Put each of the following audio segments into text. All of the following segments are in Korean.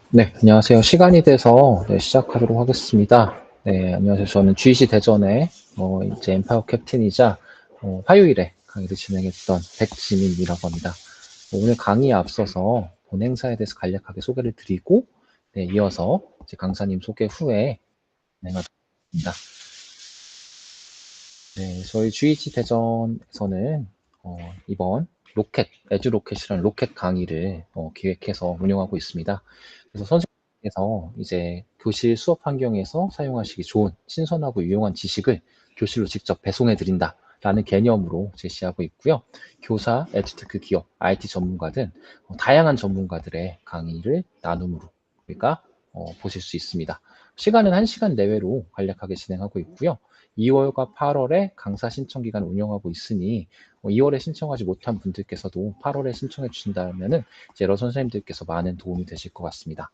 네, 안녕하세요. 시간이 돼서 시작하도록 하겠습니다. 네, 안녕하세요. 저는 GC 대전의 이제 엠파워 캡틴이자 화요일에 강의를 진행했던 백지민이라고 합니다. 오늘 강의에 앞서서 본 행사에 대해서 간략하게 소개를 드리고, 네, 이어서 이제 강사님 소개 후에 진행하도록 하겠습니다. 네, 저희 GC 대전에서는 이번 에듀 로켓이라는 로켓 강의를 기획해서 운영하고 있습니다. 그래서 선생님께서 이제 교실 수업 환경에서 사용하시기 좋은 신선하고 유용한 지식을 교실로 직접 배송해 드린다라는 개념으로 제시하고 있고요. 교사, 에듀테크 기업, IT 전문가 등 다양한 전문가들의 강의를 나눔으로 우리가 보실 수 있습니다. 시간은 1시간 내외로 간략하게 진행하고 있고요. 2월과 8월에 강사 신청 기간을 운영하고 있으니 2월에 신청하지 못한 분들께서도 8월에 신청해 주신다면은 이제 여러 선생님들께서 많은 도움이 되실 것 같습니다.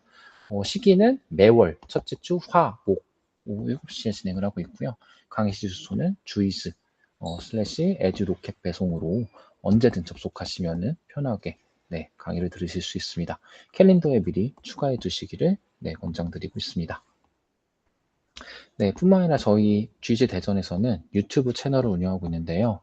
시기는 매월 첫째 주 화, 목 오후 7시에 진행을 하고 있고요. 강의 주소는 주이즈 슬래시 에듀로켓 배송으로 언제든 접속하시면은 편하게 네, 강의를 들으실 수 있습니다. 캘린더에 미리 추가해 두시기를 네, 권장드리고 있습니다. 네, 뿐만 아니라 저희 GG 대전에서는 유튜브 채널을 운영하고 있는데요.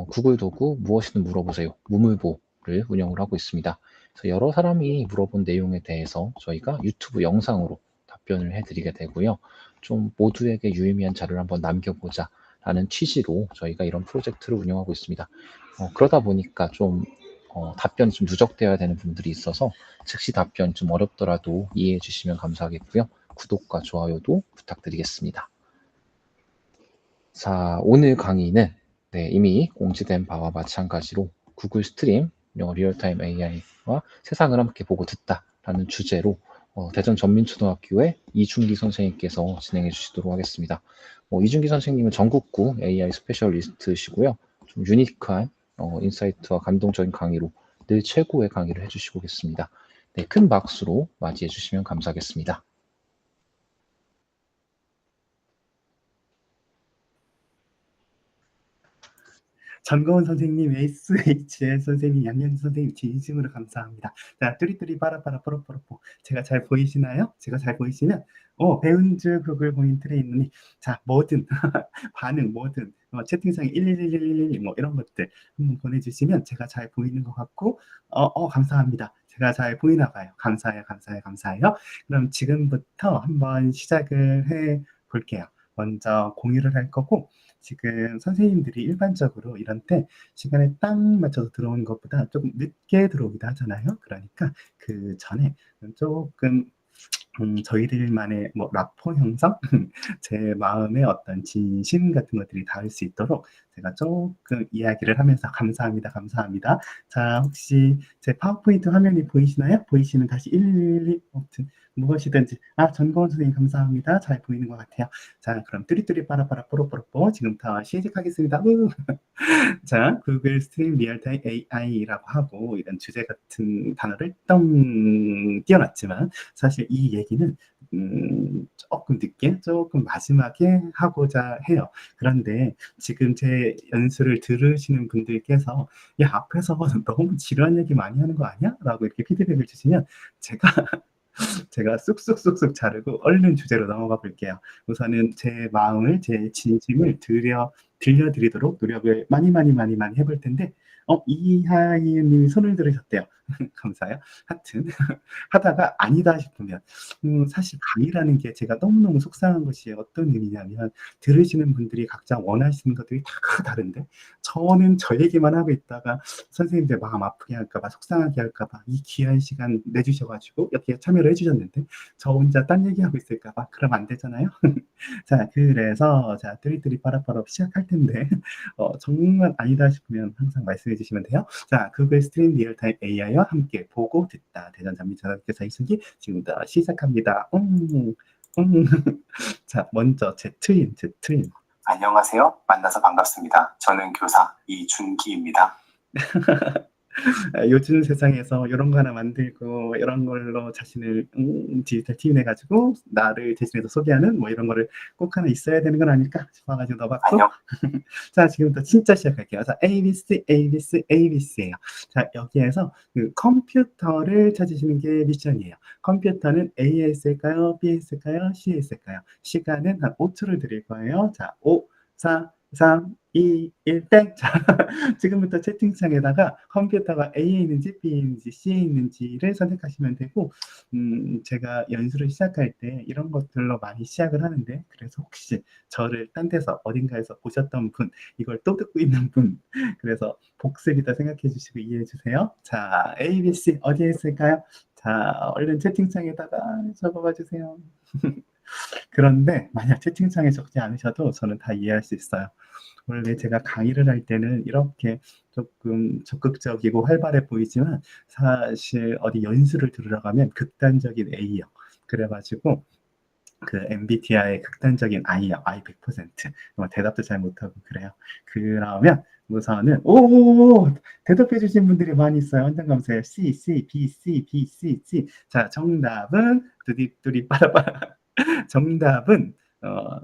구글 도구 무엇이든 물어보세요. 무물보를 운영을 하고 있습니다. 그래서 여러 사람이 물어본 내용에 대해서 저희가 유튜브 영상으로 답변을 해드리게 되고요. 좀 모두에게 유의미한 자료를 한번 남겨보자 라는 취지로 저희가 이런 프로젝트를 운영하고 있습니다. 그러다 보니까 좀 답변이 좀 누적되어야 되는 분들이 있어서 즉시 답변이 좀 어렵더라도 이해해 주시면 감사하겠고요. 구독과 좋아요도 부탁드리겠습니다. 자, 오늘 강의는 네, 이미 공지된 바와 마찬가지로 구글 스트림, 리얼타임 AI와 세상을 함께 보고 듣다라는 주제로 대전 전민초등학교의 이준기 선생님께서 진행해 주시도록 하겠습니다. 이준기 선생님은 전국구 AI 스페셜리스트시고요. 좀 유니크한 인사이트와 감동적인 강의로 늘 최고의 강의를 해주시고 계십니다. 네, 큰 박수로 맞이해 주시면 감사하겠습니다. 전거훈 선생님, SHS 선생님, 양현지 선생님, 진심으로 감사합니다. 자, 뚜리뚜리 빠라빠라 뽀로뽀로뽀. 제가 잘 보이시나요? 제가 잘 보이시면, 배운 줄 구글 고민틀에 있느니, 자, 뭐든, 반응, 뭐든, 채팅창에 111111, 뭐, 이런 것들 한번 보내주시면 제가 잘 보이는 것 같고, 감사합니다. 제가 잘 보이나 봐요. 감사해요, 감사해요, 감사해요. 그럼 지금부터 한번 시작을 해 볼게요. 먼저 공유를 할 거고, 지금 선생님들이 일반적으로 이런 때 시간에 딱 맞춰서 들어오는 것보다 조금 늦게 들어오기도 하잖아요. 그러니까 그 전에 조금 저희들만의 뭐 라포 형성, 제 마음의 어떤 진심 같은 것들이 닿을 수 있도록 제가 조금 이야기를 하면서 감사합니다, 감사합니다. 자, 혹시 제 파워포인트 화면이 보이시나요? 보이시면 다시 112 무엇이든지 전고원 선생님 감사합니다. 잘 보이는 것 같아요. 자, 그럼 뚜리뚜리 빠라빠라 뽀로뽀로뽀 지금부터 시작하겠습니다. 자, 구글 스트림 리얼타임 AI라고 하고 이런 주제 같은 단어를 똥 띄워놨지만 사실 이 얘기는 조금 늦게, 조금 마지막에 하고자 해요. 그런데 지금 제 연수를 들으시는 분들께서 야, 앞에서 너무 지루한 얘기 많이 하는 거 아니야? 라고 이렇게 피드백을 주시면 제가 쑥쑥쑥쑥 자르고 얼른 주제로 넘어가 볼게요. 우선은 제 마음을, 제 진심을 들려드리도록 노력을 많이 해볼 텐데, 이하이님이 손을 들으셨대요. 감사해요. 하여튼, 하다가 아니다 싶으면, 사실 강의라는 게 제가 너무너무 속상한 것이 어떤 의미냐면, 들으시는 분들이 각자 원하시는 것들이 다 다른데, 저는 저 얘기만 하고 있다가 선생님들 마음 아프게 할까봐, 속상하게 할까봐, 이 귀한 시간 내주셔가지고, 여기에 참여를 해주셨는데, 저 혼자 딴 얘기하고 있을까봐, 그러면 안 되잖아요? 자, 그래서, 자, 뚜리뚜리 빠라빠라 시작할 텐데, 정말 아니다 싶으면 항상 말씀해 주시면 돼요. 자, 구글 스트림 리얼타임 AI와 함께 보고 듣다. 대전 장미자학교사 이순기 지금부터 시작합니다. 자, 먼저 제 트윈. 안녕하세요. 만나서 반갑습니다. 저는 교사 이준기입니다. 요즘 세상에서 이런 거 하나 만들고 이런 걸로 자신을 디지털 티윈해 가지고 나를 대신해서 소개하는 뭐 이런 거를 꼭 하나 있어야 되는 건 아닐까 싶어가지고 넣어봤고 자 지금부터 진짜 시작할게요. 자 ABC ABC ABC예요. 자 여기에서 그 컴퓨터를 찾으시는 게 미션이에요. 컴퓨터는 A에 있을까요? B에 있을까요? C에 있을까요? 시간은 한 5초를 드릴 거예요. 자 5, 4, 3, 2, 1 땡. 자 지금부터 채팅창에다가 컴퓨터가 A에 있는지 B에 있는지 C에 있는지를 선택하시면 되고 제가 연수를 시작할 때 이런 것들로 많이 시작을 하는데 그래서 혹시 저를 딴 데서 어딘가에서 보셨던 분 이걸 또 듣고 있는 분 그래서 복습이다 생각해 주시고 이해해 주세요. 자 ABC 어디에 있을까요? 자 얼른 채팅창에다가 적어봐 주세요. 그런데 만약 채팅창에 적지 않으셔도 저는 다 이해할 수 있어요. 원래 제가 강의를 할 때는 이렇게 조금 적극적이고 활발해 보이지만 사실 어디 연수를 들으러 가면 극단적인 A요. 그래가지고 그 MBTI 극단적인 I요. I 100%. 대답도 잘 못하고 그래요. 그러면 우선은 대답해 주신 분들이 많이 있어요. 완전 감사해요. C, C, B, C, B, C, C. 자 정답은 뚜디 빠라빠. 정답은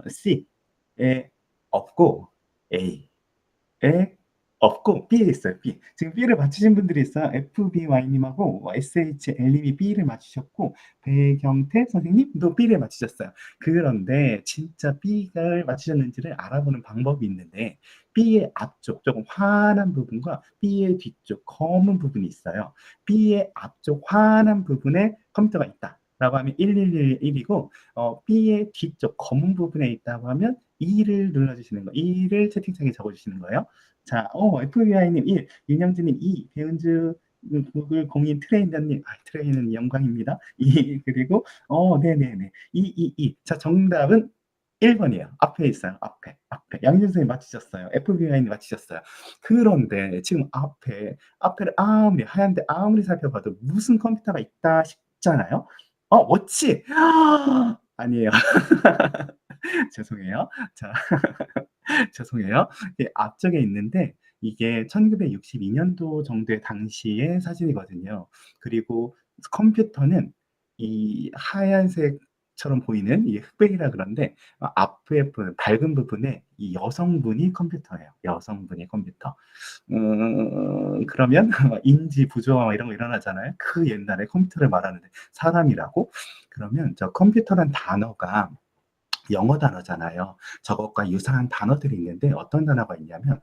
C에 없고 A에 없고 B에 있어요. B. 지금 B를 맞추신 분들이 있어요. FBY님하고 SHL님이 B를 맞추셨고 배경태 선생님도 B를 맞추셨어요. 그런데 진짜 B를 맞추셨는지를 알아보는 방법이 있는데 B의 앞쪽 조금 환한 부분과 B의 뒤쪽 검은 부분이 있어요. B의 앞쪽 환한 부분에 컴퓨터가 있다. 라고 하면 1111이고 B의 뒤쪽 검은 부분에 있다고 하면 2를 눌러주시는 거 2를 채팅창에 적어주시는 거예요. 자, FBI님 1, 윤영진님 2, 배은주 구글 공인 트레이너님, 트레이너는 영광입니다. 2, 그리고, 네네네. 2. 자, 정답은 1번이에요. 앞에 있어요. 앞에. 양준선생님 맞히셨어요. FBI님 맞히셨어요. 그런데 지금 앞에를 아무리 하얀데 아무리 살펴봐도 무슨 컴퓨터가 있다 싶잖아요. 워치! 아니에요. 죄송해요. 자, 죄송해요. 앞쪽에 있는데 이게 1962년도 정도의 당시의 사진이거든요. 그리고 컴퓨터는 이 하얀색처럼 보이는 이게 흑백이라 그런데 앞에 밝은 부분에 이 여성분이 컴퓨터예요. 여성분이 컴퓨터. 그러면 인지 부조화 이런 거 일어나잖아요. 그 옛날에 컴퓨터를 말하는데 사람이라고? 그러면 저 컴퓨터란 단어가 영어 단어잖아요. 저것과 유사한 단어들이 있는데 어떤 단어가 있냐면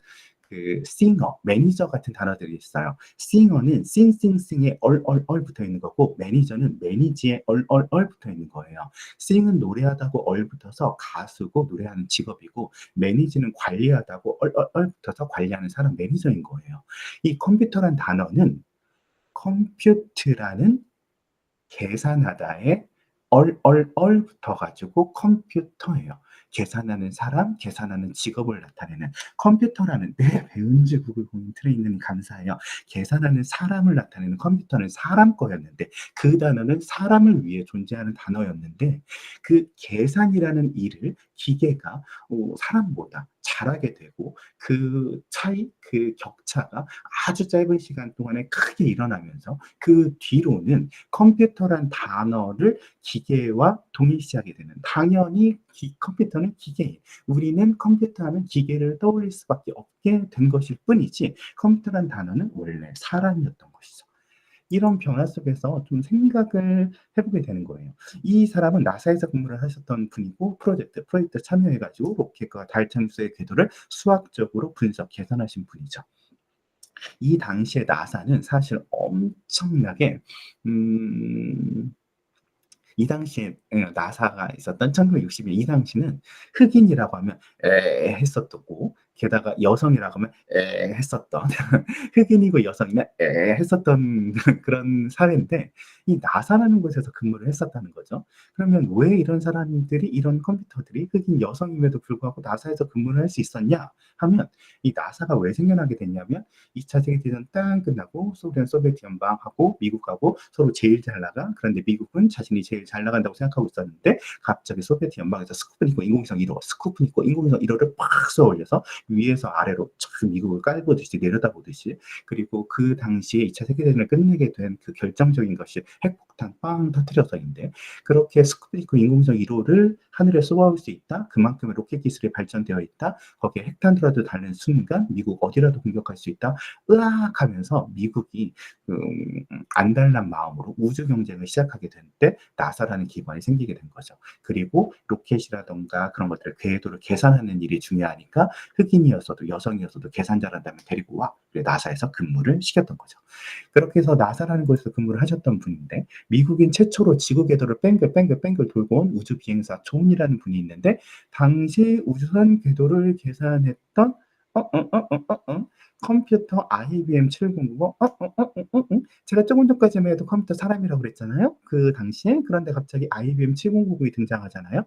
그 싱어, 매니저 같은 단어들이 있어요. 싱어는 싱싱싱에 얼얼얼 붙어 있는 거고 매니저는 매니지에 얼얼얼 붙어 있는 거예요. 싱은 노래하다고 얼 붙어서 가수고 노래하는 직업이고 매니지는 관리하다고 얼얼얼 붙어서 관리하는 사람 매니저인 거예요. 이 컴퓨터란 단어는 컴퓨트라는 계산하다에 얼얼얼 붙어가지고 컴퓨터예요. 계산하는 사람, 계산하는 직업을 나타내는 컴퓨터라는 배은지 구글 공인 트레이너님 감사해요. 계산하는 사람을 나타내는 컴퓨터는 사람 거였는데 그 단어는 사람을 위해 존재하는 단어였는데 그 계산이라는 일을 기계가 사람보다 잘하게 되고 그 차이, 그 격차가 아주 짧은 시간 동안에 크게 일어나면서 그 뒤로는 컴퓨터란 단어를 기계와 동일시하게 되는 당연히 컴퓨터는 기계예요. 우리는 컴퓨터 하면 기계를 떠올릴 수밖에 없게 된 것일 뿐이지 컴퓨터란 단어는 원래 사람이었던 것이죠. 이런 변화 속에서 좀 생각을 해보게 되는 거예요. 이 사람은 나사에서 근무를 하셨던 분이고 프로젝트 참여해가지고 로켓과 달 탐수의 궤도를 수학적으로 분석 계산하신 분이죠. 이 당시에 나사는 사실 엄청나게 이 당시에 나사가 있었던 1961 이 당시는 흑인이라고 하면 했었고 게다가 여성이라고 하면 했었던 흑인이고 여성이면 했었던 그런 사회인데 이 나사라는 곳에서 근무를 했었다는 거죠. 그러면 왜 이런 사람들이 이런 컴퓨터들이 흑인 여성임에도 불구하고 나사에서 근무를 할 수 있었냐 하면 이 나사가 왜 생겨나게 됐냐면 2차 세계대전 딱 끝나고 소비에트 연방하고 미국하고 서로 제일 잘 나가. 그런데 미국은 자신이 제일 잘 나간다고 생각하고 있었는데 갑자기 소비에트 연방에서 스푸트니크 인공위성 1호 를 팍 쏘아 올려서 위에서 아래로 촥 미국을 깔보듯이 내려다보듯이. 그리고 그 당시에 2차 세계대전을 끝내게 된 그 결정적인 것이 핵폭탄 빵 터뜨려서인데, 그렇게 스푸트니크 인공위성 1호를 하늘에 쏘아올 수 있다. 그만큼의 로켓 기술이 발전되어 있다. 거기에 핵탄두라도 달는 순간 미국 어디라도 공격할 수 있다. 으악 하면서 미국이 안달난 마음으로 우주 경쟁을 시작하게 된 때 나사라는 기관이 생기게 된 거죠. 그리고 로켓이라던가 그런 것들의 궤도를 계산하는 일이 중요하니까 흑인이었어도 여성이었어도 계산 잘한다면 데리고 와. 그래 나사에서 근무를 시켰던 거죠. 그렇게 해서 나사라는 곳에서 근무를 하셨던 분인데, 미국인 최초로 지구 궤도를 뺑글 돌고 온 우주 비행사 존이라는 분이 있는데, 당시 우주선 궤도를 계산했던 컴퓨터 IBM 7090. 제가 조금 전까지만 해도 컴퓨터 사람이라고 그랬잖아요. 그 당시에. 그런데 갑자기 IBM 7090이 등장하잖아요.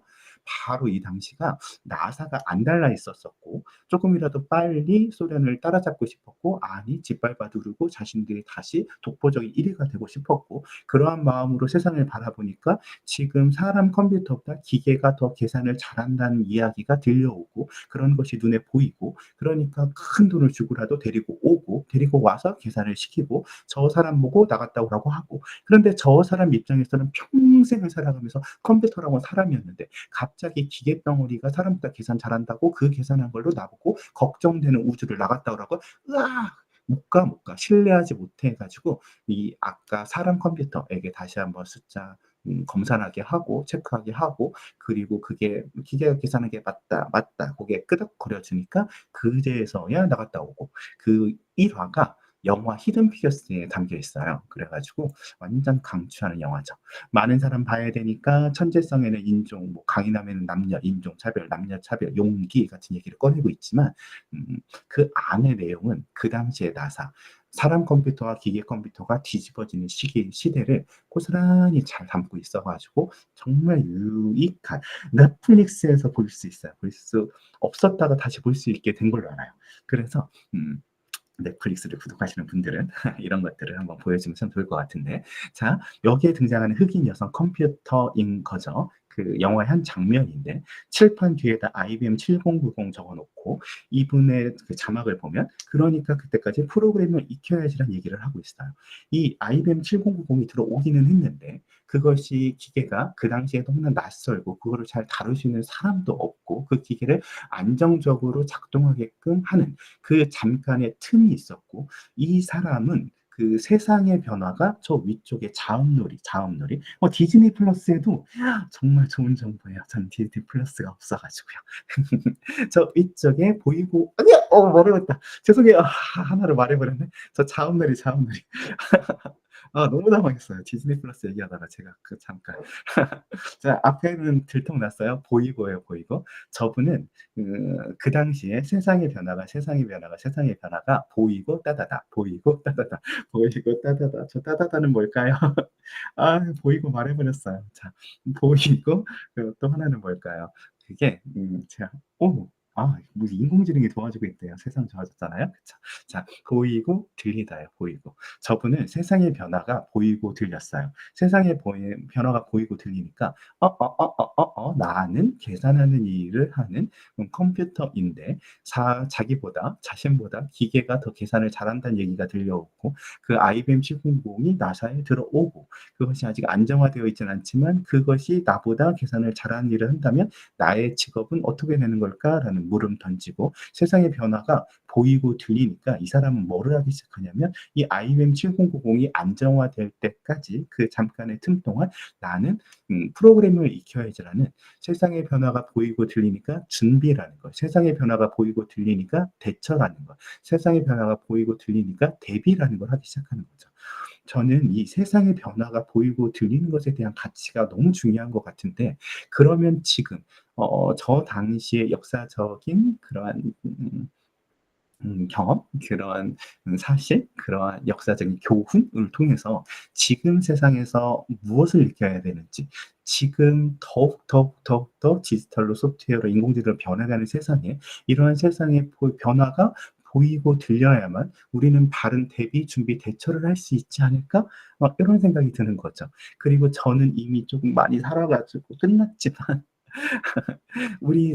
바로 이 당시가 나사가 안달나 있었었고, 조금이라도 빨리 소련을 따라잡고 싶었고, 아니 짓밟아 두르고 자신들이 다시 독보적인 1위가 되고 싶었고, 그러한 마음으로 세상을 바라보니까 지금 사람 컴퓨터보다 기계가 더 계산을 잘한다는 이야기가 들려오고, 그런 것이 눈에 보이고, 그러니까 큰 돈을 주고라도 데리고 오고, 데리고 와서 계산을 시키고, 저 사람 보고 나갔다 오라고 하고. 그런데 저 사람 입장에서는 평생을 살아가면서 컴퓨터라고 사람이었는데, 갑자기 기계 덩어리가 사람보다 계산 잘한다고 그 계산한 걸로 나보고 걱정되는 우주를 나갔다 오라고. 으악! 못 가. 신뢰하지 못해 가지고 이 아까 사람 컴퓨터에게 다시 한번 숫자 검산하게 하고 체크하게 하고, 그리고 그게 기계가 계산한 게 맞다 거기에 끄덕거려 주니까 그제서야 나갔다 오고. 그 일화가 영화 히든 피겨스에 담겨 있어요. 그래가지고 완전 강추하는 영화죠. 많은 사람 봐야 되니까 천재성에는 인종, 뭐 강인함에는 남녀, 인종 차별, 남녀 차별, 용기 같은 얘기를 꺼내고 있지만, 그 안의 내용은 그 당시의 나사, 사람 컴퓨터와 기계 컴퓨터가 뒤집어지는 시대를 고스란히 잘 담고 있어가지고 정말 유익한, 넷플릭스에서 볼 수 있어요. 볼 수 없었다가 다시 볼 수 있게 된 걸로 알아요. 그래서 넷플릭스를 구독하시는 분들은 이런 것들을 한번 보여주면 참 좋을 것 같은데, 자, 여기에 등장하는 흑인 여성 컴퓨터인 거죠. 그 영화의 한 장면인데, 칠판 뒤에다 IBM 7090 적어놓고 이분의 그 자막을 보면, 그러니까 그때까지 프로그램을 익혀야지란 얘기를 하고 있어요. 이 IBM 7090이 들어오기는 했는데, 그것이 기계가 그 당시에 너무나 낯설고 그거를 잘 다룰 수 있는 사람도 없고, 그 기계를 안정적으로 작동하게끔 하는 그 잠깐의 틈이 있었고, 이 사람은 그 세상의 변화가 저 위쪽에 자음놀이. 디즈니 플러스에도 정말 좋은 정보예요. 전 디즈니 플러스가 없어가지고요. 저 위쪽에 보이고, 아니야! 말해봤다. 죄송해요. 하나를 말해버렸네. 저 자음놀이. 너무 당황했어요. 디즈니 플러스 얘기하다가 제가 잠깐. 자, 앞에는 들통났어요. 보이고예요, 보이고. 저분은 그 당시에 세상의 변화가 보이고 따다다, 보이고 따다다, 보이고 따다다. 저 따다다는 뭘까요? 보이고 말해버렸어요. 자, 보이고, 그리고 또 하나는 뭘까요? 그게 제가 뭐 인공지능이 도와주고 있대요. 세상 좋아졌잖아요. 그쵸? 자, 보이고 들리다요. 보이고. 저분은 세상의 변화가 보이고 들렸어요. 변화가 보이고 들리니까 나는 계산하는 일을 하는 컴퓨터인데, 자신보다 기계가 더 계산을 잘한다는 얘기가 들려오고, 그 IBM 790이 나사에 들어오고, 그것이 아직 안정화되어 있지는 않지만 그것이 나보다 계산을 잘하는 일을 한다면 나의 직업은 어떻게 되는 걸까라는 물음 던지고, 세상의 변화가 보이고 들리니까 이 사람은 뭐를 하기 시작하냐면, 이 IBM 7090이 안정화될 때까지 그 잠깐의 틈 동안 나는 프로그램을 익혀야지라는, 세상의 변화가 보이고 들리니까 준비라는 것, 세상의 변화가 보이고 들리니까 대처라는 것, 세상의 변화가 보이고 들리니까 대비라는 걸 하기 시작하는 거죠. 저는 이 세상의 변화가 보이고 들리는 것에 대한 가치가 너무 중요한 것 같은데, 그러면 지금 저 당시의 역사적인 그러한 경험, 그러한 사실, 그러한 역사적인 교훈을 통해서 지금 세상에서 무엇을 느껴야 되는지, 지금 더욱 디지털로, 소프트웨어로, 인공지능으로 변해가는 세상에, 이러한 세상의 변화가 보이고 들려야만 우리는 바른 대비, 준비, 대처를 할 수 있지 않을까? 이런 생각이 드는 거죠. 그리고 저는 이미 조금 많이 살아가지고 끝났지만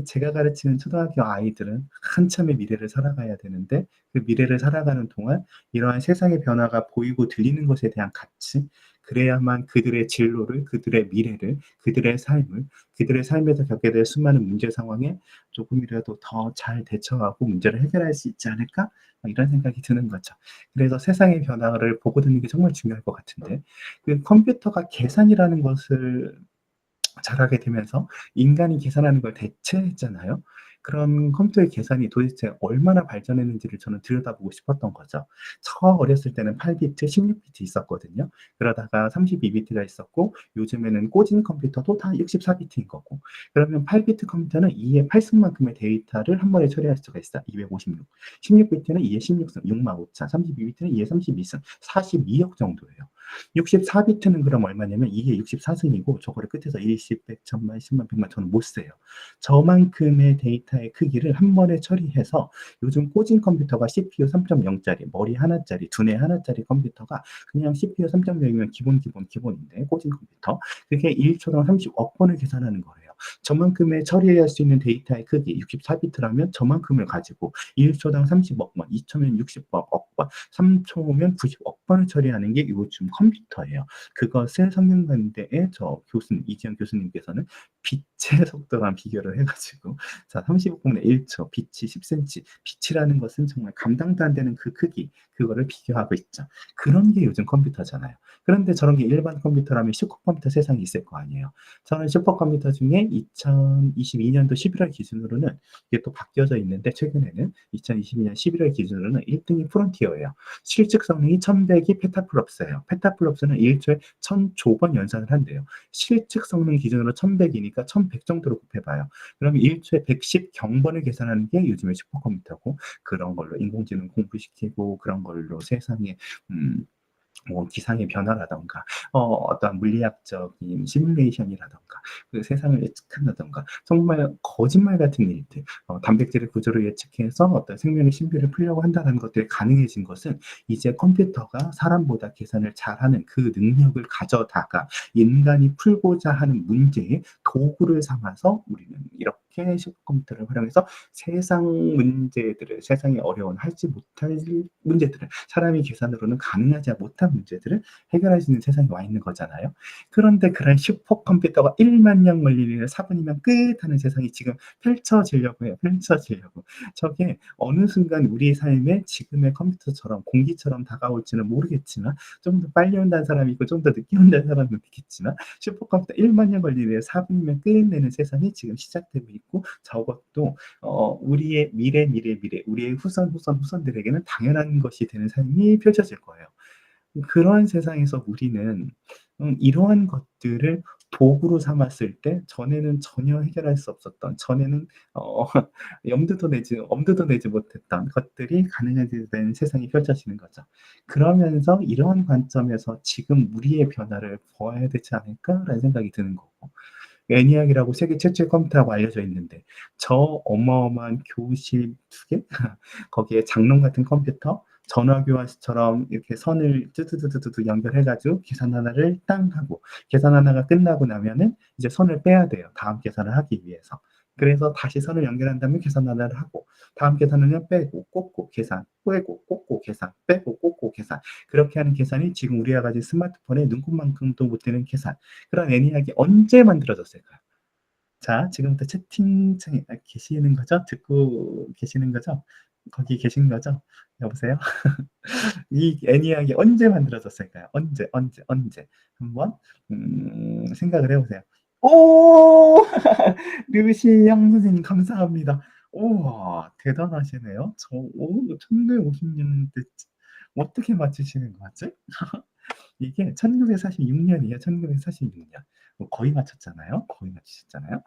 제가 가르치는 초등학교 아이들은 한참의 미래를 살아가야 되는데 그 미래를 살아가는 동안 이러한 세상의 변화가 보이고 들리는 것에 대한 가치, 그래야만 그들의 진로를, 그들의 미래를, 그들의 삶에서 겪게 될 수많은 문제 상황에 조금이라도 더 잘 대처하고 문제를 해결할 수 있지 않을까? 이런 생각이 드는 거죠. 그래서 세상의 변화를 보고 듣는 게 정말 중요할 것 같은데, 그 컴퓨터가 계산이라는 것을 잘하게 되면서 인간이 계산하는 걸 대체했잖아요. 그런 컴퓨터의 계산이 도대체 얼마나 발전했는지를 저는 들여다보고 싶었던 거죠. 어렸을 때는 8비트, 16비트 있었거든요. 그러다가 32비트가 있었고 요즘에는 꽂은 컴퓨터도 다 64비트인 거고. 그러면 8비트 컴퓨터는 2의 8승만큼의 데이터를 한 번에 처리할 수가 있어. 256. 16비트는 2의 16승, 6만 5천. 32비트는 2의 32승, 42억 정도예요. 64비트는 그럼 얼마냐면 이게 64승이고 저거를 끝에서 10, 100, 1000만, 10만, 100만 저는 못 세요. 저만큼의 데이터의 크기를 한 번에 처리해서 요즘 꽂은 컴퓨터가 CPU 3.0짜리, 머리 하나짜리, 두뇌 하나짜리 컴퓨터가 그냥 CPU 3.0이면 기본인데 꽂은 컴퓨터 그게 1초당 30억 번을 계산하는 거예요. 저만큼의 처리할 수 있는 데이터의 크기 64비트라면 저만큼을 가지고 1초당 30억 번, 2초면 60억 번, 3초면 90억 번을 처리하는 게 요즘 컴퓨터예요. 그것을 성균관대의 이지영 교수님께서는 빛의 속도랑 비교를 해가지고 자 35분의 1초, 빛이 10cm, 빛이라는 것은 정말 감당도 안 되는 그 크기, 그거를 비교하고 있죠. 그런 게 요즘 컴퓨터잖아요. 그런데 저런 게 일반 컴퓨터라면 슈퍼컴퓨터 세상이 있을 거 아니에요. 저는 슈퍼컴퓨터 중에 2022년도 11월 기준으로는 이게 또 바뀌어져 있는데 최근에는 2022년 11월 기준으로는 1등이 프론티어예요. 실측 성능이 1100이 페타플롭스예요. 페타플롭스는 1초에 1000조번 연산을 한대요. 실측 성능 기준으로 1100이니까 1100 정도로 곱해봐요. 그러면 1초에 110 경번을 계산하는 게 요즘의 슈퍼컴퓨터고 그런 걸로 인공지능 공부시키고 그런 걸로 세상에 기상의 변화라던가 어떤 물리학적인 시뮬레이션이라던가 그 세상을 예측한다던가 정말 거짓말 같은 일들 단백질의 구조를 예측해서 어떤 생명의 신비를 풀려고 한다는 것들이 가능해진 것은 이제 컴퓨터가 사람보다 계산을 잘하는 그 능력을 가져다가 인간이 풀고자 하는 문제의 도구를 삼아서 우리는 이렇게 슈퍼컴퓨터를 활용해서 세상의 어려운 하지 못할 문제들을 사람이 계산으로는 가능하지 못한 문제들을 해결할 수 있는 세상에 와 있는 거잖아요. 그런데 그런 슈퍼컴퓨터가 1만 년 걸리는 4분이면 끝 하는 세상이 지금 펼쳐지려고 해요. 펼쳐지려고. 저게 어느 순간 우리의 삶에 지금의 컴퓨터처럼 공기처럼 다가올지는 모르겠지만 좀 더 빨리 온다는 사람이 있고 좀 더 늦게 온다는 사람도 있겠지만 슈퍼컴퓨터 1만 년 걸리는 4분이면 끝내는 세상이 지금 시작되고 있고 저것도 우리의 미래, 우리의 후손들에게는 당연한 것이 되는 삶이 펼쳐질 거예요. 그러한 세상에서 우리는 이러한 것들을 도구로 삼았을 때 전에는 전혀 해결할 수 없었던, 전에는 엄두도 내지 못했던 것들이 가능하게 된 세상이 펼쳐지는 거죠. 그러면서 이러한 관점에서 지금 우리의 변화를 보아야 되지 않을까라는 생각이 드는 거고. 애니악이라고 세계 최초의 컴퓨터라고 알려져 있는데 저 어마어마한 교실 2개 거기에 장롱 같은 컴퓨터 전화교환처럼 이렇게 선을 뚜두두두두 연결해가지고 계산 하나를 땅 하고 계산 하나가 끝나고 나면은 이제 선을 빼야 돼요. 다음 계산을 하기 위해서. 그래서 다시 선을 연결한 다음에 계산 하나를 하고 다음 계산은 빼고 꽂고 계산 빼고 꽂고 계산 빼고 꽂고 계산 그렇게 하는 계산이 지금 우리가 가진 스마트폰의 눈곱만큼도 못 되는 계산 그런 애니악이 언제 만들어졌을까요? 자, 지금부터 채팅창에 계시는 거죠? 듣고 계시는 거죠? 거기 계신 거죠? 여보세요? 이 애니악이 언제 만들어졌을까요? 언제? 한번 생각을 해보세요. 오! 류시영 선생님 감사합니다. 우와, 대단하시네요. 1950년대 어떻게 맞추시는 거지? 이게 1946년이에요. 1946년. 거의 맞췄잖아요. 거의 맞추셨잖아요.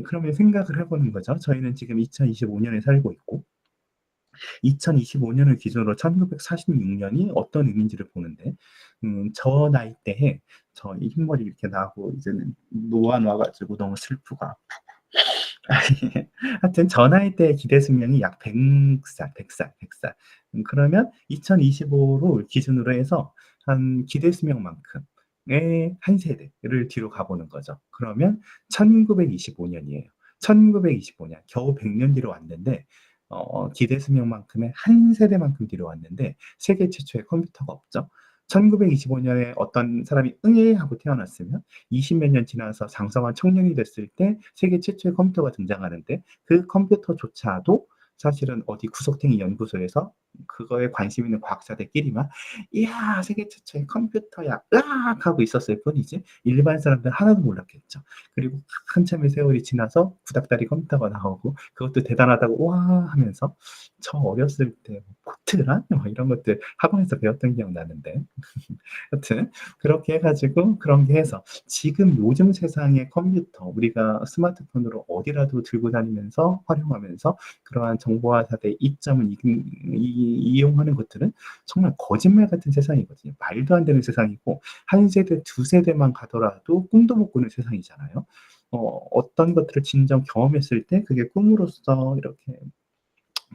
그러면 생각을 해보는 거죠. 저희는 지금 2025년에 살고 있고 2025년을 기준으로 1946년이 어떤 의미인지를 보는데 저 나이 때에 이 흰머리 이렇게 나고 이제는 노안 와가지고 너무 슬프고 하여튼 저 나이 때의 기대 수명이 약 100살, 100살, 100살. 그러면 2025로 기준으로 해서 한 기대 수명만큼 한 세대를 뒤로 가보는 거죠. 그러면 1925년이에요. 1925년 겨우 100년 뒤로 왔는데 기대 수명만큼의 한 세대만큼 뒤로 왔는데 세계 최초의 컴퓨터가 없죠. 1925년에 어떤 사람이 응애 하고 태어났으면 20몇 년 지나서 장성한 청년이 됐을 때 세계 최초의 컴퓨터가 등장하는데 그 컴퓨터조차도 사실은 어디 구석탱이 연구소에서 그거에 관심 있는 과학자들끼리만 이야 세계 최초의 컴퓨터야 으악 하고 있었을 뿐이지 일반 사람들은 하나도 몰랐겠죠. 그리고 한참의 세월이 지나서 구닥다리 컴퓨터가 나오고 그것도 대단하다고 와 하면서 저 어렸을 때 포트란 뭐 이런 것들 학원에서 배웠던 기억 나는데 하여튼 그렇게 해가지고 그런 게 해서 지금 요즘 세상의 컴퓨터 우리가 스마트폰으로 어디라도 들고 다니면서 활용하면서 그러한 정보화 사대의 이점을 이용하는 것들은 정말 거짓말 같은 세상이거든요. 말도 안 되는 세상이고 한 세대, 두 세대만 가더라도 꿈도 못 꾸는 세상이잖아요. 어떤 것들을 진정 경험했을 때 그게 꿈으로써 이렇게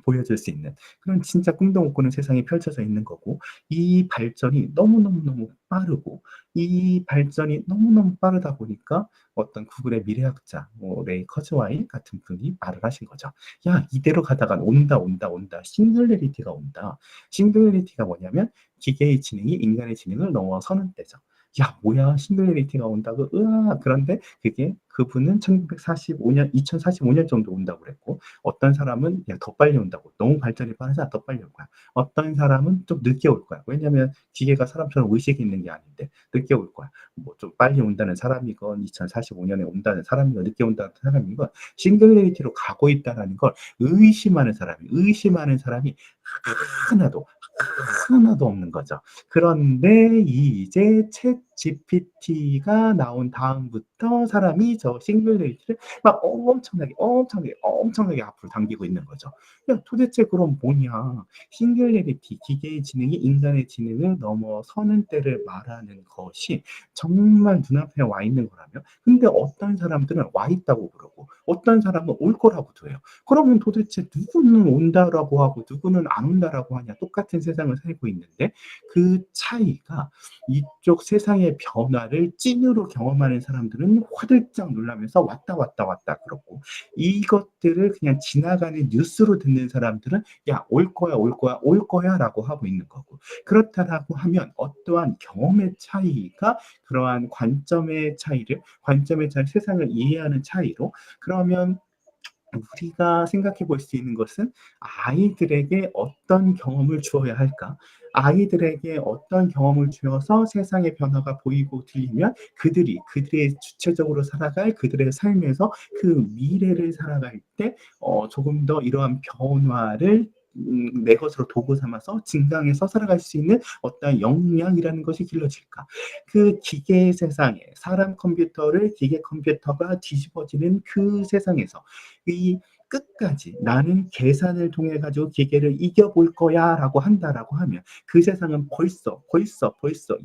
보여줄 수 있는 그런 진짜 꿈도 못 꾸는 세상이 펼쳐져 있는 거고 이 발전이 너무너무너무 빠르고 이 발전이 너무너무 빠르다 보니까 어떤 구글의 미래학자 레이 커즈와이 같은 분이 말을 하신 거죠. 야 이대로 가다간 온다 온다 온다 싱글레리티가 온다. 싱글레리티가 뭐냐면 기계의 지능이 인간의 지능을 넘어서는 때죠. 야 뭐야 싱글레리티가 온다고 으아 그런데 그게 그분은 1945년 2045년 정도 온다고 그랬고 어떤 사람은 야, 더 빨리 온다고. 너무 발전이 빠르잖아. 더 빨리 올 거야. 어떤 사람은 좀 늦게 올 거야. 왜냐면 기계가 사람처럼 의식이 있는 게 아닌데 늦게 올 거야. 뭐 좀 빨리 온다는 사람이건 2045년에 온다는 사람이건 늦게 온다는 사람이건 싱글레리티로 가고 있다는 걸 의심하는 사람이 하나도 하나도 없는 거죠. 그런데 이제 챗 GPT가 나온 다음부터 사람이 저 싱글레이트를 막 엄청나게 앞으로 당기고 있는 거죠. 야, 도대체 그럼 뭐냐? 싱글레리티, 기계의 지능이 인간의 지능을 넘어서는 때를 말하는 것이 정말 눈앞에 와 있는 거라면, 근데 어떤 사람들은 와 있다고 그러고, 어떤 사람은 올 거라고도 해요. 그러면 도대체 누구는 온다라고 하고, 누구는 안 온다라고 하냐? 똑같은 세상을 살고 있는데, 그 차이가 이쪽 세상의 변화를 찐으로 경험하는 사람들은 화들짝 놀라면서 왔다 왔다 왔다 그러고 이것들을 그냥 지나가는 뉴스로 듣는 사람들은 야, 올 거야, 올 거야, 올 거야 라고 하고 있는 거고 그렇다라고 하면 어떠한 경험의 차이가 그러한 관점의 차이, 세상을 이해하는 차이로 그러면 우리가 생각해 볼 수 있는 것은 아이들에게 어떤 경험을 주어야 할까? 아이들에게 어떤 경험을 주어서 세상의 변화가 보이고 들리면 그들의 주체적으로 살아갈 그들의 삶에서 그 미래를 살아갈 때 조금 더 이러한 변화를 내 것으로 도구 삼아서 증강해서 살아갈 수 있는 어떤 역량이라는 것이 길러질까? 그 기계 세상에 사람 컴퓨터를 기계 컴퓨터가 뒤집어지는 그 세상에서 이 끝까지 나는 계산을 통해 가지고 기계를 이겨볼 거야라고 한다라고 하면 그 세상은 벌써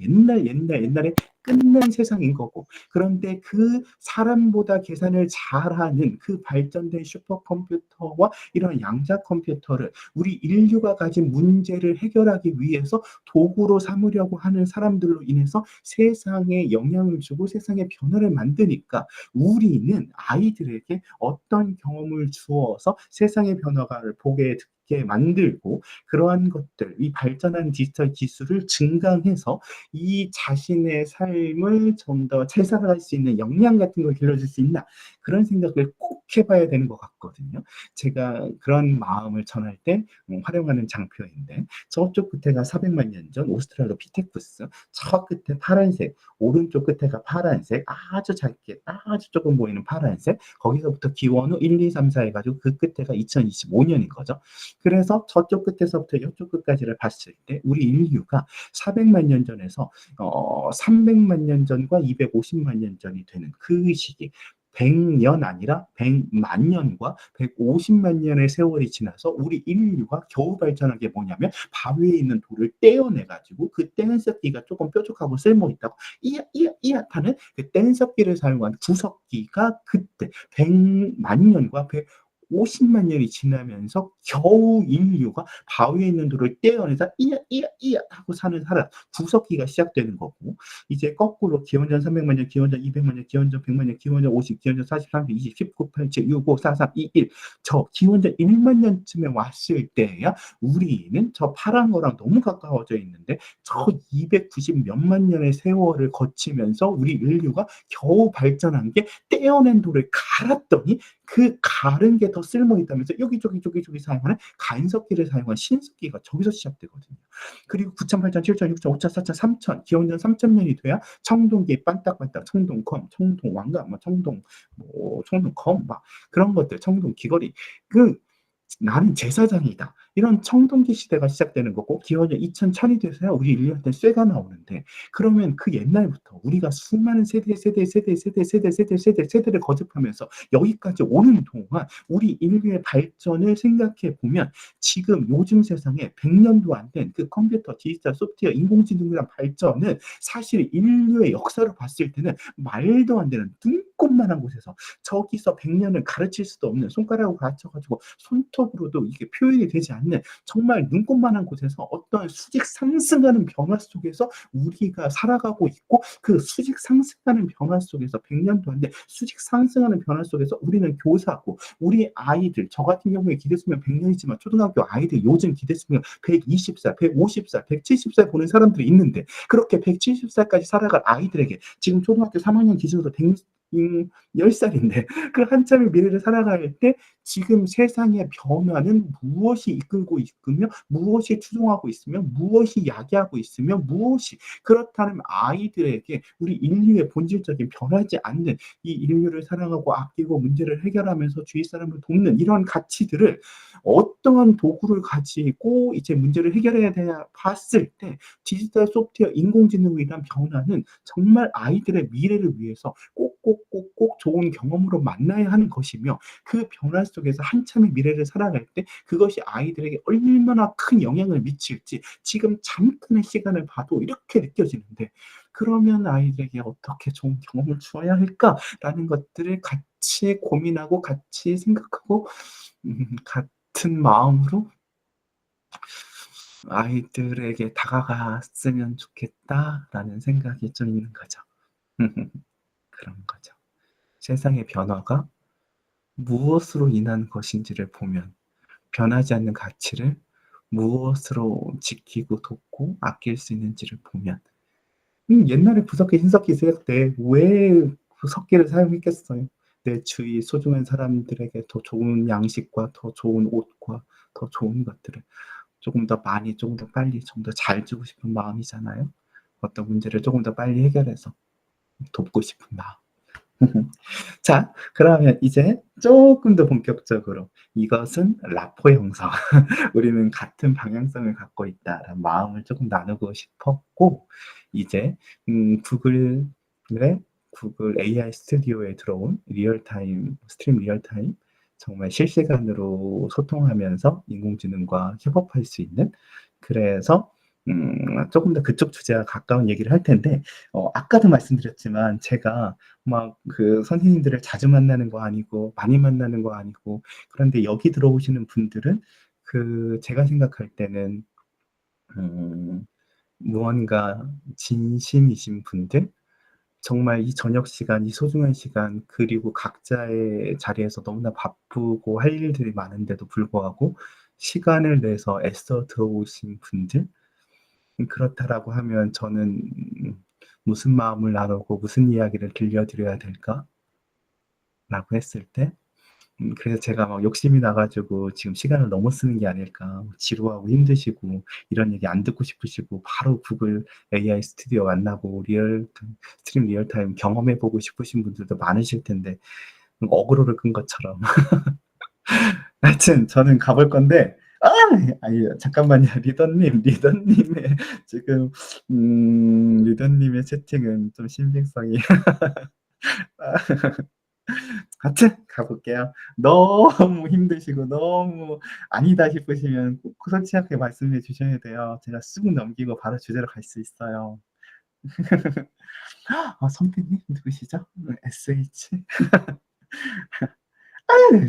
옛날에 끝난 세상인 거고 그런데 그 사람보다 계산을 잘하는 그 발전된 슈퍼컴퓨터와 이런 양자 컴퓨터를 우리 인류가 가진 문제를 해결하기 위해서 도구로 삼으려고 하는 사람들로 인해서 세상에 영향을 주고 세상의 변화를 만드니까 우리는 아이들에게 어떤 경험을 주어서 세상의 변화를 보게 듣게 만들고 그러한 것들, 이 발전한 디지털 기술을 증강해서 이 자신의 삶을 좀 더 잘 살아갈 수 있는 역량 같은 걸 길러줄 수 있나 그런 생각을 꼭 해봐야 되는 것 같거든요. 제가 그런 마음을 전할 때 활용하는 장표인데 저쪽 끝에가 400만 년 전 오스트랄로피테쿠스 저 끝에 파란색 오른쪽 끝에가 파란색 아주 작게 아주 조금 보이는 파란색 거기서부터 기원후 1, 2, 3, 4 해가지고 그 끝에가 2025년인 거죠. 그래서 저쪽 끝에서부터 이쪽 끝까지를 봤을 때 우리 인류가 400만 년 전에서 300만 년 전과 250만 년 전이 되는 그 시기 100년 아니라 100만 년과 150만 년의 세월이 지나서 우리 인류가 겨우 발전한 게 뭐냐면 바위에 있는 돌을 떼어내가지고 그 뗀석기가 조금 뾰족하고 쓸모있다고 이야 하는 그 뗀석기를 사용한 구석기가 그때 100만 년과 50만 년이 지나면서 겨우 인류가 바위에 있는 돌을 떼어내서 이야 이야 이야 하고 사는 사람 구석기가 시작되는 거고, 이제 거꾸로 기원전 300만 년, 기원전 200만 년, 기원전 100만 년, 기원전 50, 기원전 40, 30, 20, 19, 87, 65, 43, 21, 저 기원전 1만 년쯤에 왔을 때야 우리는 저 파란 거랑 너무 가까워져 있는데 저 290 몇만 년의 세월을 거치면서 우리 인류가 겨우 발전한 게 떼어낸 돌을 갈았더니 그 가른 게 더 쓸모 있다면서 여기 사용하는 간섭기를 사용한 신석기가 저기서 시작되거든요. 그리고 9천, 8천, 7천, 6천, 5천, 4천, 3천, 기원전 3천 년이 돼야 청동기 반딱반딱, 청동검, 청동왕관, 뭐 청동 뭐 청동검 막 그런 것들, 청동 귀걸이, 그 나는 제사장이다. 이런 청동기 시대가 시작되는 거고, 기원전 2000이 돼서야 우리 인류한테 쇠가 나오는데, 그러면 그 옛날부터 우리가 수많은 세대를 거듭하면서 여기까지 오는 동안 우리 인류의 발전을 생각해 보면 지금 요즘 세상에 100년도 안 된 그 컴퓨터, 디지털, 소프트웨어, 인공지능이란 발전은 사실 인류의 역사로 봤을 때는 말도 안 되는 눈꼽만한 곳에서, 저기서 100년을 가르칠 수도 없는, 손가락으로 가르쳐가지고 손톱으로도 이게 표현이 되지 않는 정말 눈꼽만한 곳에서 어떤 수직 상승하는 변화 속에서 우리가 살아가고 있고, 그 수직 상승하는 변화 속에서 100년도 안 돼 수직 상승하는 변화 속에서 우리는 교사고, 우리 아이들, 저 같은 경우에 기대 수명 100년이지만 초등학교 아이들 요즘 기대 수명 120살, 150살, 170살 보는 사람들이 있는데, 그렇게 170살까지 살아갈 아이들에게 지금 초등학교 3학년 기준으로 10살인데 그 한참의 미래를 살아갈 때 지금 세상의 변화는 무엇이 이끌며 무엇이 추종하고 있으며 무엇이 야기하고 있으며 무엇이, 그렇다면 아이들에게 우리 인류의 본질적인 변하지 않는 이 인류를 사랑하고 아끼고 문제를 해결하면서 주위 사람을 돕는 이런 가치들을 어떠한 도구를 가지고 이제 문제를 해결해야 되냐 봤을 때, 디지털 소프트웨어 인공지능에 대한 변화는 정말 아이들의 미래를 위해서 꼭꼭꼭꼭 좋은 경험으로 만나야 하는 것이며, 그 변화 속에서 한참의 미래를 살아갈 때 그것이 아이들에게 얼마나 큰 영향을 미칠지 지금 잠깐의 시간을 봐도 이렇게 느껴지는데, 그러면 아이들에게 어떻게 좋은 경험을 주어야 할까라는 것들을 같이 고민하고 같이 생각하고 같은 마음으로 아이들에게 다가갔으면 좋겠다라는 생각이 좀 있는 거죠. 그런 거죠. 세상의 변화가 무엇으로 인한 것인지를 보면, 변하지 않는 가치를 무엇으로 지키고 돕고 아낄 수 있는지를 보면, 옛날에 부석기, 신석기 세대 때 왜 부석기를 사용했겠어요? 내 주위 소중한 사람들에게 더 좋은 양식과 더 좋은 옷과 더 좋은 것들을 조금 더 많이, 조금 더 빨리, 좀 더 잘 주고 싶은 마음이잖아요. 어떤 문제를 조금 더 빨리 해결해서 돕고 싶은 마음. 자, 그러면 이제 조금 더 본격적으로 이것은 라포 형성, 우리는 같은 방향성을 갖고 있다라는 마음을 조금 나누고 싶었고, 이제 구글의 구글 AI 스튜디오에 들어온 리얼타임 스트림, 리얼타임 정말 실시간으로 소통하면서 인공지능과 협업할 수 있는, 그래서 조금 더 그쪽 주제와 가까운 얘기를 할 텐데, 아까도 말씀드렸지만 제가 막 그 선생님들을 자주 만나는 거 아니고 많이 만나는 거 아니고, 그런데 여기 들어오시는 분들은 그 제가 생각할 때는 무언가 진심이신 분들, 정말 이 저녁 시간, 이 소중한 시간, 그리고 각자의 자리에서 너무나 바쁘고 할 일들이 많은데도 불구하고 시간을 내서 애써 들어오신 분들, 그렇다라고 하면 저는 무슨 마음을 나누고 무슨 이야기를 들려드려야 될까라고 했을 때, 그래서 제가 막 욕심이 나가지고 지금 시간을 너무 쓰는 게 아닐까, 지루하고 힘드시고 이런 얘기 안 듣고 싶으시고 바로 구글 AI 스튜디오 만나고 스트림 리얼타임 경험해보고 싶으신 분들도 많으실 텐데, 어그로를 끈 것처럼 하여튼 저는 가볼 건데, 아니 잠깐만요. 리더님의 지금 리더님의 채팅은 좀 신빙성이 하여튼 가볼게요. 너무 힘드시고 너무 아니다 싶으시면 꼭 솔직하게 말씀해 주셔야 돼요. 제가 쑥 넘기고 바로 주제로 갈 수 있어요. 선배님 누구시죠? SH?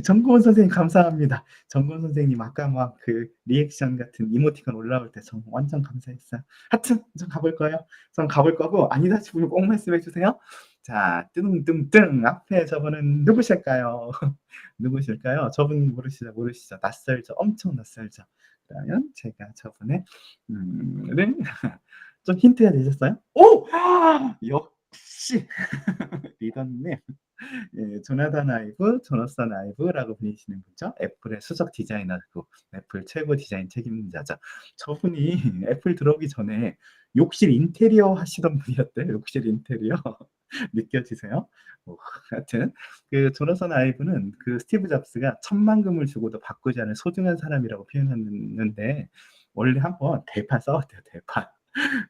정고원 선생님 감사합니다. 정고원 선생님 아까 막 그 리액션 같은 이모티콘 올라올 때 저 완전 감사했어요. 하여튼 전 가볼 거예요. 전 가볼 거고 아니다 싶으면 꼭 말씀해 주세요. 자, 뜬뜬뜬 앞에 저분은 누구실까요? 누구실까요? 저분 모르시죠? 모르시죠? 낯설죠? 엄청 낯설죠? 그러면 제가 저분의 를 좀 힌트가 되셨어요? 오! 역시 리더님. 예, 조나선 아이브라고 불리시는 분이죠. 애플의 수석 디자이너고 애플 최고 디자인 책임자죠. 저분이 애플 들어오기 전에 욕실 인테리어 하시던 분이었대요. 욕실 인테리어. 느껴지세요? 뭐 하여튼 그 조나선 아이브는 그 스티브 잡스가 천만금을 주고도 바꾸지 않을 소중한 사람이라고 표현했는데 원래 한번 대판 싸웠대요. 대판.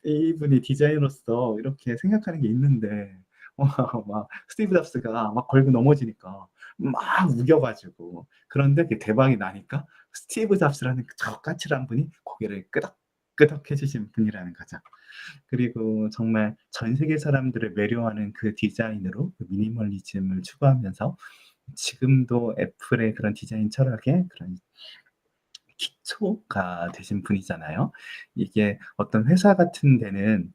이분이 디자이너로서 이렇게 생각하는 게 있는데 막 스티브 잡스가 막 걸고 넘어지니까 막 우겨가지고 그런데 그게 대박이 나니까 스티브 잡스라는 저 까칠한 분이 고개를 끄덕끄덕 해주신 분이라는 거죠. 그리고 정말 전 세계 사람들을 매료하는 그 디자인으로 그 미니멀리즘을 추구하면서 지금도 애플의 그런 디자인 철학에 그런 기초가 되신 분이잖아요. 이게 어떤 회사 같은 데는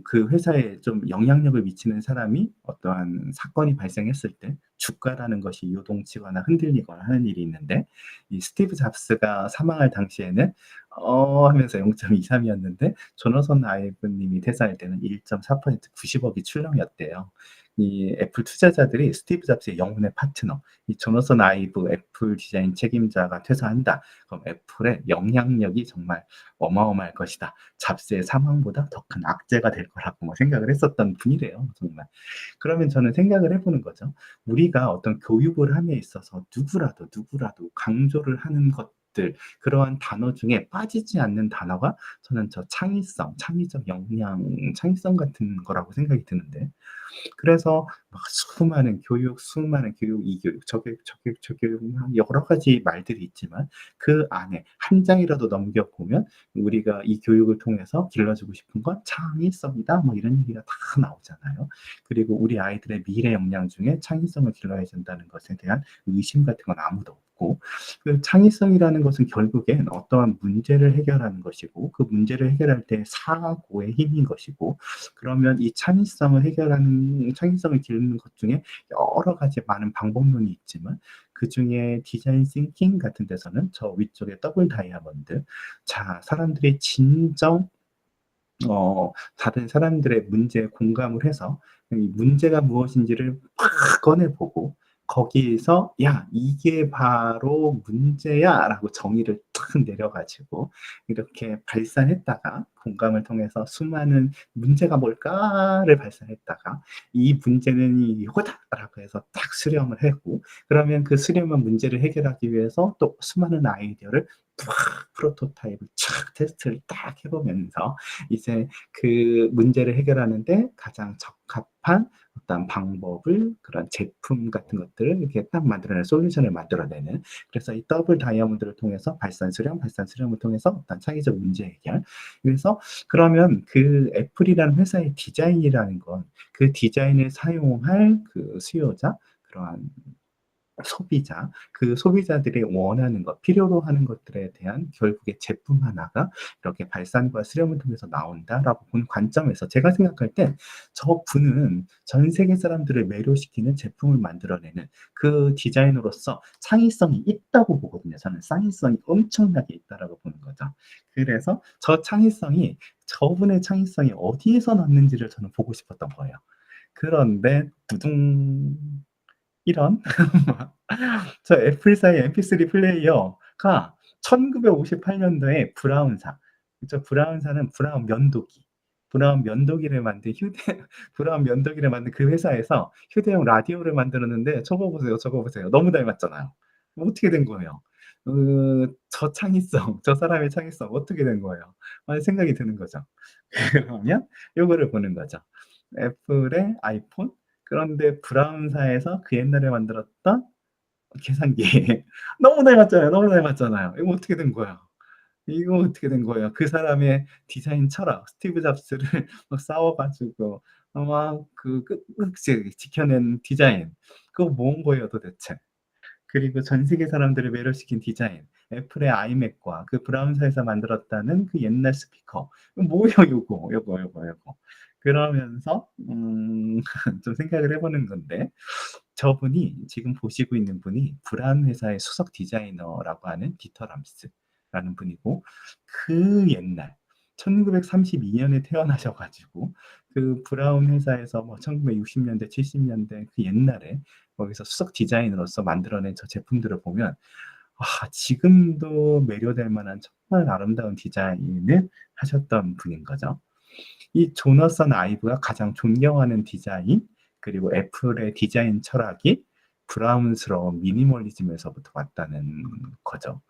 그 회사에 좀 영향력을 미치는 사람이 어떠한 사건이 발생했을 때 주가라는 것이 요동치거나 흔들리거나 하는 일이 있는데 이 스티브 잡스가 사망할 당시에는 하면서 0.23이었는데 조너선 아이브님이 퇴사할 때는 1.4% 90억이 출렁이었대요. 이 애플 투자자들이 스티브 잡스의 영혼의 파트너, 이 조너선 아이브 애플 디자인 책임자가 퇴사한다. 그럼 애플의 영향력이 정말 어마어마할 것이다. 잡스의 사망보다 더 큰 악재가 될 거라고 뭐 생각을 했었던 분이래요. 정말. 그러면 저는 생각을 해보는 거죠. 우리가 어떤 교육을 함에 있어서 누구라도 강조를 하는 것들, 그러한 단어 중에 빠지지 않는 단어가 저는 저 창의성, 창의적 역량, 창의성 같은 거라고 생각이 드는데 그래서 막 수많은 교육, 이 교육, 저 교육 막 여러 가지 말들이 있지만 그 안에 한 장이라도 넘겨보면 우리가 이 교육을 통해서 길러주고 싶은 건 창의성이다. 뭐 이런 얘기가 다 나오잖아요. 그리고 우리 아이들의 미래 역량 중에 창의성을 길러야 된다는 것에 대한 의심 같은 건 아무도 없고 그 창의성이라는 것은 결국엔 어떠한 문제를 해결하는 것이고 그 문제를 해결할 때 사고의 힘인 것이고 그러면 이 창의성을 기르는 것 중에 여러 가지 많은 방법론이 있지만 그중에 디자인 싱킹 같은 데서는 저 위쪽에 더블 다이아몬드. 자, 사람들이 진정 다른 사람들의 문제에 공감을 해서 이 문제가 무엇인지를 팍 꺼내보고 거기에서 야, 이게 바로 문제야라고 정의를 탁 내려가지고 이렇게 발산했다가 공감을 통해서 수많은 문제가 뭘까를 발산했다가 이 문제는 이거다라고 해서 딱 수렴을 하고 그러면 그 수렴한 문제를 해결하기 위해서 또 수많은 아이디어를 팍 프로토타입을 촥 테스트를 딱 해보면서 이제 그 문제를 해결하는데 가장 적합한 어떤 방법을 그런 제품 같은 것들을 이렇게 딱 만들어내는 솔루션을 만들어내는 그래서 이 더블 다이아몬드를 통해서 발산 수렴을 통해서 어떤 창의적 문제 해결 그래서 그러면 그 애플이라는 회사의 디자인이라는 건 그 디자인을 사용할 그 수요자 그러한 소비자, 그 소비자들이 원하는 것, 필요로 하는 것들에 대한 결국에 제품 하나가 이렇게 발산과 수렴을 통해서 나온다라고 보는 관점에서 제가 생각할 때 저분은 전 세계 사람들을 매료시키는 제품을 만들어내는 그 디자이너로서 창의성이 있다고 보거든요. 저는 창의성이 엄청나게 있다라고 보는 거죠. 그래서 저분의 창의성이 어디에서 났는지를 저는 보고 싶었던 거예요. 그런데 두둥 이런 저 애플사의 MP3 플레이어가 1958년도에 브라운사 그쵸? 브라운사는 브라운 면도기를 만든 브라운 면도기를 만든 그 회사에서 휴대용 라디오를 만들었는데 저거 보세요, 저거 보세요. 너무 닮았잖아요. 어떻게 된 거예요? 저 창의성, 저 사람의 창의성 어떻게 된 거예요? 하는 생각이 드는 거죠. 그러면 요거를 보는 거죠. 애플의 아이폰 그런데 브라운사에서 그 옛날에 만들었던 계산기 너무 닮았잖아요. 이거 어떻게 된 거야? 이거 어떻게 된 거예요? 그 사람의 디자인 철학, 스티브 잡스를 막 싸워 가지고 막 그 끄끄지 지켜낸 디자인, 그거 뭔 거예요 도대체? 그리고 전 세계 사람들을 매료시킨 디자인, 애플의 아이맥과 그 브라운사에서 만들었다는 그 옛날 스피커, 뭐예요 요거. 그러면서 좀 생각을 해보는 건데, 저분이 지금 보시고 있는 분이 브라운 회사의 수석 디자이너라고 하는 디터 람스라는 분이고, 그 옛날 1932년에 태어나셔가지고 그 브라운 회사에서 뭐 1960년대, 70년대 그 옛날에 거기서 수석 디자이너로서 만들어낸 저 제품들을 보면 지금도 매료될 만한 정말 아름다운 디자인을 하셨던 분인 거죠. 이 조너선 아이브가 가장 존경하는 디자인, 그리고 애플의 디자인 철학이 브라운스러운 미니멀리즘에서부터 왔다는 거죠.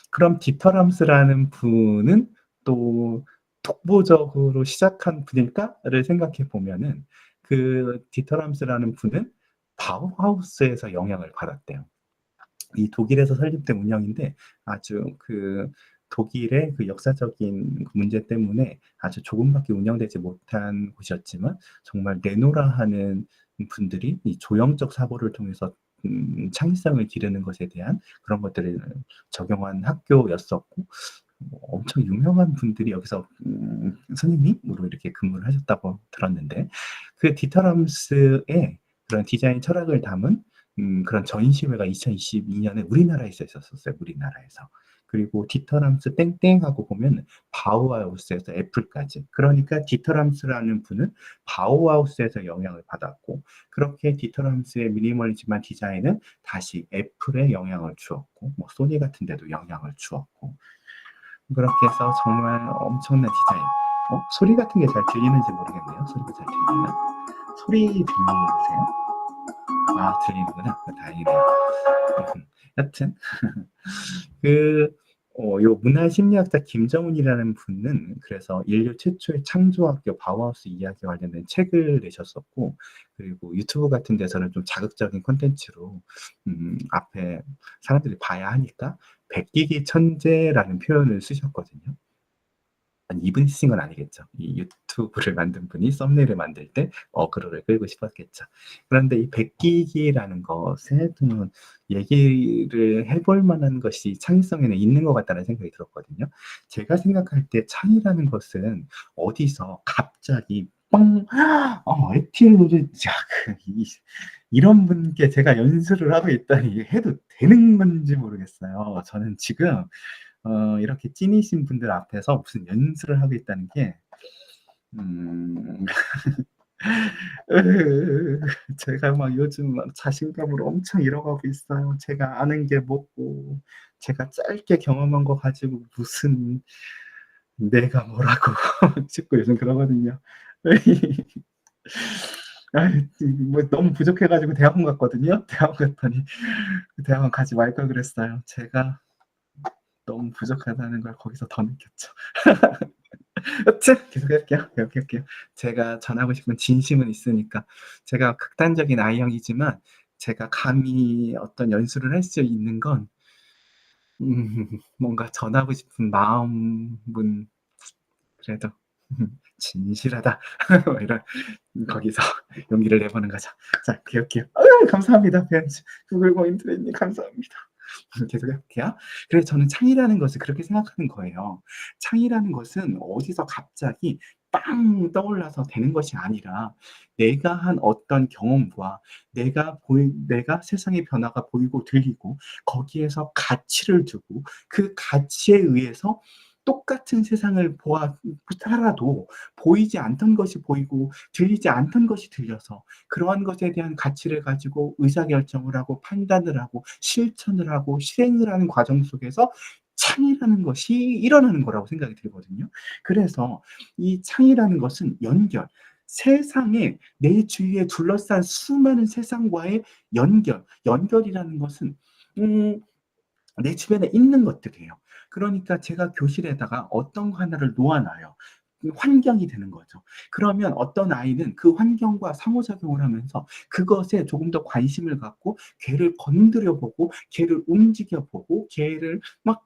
그럼 디터람스라는 분은 또 독보적으로 시작한 분일까를 생각해 보면은, 그 디터람스라는 분은 바우하우스에서 영향을 받았대요. 이 독일에서 설립된 운영인데, 아주 그 독일의 그 역사적인 문제 때문에 아주 조금밖에 운영되지 못한 곳이었지만, 정말 내노라 하는 분들이 이 조형적 사고를 통해서 창의성을 기르는 것에 대한 그런 것들을 적용한 학교였었고, 엄청 유명한 분들이 여기서 선생님으로 이렇게 근무를 하셨다고 들었는데, 그 디터람스의 그런 디자인 철학을 담은 그런 전시회가 2022년에 우리나라에서 있었어요. 우리나라에서. 그리고 디터람스 땡땡하고 보면 바우하우스에서 애플까지. 그러니까 디터람스라는 분은 바우하우스에서 영향을 받았고, 그렇게 디터람스의 미니멀리즘한 디자인은 다시 애플에 영향을 주었고, 뭐 소니 같은 데도 영향을 주었고, 그렇게 해서 정말 엄청난 디자인. 소리 같은 게 잘 들리는지 모르겠네요. 소리가 잘 들리나? 소리 들리세요? 들리는구나. 다행이네요. 여튼 요 문화심리학자 김정훈이라는 분은 그래서 인류 최초의 창조학교 바우하우스 이야기와 관련된 책을 내셨었고, 그리고 유튜브 같은 데서는 좀 자극적인 콘텐츠로 앞에 사람들이 봐야 하니까 백기기 천재라는 표현을 쓰셨거든요. 이분이 쓰신 건 아니겠죠. 이 유튜브를 만든 분이 썸네일을 만들 때 어그로를 끌고 싶었겠죠. 그런데 이 백기기라는 것에 좀 얘기를 해볼 만한 것이 창의성에는 있는 것 같다는 생각이 들었거든요. 제가 생각할 때 창의라는 것은 어디서 갑자기 뻥, 에티로즈, 이런 분께 제가 연수를 하고 있다니 해도 되는 건지 모르겠어요. 저는 지금 이렇게 찐이신 분들 앞에서 무슨 연수를 하고 있다는 게, 제가 막 요즘 막 자신감을 엄청 잃어가고 있어요. 제가 아는 게 뭐고, 제가 짧게 경험한 거 가지고 무슨 내가 뭐라고 싶고 요즘 그러거든요. 뭐 너무 부족해가지고 대학원 갔거든요. 대학원 갔더니 대학원 가지 말 걸 그랬어요. 제가 너무 부족하다는 걸 거기서 더 느꼈죠. 여튼 계속할게요. 제가 전하고 싶은 진심은 있으니까. 제가 극단적인 I형이지만 제가 감히 어떤 연수를 할 수 있는 건 뭔가 전하고 싶은 마음은 그래도 진실하다. 뭐 이런, 거기서 용기를 내보는 거죠. 자, 기억해요. 감사합니다. 구글 고인트레이님 감사합니다. 계속 해볼게요. 그래서 저는 창의라는 것을 그렇게 생각하는 거예요. 창의라는 것은 어디서 갑자기 빵 떠올라서 되는 것이 아니라, 내가 한 어떤 경험과 내가 세상의 변화가 보이고 들리고 거기에서 가치를 두고, 그 가치에 의해서 똑같은 세상을 살아도 보이지 않던 것이 보이고 들리지 않던 것이 들려서, 그러한 것에 대한 가치를 가지고 의사결정을 하고 판단을 하고 실천을 하고 실행을 하는 과정 속에서 창의라는 것이 일어나는 거라고 생각이 들거든요. 그래서 이 창의라는 것은 세상에 내 주위에 둘러싼 수많은 세상과의 연결이라는 것은 내 주변에 있는 것들이에요. 그러니까 제가 교실에다가 어떤 거 하나를 놓아놔요. 환경이 되는 거죠. 그러면 어떤 아이는 그 환경과 상호작용을 하면서 그것에 조금 더 관심을 갖고 걔를 건드려 보고 걔를 움직여 보고 걔를 막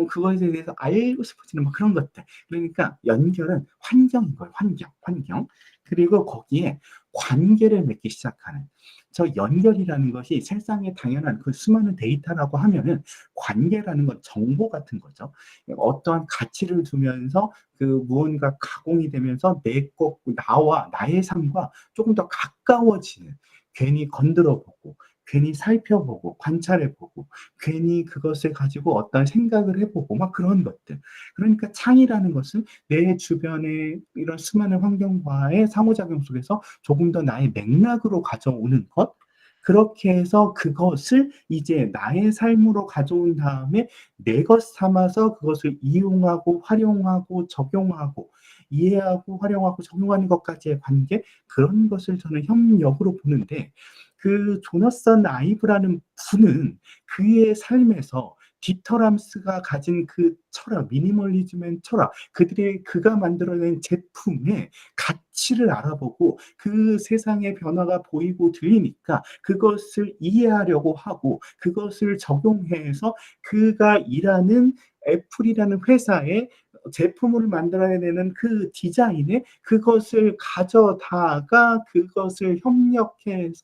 그거에 대해서 알고 싶어지는 막 그런 것들. 그러니까 연결은 환경인 거예요. 환경. 그리고 거기에 관계를 맺기 시작하는. 저 연결이라는 것이 세상에 당연한 그 수많은 데이터라고 하면은 관계라는 건 정보 같은 거죠. 어떠한 가치를 두면서 그 무언가 가공이 되면서 내 것, 나와 나의 삶과 조금 더 가까워지는, 괜히 건드려 보고 괜히 살펴보고 관찰해보고 괜히 그것을 가지고 어떤 생각을 해보고 막 그런 것들. 그러니까 창의라는 것은 내 주변의 이런 수많은 환경과의 상호작용 속에서 조금 더 나의 맥락으로 가져오는 것. 그렇게 해서 그것을 이제 나의 삶으로 가져온 다음에 내 것 삼아서 그것을 이용하고 활용하고 적용하고 이해하고 활용하고 적용하는 것까지의 관계, 그런 것을 저는 협력으로 보는데, 그 조나선 아이브라는 분은 그의 삶에서 디터람스가 가진 그 철학, 미니멀리즘의 철학, 그가 만들어낸 제품의 가치를 알아보고 그 세상의 변화가 보이고 들리니까 그것을 이해하려고 하고 그것을 적용해서 그가 일하는 애플이라는 회사에 제품을 만들어내는 그 디자인에 그것을 가져다가 그것을 협력해서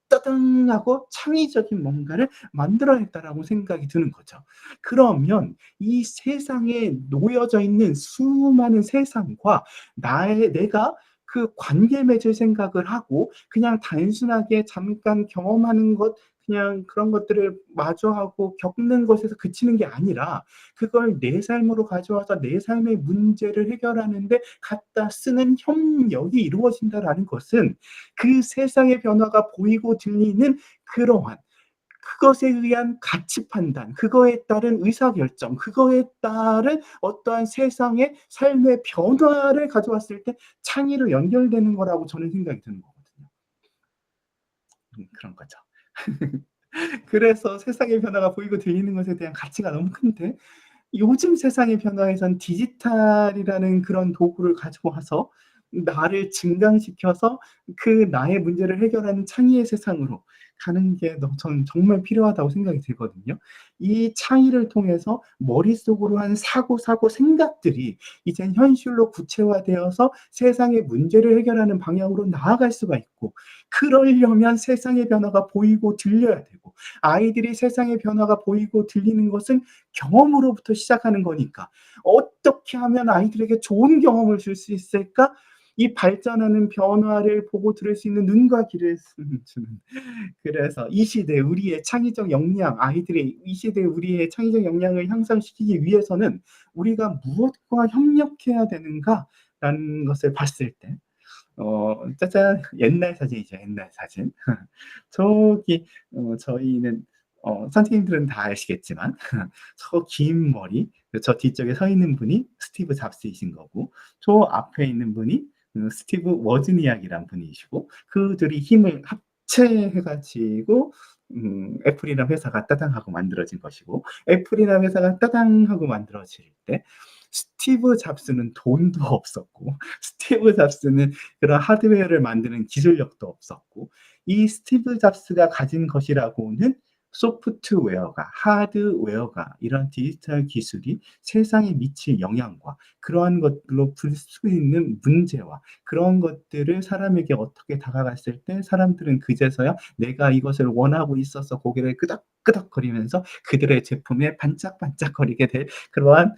따당 하고 창의적인 뭔가를 만들어냈다라고 생각이 드는 거죠. 그러면 이 세상에 놓여져 있는 수많은 세상과 내가 그 관계 맺을 생각을 하고 그냥 단순하게 잠깐 경험하는 것, 그냥 그런 것들을 마주하고 겪는 것에서 그치는 게 아니라 그걸 내 삶으로 가져와서 내 삶의 문제를 해결하는데 갖다 쓰는 협력이 이루어진다라는 것은 그 세상의 변화가 보이고 들리는 그러한 그것에 의한 가치 판단, 그거에 따른 의사결정, 그거에 따른 어떠한 세상의 삶의 변화를 가져왔을 때 창의로 연결되는 거라고 저는 생각이 드는 거거든요. 그런 거죠. 그래서 세상의 변화가 보이고 들리는 것에 대한 가치가 너무 큰데, 요즘 세상의 변화에선 디지털이라는 그런 도구를 가지고 와서 나를 증강시켜서 그 나의 문제를 해결하는 창의의 세상으로 가는 게 저는 정말 필요하다고 생각이 들거든요. 이 창의를 통해서 머릿속으로 한 사고 생각들이 이젠 현실로 구체화되어서 세상의 문제를 해결하는 방향으로 나아갈 수가 있고, 그러려면 세상의 변화가 보이고 들려야 되고, 아이들이 세상의 변화가 보이고 들리는 것은 경험으로부터 시작하는 거니까 어떻게 하면 아이들에게 좋은 경험을 줄 수 있을까? 이 발전하는 변화를 보고 들을 수 있는 눈과 귀를 주는. 그래서 이 시대 우리의 창의적 역량, 아이들의 이 시대 우리의 창의적 역량을 향상시키기 위해서는 우리가 무엇과 협력해야 되는가라는 것을 봤을 때, 짜잔, 옛날 사진이죠. 옛날 사진. 저기 저희는 선생님들은 다 아시겠지만 저 긴 머리, 저 뒤쪽에 서 있는 분이 스티브 잡스이신 거고, 저 앞에 있는 분이 스티브 워즈니악이란 분이시고, 그들이 힘을 합체해 가지고 애플이라는 회사가 따당 하고 만들어진 것이고, 애플이라는 회사가 따당 하고 만들어질 때 스티브 잡스는 돈도 없었고 스티브 잡스는 그런 하드웨어를 만드는 기술력도 없었고, 이 스티브 잡스가 가진 것이라고는 소프트웨어가, 하드웨어가, 이런 디지털 기술이 세상에 미칠 영향과 그러한 것들로 풀 수 있는 문제와 그런 것들을 사람에게 어떻게 다가갔을 때 사람들은 그제서야 내가 이것을 원하고 있어서 고개를 끄덕끄덕거리면서 그들의 제품에 반짝반짝거리게 될 그러한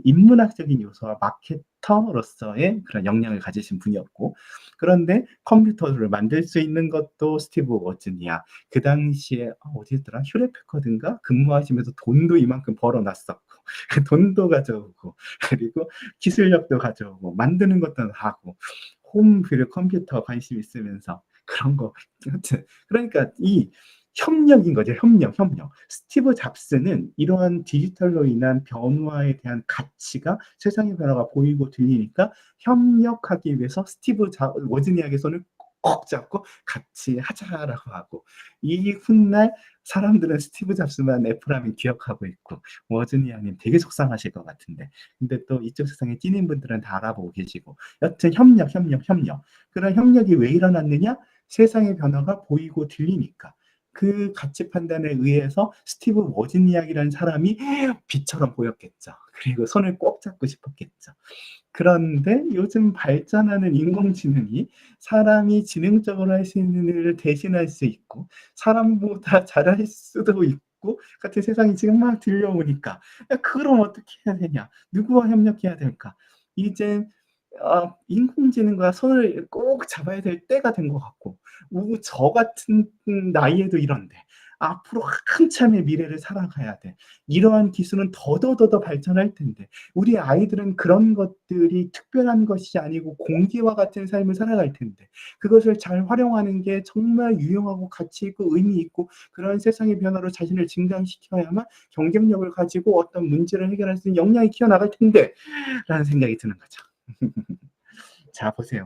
인문학적인 요소와 마케터로서의 그런 역량을 가지신 분이었고, 그런데 컴퓨터를 만들 수 있는 것도 스티브 워즈니악, 그 당시에 어디였더라? 휴렛 패커드인가 근무하시면서 돈도 이만큼 벌어놨었고 돈도 가져오고 그리고 기술력도 가져오고 만드는 것도 하고 홈 컴퓨터 관심 있으면서 그런 거. 하여튼 그러니까 이 협력인 거죠. 협력. 스티브 잡스는 이러한 디지털로 인한 변화에 대한 가치가 세상의 변화가 보이고 들리니까 협력하기 위해서 스티브 워즈니악의 손을 꼭 잡고 같이 하자라고 하고 이 훗날 사람들은 스티브 잡스만 애플하면 기억하고 있고 워즈니아님 되게 속상하실 것 같은데 근데 또 이쪽 세상에 찐인 분들은 다 알아보고 계시고 여튼 협력 그런 협력이 왜 일어났느냐 세상의 변화가 보이고 들리니까 그 가치 판단에 의해서 스티브 워즈니악이라는 사람이 빛처럼 보였겠죠. 그리고 손을 꼭 잡고 싶었겠죠. 그런데 요즘 발전하는 인공지능이 사람이 지능적으로 할 수 있는 일을 대신할 수 있고 사람보다 잘할 수도 있고 같은 세상이 지금 막 들려오니까 야, 그럼 어떻게 해야 되냐? 누구와 협력해야 될까? 이제 인공지능과 손을 꼭 잡아야 될 때가 된 것 같고 저 같은 나이에도 이런데 앞으로 한참의 미래를 살아가야 돼. 이러한 기술은 더더더더 발전할 텐데 우리 아이들은 그런 것들이 특별한 것이 아니고 공기와 같은 삶을 살아갈 텐데 그것을 잘 활용하는 게 정말 유용하고 가치 있고 의미 있고 그런 세상의 변화로 자신을 증강시켜야만 경쟁력을 가지고 어떤 문제를 해결할 수 있는 역량이 키워나갈 텐데 라는 생각이 드는 거죠. 자, 보세요.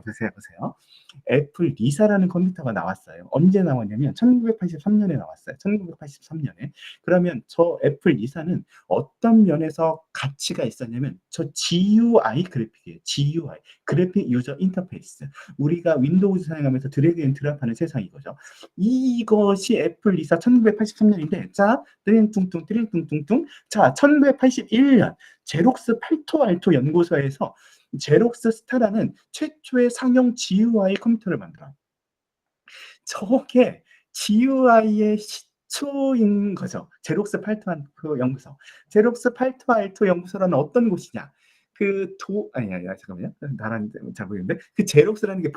애플 리사라는 컴퓨터가 나왔어요. 언제 나왔냐면 1983년에 나왔어요. 1983년에. 그러면 저 애플 리사는 어떤 면에서 가치가 있었냐면 저 GUI 그래픽이에요. GUI 그래픽 유저 인터페이스. 우리가 윈도우즈 사용하면서 드래그 앤 드랍하는 세상이 거죠. 이것이 애플 리사 1983년인데 자, 띠링뚱뚱 자, 1981년 제록스 팔토 알토 연구소에서 제록스 스타라는 최초의 상용 GUI 컴퓨터를 만들어요. 저게 GUI의 시초인 거죠. 제록스 팔토 알토 연구소. 제록스 팔토 알토 연구소라는 어떤 곳이냐? 아니야, 잠깐만요. 나랑 잘 모르겠는데. 그 제록스라는 게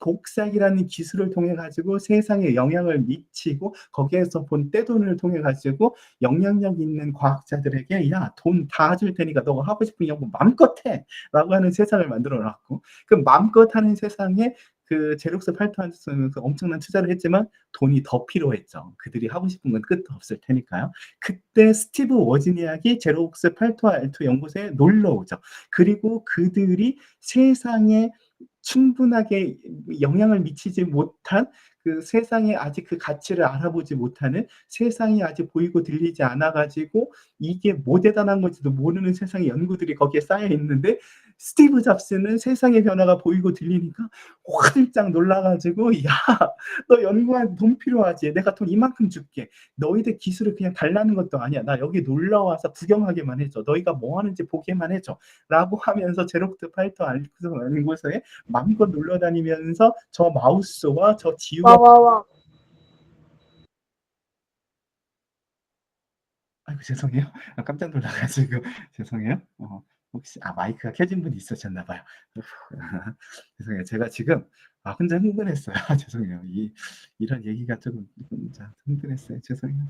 복사기라는 기술을 통해 가지고 세상에 영향을 미치고 거기에서 본 떼돈을 통해 가지고 영향력 있는 과학자들에게 야, 돈 다 줄 테니까 너가 하고 싶은 연구 마음껏 해. 라고 하는 세상을 만들어 놨고 그 마음껏 하는 세상에 그 제록스 팔토한테서는 엄청난 투자를 했지만 돈이 더 필요했죠. 그들이 하고 싶은 건 끝도 없을 테니까요. 그때 스티브 워즈니악이 제록스 팔토 알토 연구소에 놀러 오죠. 그리고 그들이 세상에 충분하게 영향을 미치지 못한 그 세상에 아직 그 가치를 알아보지 못하는 세상이 아직 보이고 들리지 않아 가지고 이게 뭐 대단한 건지도 모르는 세상의 연구들이 거기에 쌓여 있는데 스티브 잡스는 세상의 변화가 보이고 들리니까 화들짝 놀라 가지고 야, 너 연구할 돈 필요하지? 내가 돈 이만큼 줄게. 너희들 기술을 그냥 달라는 것도 아니야. 나 여기 놀러 와서 구경하게만 해줘. 너희가 뭐 하는지 보게만 해줘. 라고 하면서 제록스 팔토 연구소에 마음껏 놀러 다니면서 저 마우스와 저 지우가 와와와. 아이고 죄송해요. 깜짝 놀라가지고 죄송해요. 혹시 마이크가 켜진 분이 있으셨나 봐요. 죄송해요. 제가 지금 혼자 흥분했어요. 죄송해요. 이런 얘기가 조금 혼자 흥분했어요. 죄송해요.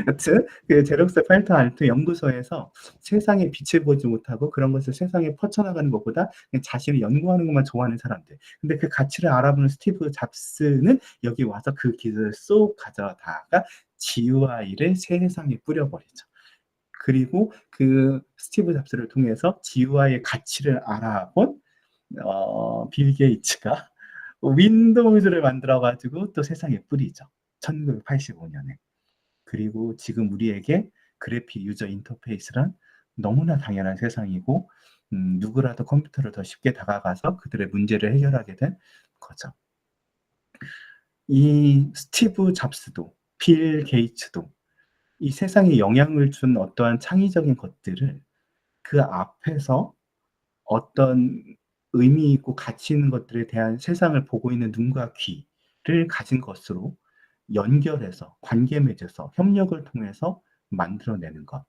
여튼 그 제록스 팔터 알트 연구소에서 세상에 빛을 보지 못하고 그런 것을 세상에 퍼쳐나가는 것보다 그냥 자신이 연구하는 것만 좋아하는 사람들. 근데 그 가치를 알아보는 스티브 잡스는 여기 와서 그 기술을 쏙 가져다가 GUI를 세상에 뿌려버리죠. 그리고 그 스티브 잡스를 통해서 GUI의 가치를 알아본 빌 게이츠가 윈도우즈를 만들어 가지고 또 세상에 뿌리죠. 1985년에. 그리고 지금 우리에게 그래픽 유저 인터페이스란 너무나 당연한 세상이고 누구라도 컴퓨터를 더 쉽게 다가가서 그들의 문제를 해결하게 된 거죠. 이 스티브 잡스도 빌 게이츠도 이 세상에 영향을 준 어떠한 창의적인 것들을 그 앞에서 어떤 의미 있고 가치 있는 것들에 대한 세상을 보고 있는 눈과 귀를 가진 것으로 연결해서 관계 맺어서 협력을 통해서 만들어내는 것.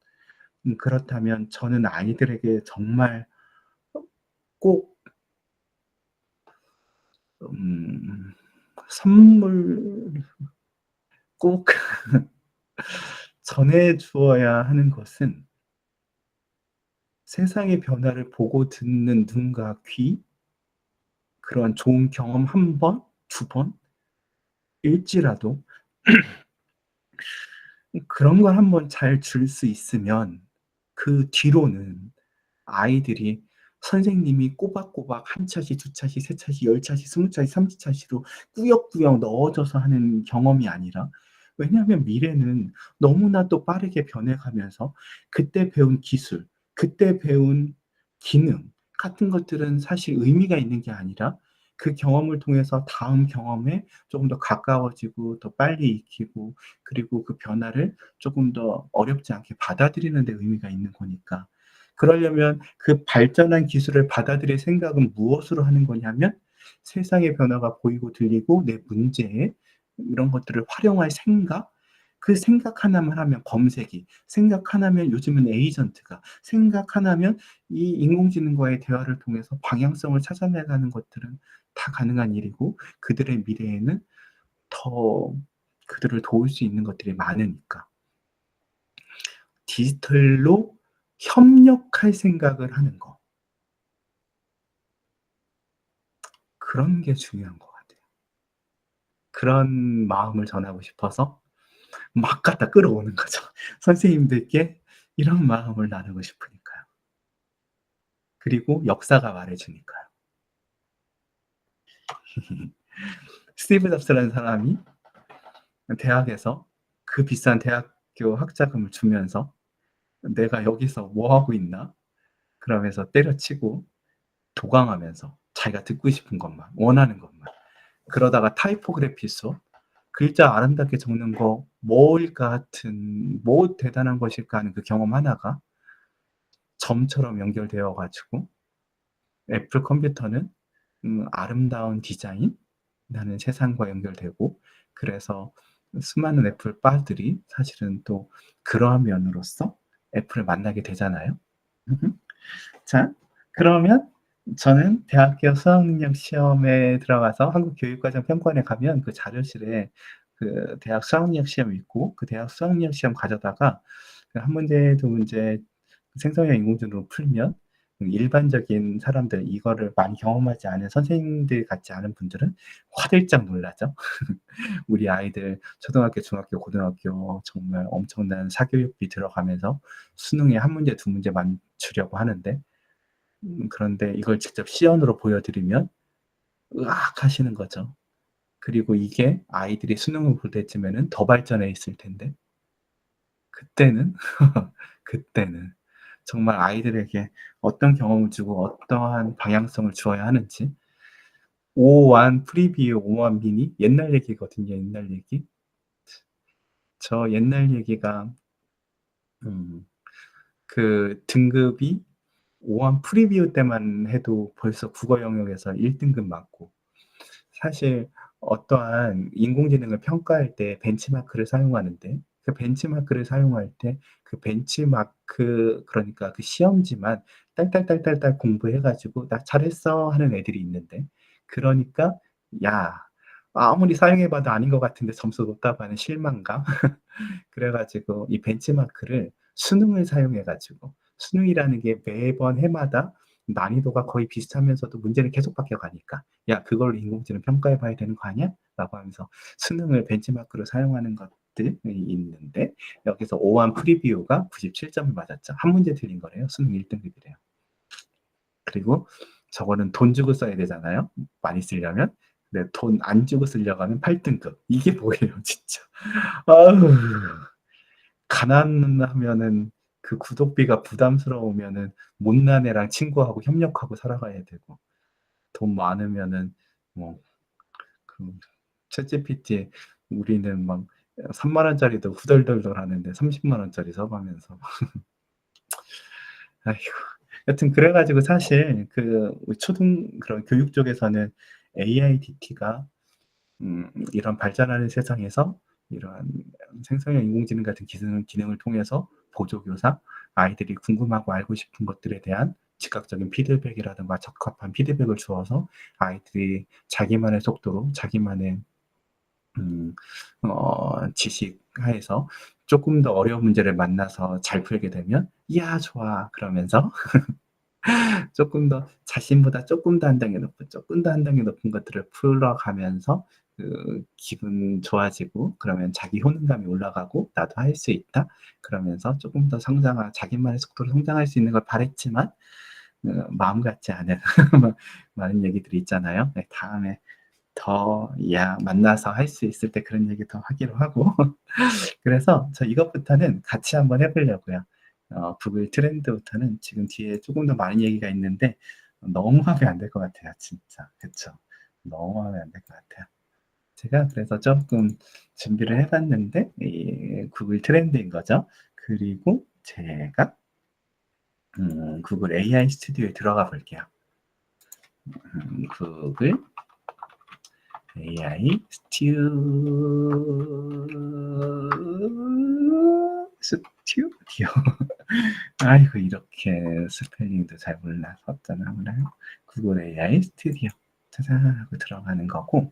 그렇다면 저는 아이들에게 정말 꼭 선물 꼭 전해 주어야 하는 것은 세상의 변화를 보고 듣는 눈과 귀, 그런 좋은 경험 한 번, 두 번일지라도 그런 걸 한번 잘 줄 수 있으면 그 뒤로는 아이들이 선생님이 꼬박꼬박 한 차시, 두 차시, 세 차시, 열 차시, 스무 차시, 30 차시로 꾸역꾸역 넣어줘서 하는 경험이 아니라 왜냐하면 미래는 너무나도 빠르게 변해가면서 그때 배운 기술, 그때 배운 기능 같은 것들은 사실 의미가 있는 게 아니라 그 경험을 통해서 다음 경험에 조금 더 가까워지고 더 빨리 익히고 그리고 그 변화를 조금 더 어렵지 않게 받아들이는 데 의미가 있는 거니까. 그러려면 그 발전한 기술을 받아들일 생각은 무엇으로 하는 거냐면 세상의 변화가 보이고 들리고 내 문제에 이런 것들을 활용할 생각, 그 생각 하나만 하면 검색이, 생각 하나면 요즘은 에이전트가, 생각 하나면 이 인공지능과의 대화를 통해서 방향성을 찾아내가는 것들은 다 가능한 일이고 그들의 미래에는 더 그들을 도울 수 있는 것들이 많으니까. 디지털로 협력할 생각을 하는 거. 그런 게 중요한 것 같아요. 그런 마음을 전하고 싶어서 막 갖다 끌어오는 거죠. 선생님들께 이런 마음을 나누고 싶으니까요. 그리고 역사가 말해 주니까요. 스티브 잡스라는 사람이 대학에서 그 비싼 대학교 학자금을 주면서 "내가 여기서 뭐 하고 있나?" 그러면서 때려치고 도강하면서 자기가 듣고 싶은 것만, 원하는 것만. 그러다가 타이포그래피 수업, 글자 아름답게 적는 거 뭐일까 같은 뭐 대단한 것일까 하는 그 경험 하나가 점처럼 연결되어 가지고 애플 컴퓨터는 아름다운 디자인이라는 세상과 연결되고 그래서 수많은 애플 바들이 사실은 또 그러한 면으로서 애플을 만나게 되잖아요. 자, 그러면 저는 대학교 수학능력 시험에 들어가서 한국 교육과정 평가원에 가면 그 자료실에 그 대학 수학능력 시험이 있고 그 대학 수학능력 시험 가져다가 그 한 문제, 두 문제 생성형 인공지능으로 풀면 일반적인 사람들 이거를 많이 경험하지 않은 선생님들 같지 않은 분들은 화들짝 놀라죠. 우리 아이들 초등학교, 중학교, 고등학교 정말 엄청난 사교육비 들어가면서 수능에 한 문제, 두 문제 맞추려고 하는데 그런데 이걸 직접 시연으로 보여드리면 으악 하시는 거죠. 그리고 이게 아이들이 수능을 볼 때쯤에는 더 발전해 있을 텐데 그때는 그때는 정말 아이들에게 어떤 경험을 주고 어떠한 방향성을 주어야 하는지 오한 프리뷰, 오한 미니 옛날 얘기거든요, 옛날 얘기. 저 옛날 얘기가 음 그 등급이 오한 프리뷰 때만 해도 벌써 국어 영역에서 1 등급 맞고 사실 어떠한 인공지능을 평가할 때 벤치마크를 사용하는데 그 벤치마크를 사용할 때 그 벤치마크 그러니까 그 시험지만 딸딸딸딸딸 공부해 가지고 "나 잘했어." 하는 애들이 있는데 그러니까 야 아무리 사용해 봐도 아닌 것 같은데 점수 높다고 하는 실망감. 그래 가지고 이 벤치마크를 수능을 사용해 가지고 수능이라는 게 매번 해마다 난이도가 거의 비슷하면서도 문제는 계속 바뀌어 가니까 "야 그걸로 인공지능 평가해 봐야 되는 거 아니야?"라고 하면서 수능을 벤치마크로 사용하는 것들이 있는데 여기서 오한 프리뷰가 97 점을 맞았죠. 한 문제 틀린 거래요. 수능 1 등급이래요. 그리고 저거는 돈 주고 써야 되잖아요, 많이 쓰려면. 근데 돈 안 주고 쓰려고 하면 8 등급. 이게 뭐예요 진짜. 아우. 가난하면은 그 구독비가 부담스러우면은 못난 애랑 친구하고 협력하고 살아가야 되고 돈 많으면은 뭐 그 챗GPT 우리는 막 3만 원짜리도 후덜덜덜 하는데 30만 원짜리 써 가면서 아이고. 여튼 그래 가지고 사실 그 그런 교육 쪽에서는 AIDT가 이런 발전하는 세상에서 이러한 생성형 인공지능 같은 기능을 통해서 보조교사, 아이들이 궁금하고 알고 싶은 것들에 대한 즉각적인 피드백이라든가 적합한 피드백을 주어서 아이들이 자기만의 속도로 자기만의 음 지식 하에서 쪼끔 더 어려운 문제를 만나서 잘 풀게 되면 "이야 좋아." 그러면서 쪼끔 더 자신보다 쪼끔 더 한 단계 높은, 쪼끔 더 한 단계 높은 것들을 풀어가면서 그 기분 좋아지고 그러면 자기 효능감이 올라가고 '나도 할 수 있다.' 그러면서 쪼금 더 성장한 자기만의 속도로 성장할 수 있는 걸 바랐지만 마음 같지 않은 많은 얘기들이 있잖아요. 네, 다음에 더 만나서 할 수 있을 때 그런 얘기 더 하기로 하고 그래서 저 이것부터는 같이 한번 해보려고요. 구글 트렌드부터는 지금 뒤에 조금 더 많은 얘기가 있는데 너무 하면 안 될 것 같아요. 진짜. 그쵸? 너무 하면 안 될 것 같아요. 제가 그래서 조금 준비를 해봤는데 구글 트렌드인 거죠. 그리고 제가 구글 AI 스튜디오에 들어가 볼게요. 구글 AI 스튜디오. 아이고, 이렇게 스펠링도 잘 몰라서 어쩌나요? 구글 AI 스튜디오. 짜잔 하고 들어가는 거고.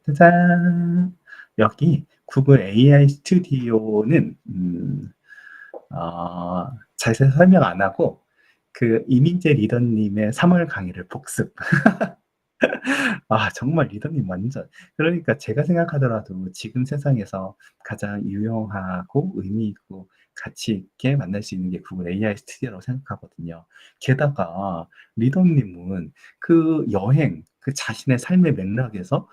짜잔. 여기 구글 AI 스튜디오는 자세히 설명 안 하고 그 이민재 리더님의 3월 강의를 복습. 정말 리더님 완전. 그러니까 제가 생각하더라도 지금 세상에서 가장 유용하고 의미 있고 가치 있게 만날 수 있는 게 구글 AI 스튜디오라고 생각하거든요. 게다가 리더님은 그 여행, 그 자신의 삶의 맥락에서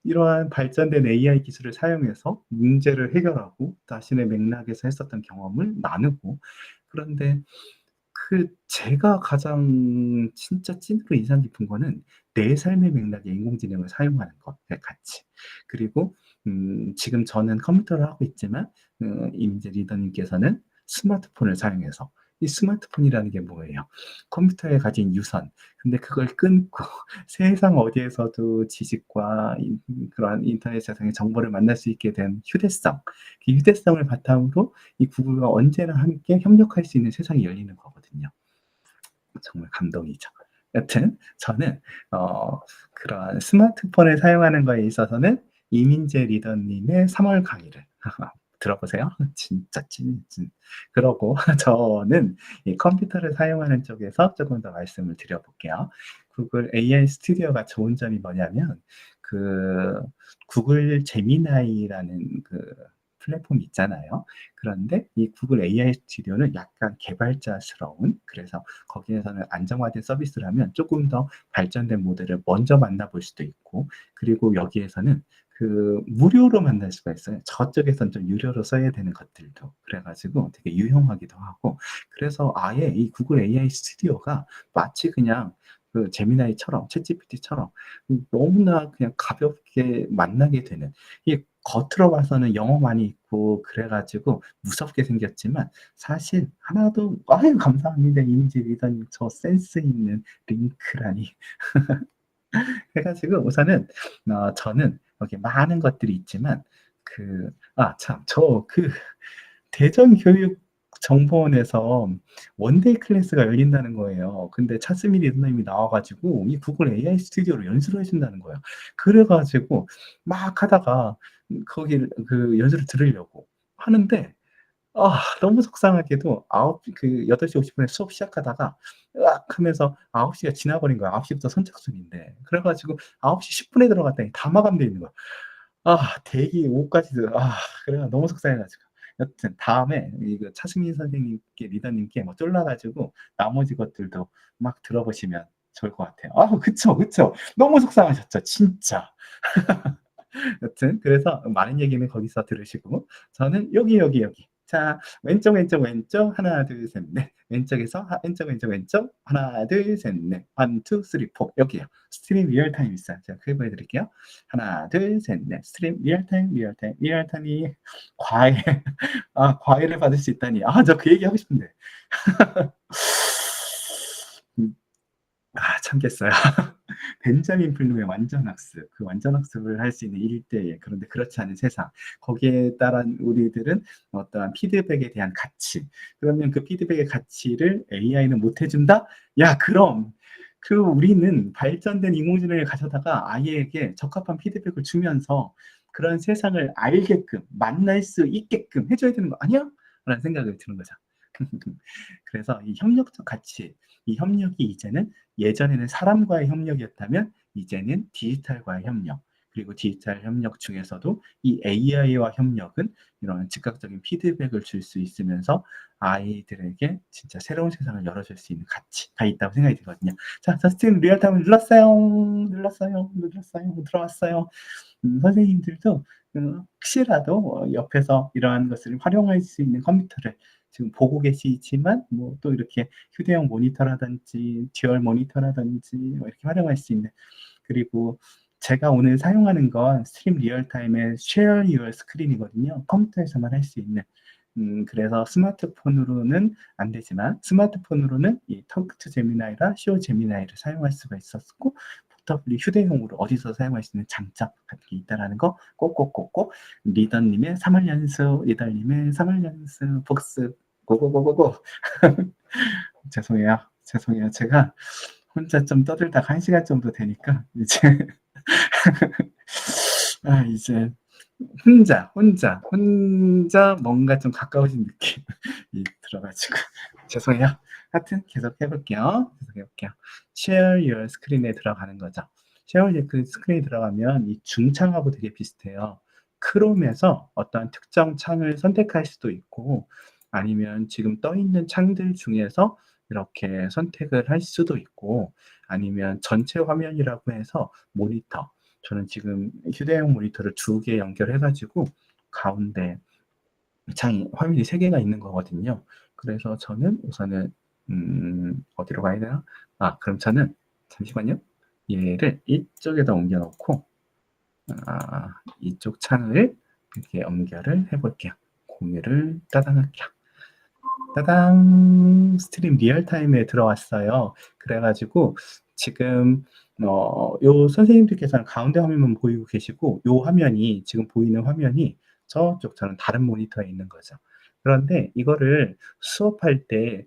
이러한 발전된 AI 기술을 사용해서 문제를 해결하고 자신의 맥락에서 했었던 경험을 나누고, 그런데 제가 가장 진짜 찐으로 인상 깊은 거는 내 삶의 맥락에 인공지능을 사용하는 것, 같이. 그리고, 지금 저는 컴퓨터를 하고 있지만, 이제 리더님께서는 스마트폰을 사용해서, 이 스마트폰이라는 게 뭐예요? 컴퓨터에 가진 유선. 근데 그걸 끊고 세상 어디에서도 지식과 그러한 인터넷 세상의 정보를 만날 수 있게 된 휴대성. 그 휴대성을 바탕으로 이 구글과 언제나 함께 협력할 수 있는 세상이 열리는 거거든요. 정말 감동이죠. 여튼 저는 그런 스마트폰을 사용하는 거에 있어서는 이민재 리더님의 3월 강의를 들어보세요. 진짜 찐. 그러고 저는 이 컴퓨터를 사용하는 쪽에서 조금 더 말씀을 드려볼게요. 구글 AI 스튜디오가 좋은 점이 뭐냐면 구글 제미나이라는 플랫폼이 있잖아요. 그런데 이 구글 AI 스튜디오는 약간 개발자스러운, 그래서 거기에서는 안정화된 서비스를 하면 조금 더 발전된 모델을 먼저 만나볼 수도 있고, 그리고 여기에서는 무료로 만날 수가 있어요. 저쪽에서는 좀 유료로 써야 되는 것들도. 그래가지고 되게 유용하기도 하고, 그래서 아예 이 구글 AI 스튜디오가 마치 그냥 제미나이처럼, 챗GPT처럼 너무나 그냥 가볍게 만나게 되는, 이게 겉으로 봐서는 영어 많이 있고 그래가지고 무섭게 생겼지만 사실 하나도, 아유 감사합니다 이민지 리더님, 저 센스 있는 링크라니. 해가지고 우선은 저는 여기 많은 것들이 있지만 대전교육정보원에서 원데이 클래스가 열린다는 거예요. 근데 차스미 리더님이 나와가지고 이 구글 AI 스튜디오로 연수를 해준다는 거예요. 그래가지고 막 하다가 거기 연수를 들으려고 하는데, 너무 속상하게도 8시 50분에 수업 시작하다가 으악 하면서 9시가 지나버린 거야. 9시부터 선착순인데. 그래가지고 9시 10분에 들어갔더니 다 마감되어 있는 거야. 대기 5까지도, 그래가 너무 속상해가지고. 여튼 다음에 이거 차승민 선생님께, 리더님께 뭐 쫄라가지고 나머지 것들도 막 들어보시면 좋을 것 같아요. 그쵸, 그쵸. 너무 속상하셨죠, 진짜. 여튼 그래서 많은 얘기는 거기서 들으시고, 저는 여기. 자, 왼쪽 하나 둘 셋 넷. 왼쪽에서 왼쪽 하나 둘 셋 넷. 1, 2, 3, 4 여기요. 스트림 리얼타임 있어요. 제가 크게 보여드릴게요. 하나 둘 셋 넷. 스트림 리얼타임이 과외. 과외를 받을 수 있다니. 저 그 얘기 하고 싶은데. 참겠어요. 벤자민 블룸의 완전학습, 그 완전학습을 할 수 있는 일대에, 그런데 그렇지 않은 세상, 거기에 따른 우리들은 어떠한 피드백에 대한 가치, 그러면 그 피드백의 가치를 AI는 못 해준다? 그럼 우리는 발전된 인공지능을 가져다가 아이에게 적합한 피드백을 주면서 그런 세상을 알게끔, 만날 수 있게끔 해줘야 되는 거 아니야? 라는 생각을 드는 거죠. 그래서 이 협력적 가치, 이 협력이 이제는, 예전에는 사람과의 협력이었다면 이제는 디지털과의 협력, 그리고 디지털 협력 중에서도 이 AI와 협력은 이런 즉각적인 피드백을 줄 수 있으면서 아이들에게 진짜 새로운 세상을 열어줄 수 있는 가치가 있다고 생각이 들거든요. 자, 저스틴 리얼타임을 눌렀어요. 들어왔어요. 선생님들도 혹시라도 옆에서 이러한 것을 활용할 수 있는 컴퓨터를 지금 보고 계시지만 뭐 또 이렇게 휴대용 모니터라든지 듀얼 모니터라든지 뭐 이렇게 활용할 수 있는, 그리고 제가 오늘 사용하는 건 스트림 리얼타임의 Share Your Screen이거든요. 컴퓨터에서만 할 수 있는. 그래서 스마트폰으로는 안 되지만 스마트폰으로는 이 턱 투 제미나이랑 쇼 제미나이를 사용할 수가 있었고, 포터블리 휴대용으로 어디서 사용할 수 있는 장점 같은 게 있다라는 거 꼭꼭꼭꼭 리더님의 3월 연수, 리더님의 3월 연수 복습 고고고고고. 죄송해요. 제가 혼자 좀 떠들다가 1시간 정도 되니까 이제 이제 혼자 뭔가 좀 가까워진 느낌이 들어가지고 죄송해요. 하여튼 계속 해볼게요. Share your screen에 들어가는 거죠. Share your screen에 들어가면 이 중창하고 되게 비슷해요. 크롬에서 어떤 특정 창을 선택할 수도 있고, 아니면 지금 떠 있는 창들 중에서 이렇게 선택을 할 수도 있고, 아니면 전체 화면이라고 해서 모니터, 저는 지금 휴대용 모니터를 2개 연결해가지고 가운데 창이 화면이 3개가 있는 거거든요. 그래서 저는 우선은 어디로 가야 되나? 그럼 저는 잠시만요. 얘를 이쪽에다 옮겨 놓고 이쪽 창을 이렇게 연결을 해볼게요. 공유를 따당 할게요. 따당, 스트림 리얼타임에 들어왔어요. 그래가지고 지금 요 선생님들께서는 가운데 화면만 보이고 계시고, 요 화면이 지금 보이는 화면이 저쪽 저는 다른 모니터에 있는 거죠. 그런데 이거를 수업할 때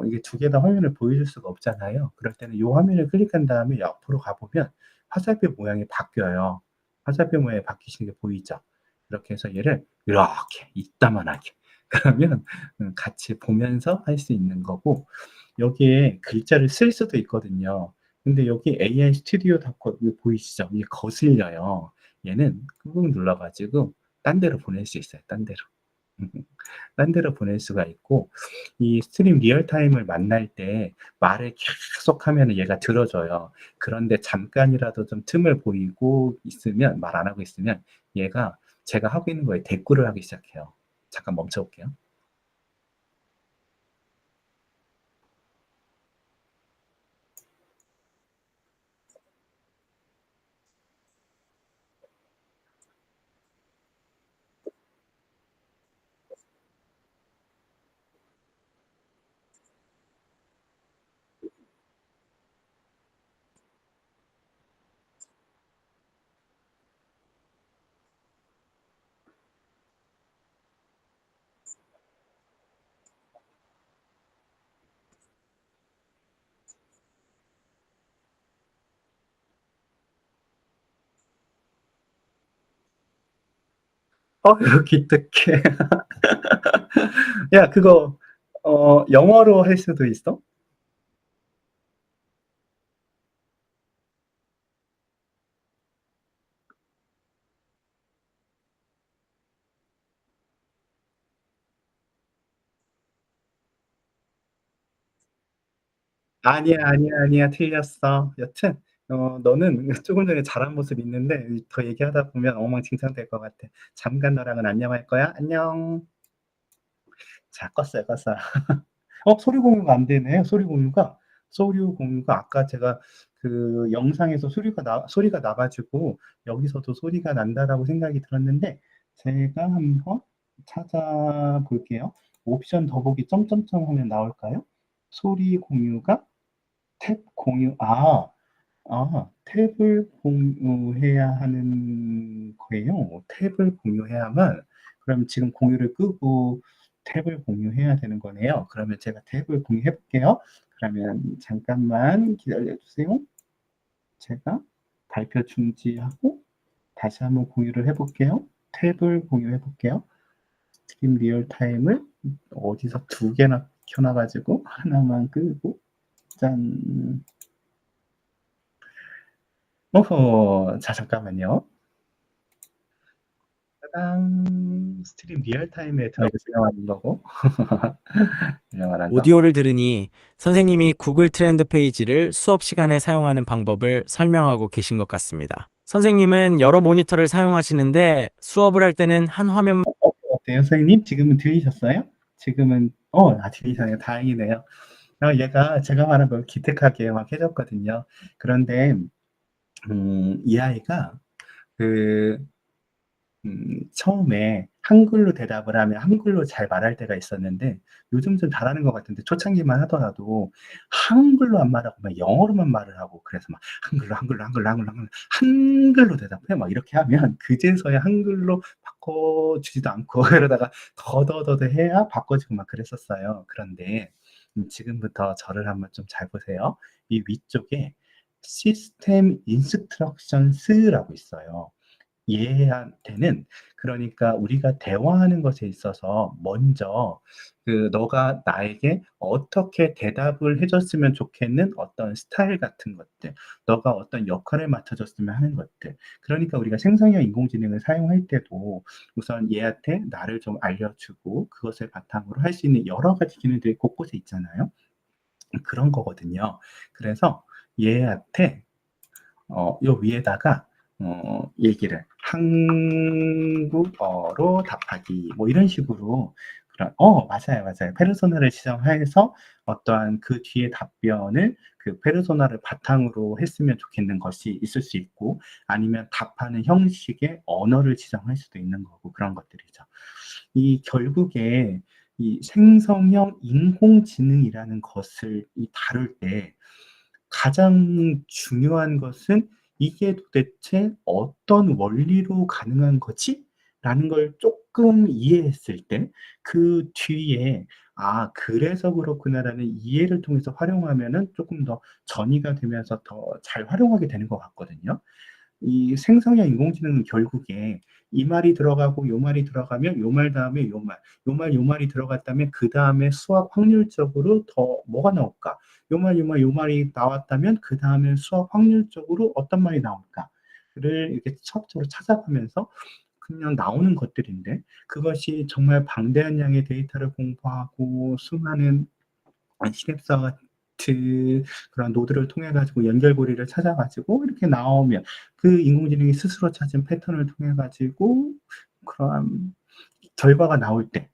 이게 2개 다 화면을 보여줄 수가 없잖아요. 그럴 때는 요 화면을 클릭한 다음에 옆으로 가보면 화살표 모양이 바뀌어요. 화살표 모양이 바뀌시는 게 보이죠? 이렇게 해서 얘를 이렇게 이따만하게 그러면 같이 보면서 할 수 있는 거고, 여기에 글자를 쓸 수도 있거든요. 근데 여기 AI 스튜디오 닷컴 이거 보이시죠? 이게 거슬려요. 얘는 꾹꾹 눌러가지고 딴 데로 보낼 수 있어요. 딴 데로. 딴 데로 보낼 수가 있고, 이 스트림 리얼타임을 만날 때 말을 계속 하면 얘가 들어줘요. 그런데 잠깐이라도 좀 틈을 보이고 있으면, 말 안 하고 있으면 얘가 제가 하고 있는 거에 대꾸를 하기 시작해요. 잠깐 멈춰 볼게요. 기특해. 야, 그거 영어로 할 수도 있어? 아니야. 틀렸어. 여튼 너는 조금 전에 잘한 모습 있는데 더 얘기하다 보면 엉망진창 될 것 같아. 잠깐 너랑은 안녕할 거야. 안녕. 자, 껐어요. 소리 공유가 안 되네. 소리 공유가 아까 제가 그 영상에서 소리가 나가지고 여기서도 소리가 난다라고 생각이 들었는데, 제가 한번 찾아볼게요. 옵션 더보기 점점점 하면 나올까요? 소리 공유가 탭 공유, 탭을 공유해야 하는 거예요. 탭을 공유해야만, 그럼 지금 공유를 끄고 탭을 공유해야 되는 거네요. 그러면 제가 탭을 공유해 볼게요. 그러면 잠깐만 기다려 주세요. 제가 발표 중지하고 다시 한번 공유를 해 볼게요. 탭을 공유해 볼게요. 스트림 리얼타임을 어디서 2개나 켜놔 가지고 하나만 끄고, 짠. 자, 잠깐만요. 영상 스트림 리얼타임에 저희가 진행하는 거고 진행하는 거. 오디오를 들으니 선생님이 구글 트렌드 페이지를 수업 시간에 사용하는 방법을 설명하고 계신 것 같습니다. 선생님은 여러 모니터를 사용하시는데 수업을 할 때는 한 화면 어때요, 선생님? 지금은 들리셨어요? 지금은 들리셨네요. 다행이네요. 얘가 제가 말한 걸 기특하게 막 해줬거든요. 그런데 이 아이가 그 처음에 한글로 대답을 하면 한글로 잘 말할 때가 있었는데 요즘 좀 잘하는 것 같은데 초창기만 하더라도 한글로 안 말하고 막 영어로만 말을 하고 그래서 막 한글로 대답해 막 이렇게 하면 그제서야 한글로 바꿔주지도 않고 이러다가 더더더더 해야 바꿔지고 막 그랬었어요. 그런데 지금부터 저를 한번 좀 잘 보세요. 이 위쪽에 시스템 인스트럭션스라고 있어요. 얘한테는 그러니까 우리가 대화하는 것에 있어서 먼저 너가 나에게 어떻게 대답을 해줬으면 좋겠는 어떤 스타일 같은 것들, 너가 어떤 역할을 맡아줬으면 하는 것들. 그러니까 우리가 생성형 인공지능을 사용할 때도 우선 얘한테 나를 좀 알려주고 그것을 바탕으로 할 수 있는 여러 가지 기능들이 곳곳에 있잖아요. 그런 거거든요. 그래서 얘한테 요 위에다가 얘기를 한국어로 답하기 뭐 이런 식으로 그런 맞아요. 페르소나를 지정해서 어떠한 그 뒤에 답변을 그 페르소나를 바탕으로 했으면 좋겠는 것이 있을 수 있고 아니면 답하는 형식의 언어를 지정할 수도 있는 거고 그런 것들이죠. 이 결국에 이 생성형 인공지능이라는 것을 다룰 때 가장 중요한 것은 '이게 도대체 어떤 원리로 가능한 거지?' 라는 걸 쪼끔 이해했을 때 그 뒤에 '아 그래서 그렇구나.'라는 이해를 통해서 활용하면은 쪼끔 더 전이가 되면서 더 잘 활용하게 되는 것 같거든요. 이 생성형 인공지능은 결국에 이 말이 들어가고 요 말이 들어가면 요 말 다음에 요 말이 들어갔다면 그다음에 수학 확률적으로 더 뭐가 나올까? 요 말이 나왔다면 그다음에 수학 확률적으로 어떤 말이 나올까?를 이렇게 수학적으로 찾아가면서 그냥 나오는 것들인데 그것이 정말 방대한 양의 데이터를 공부하고 수많은 시냅스와 같은 그런 노드를 통해 가지고 연결고리를 찾아 가지고 이렇게 나오면 그 인공지능이 스스로 찾은 패턴을 통해 가지고 그러한 결과가 나올 때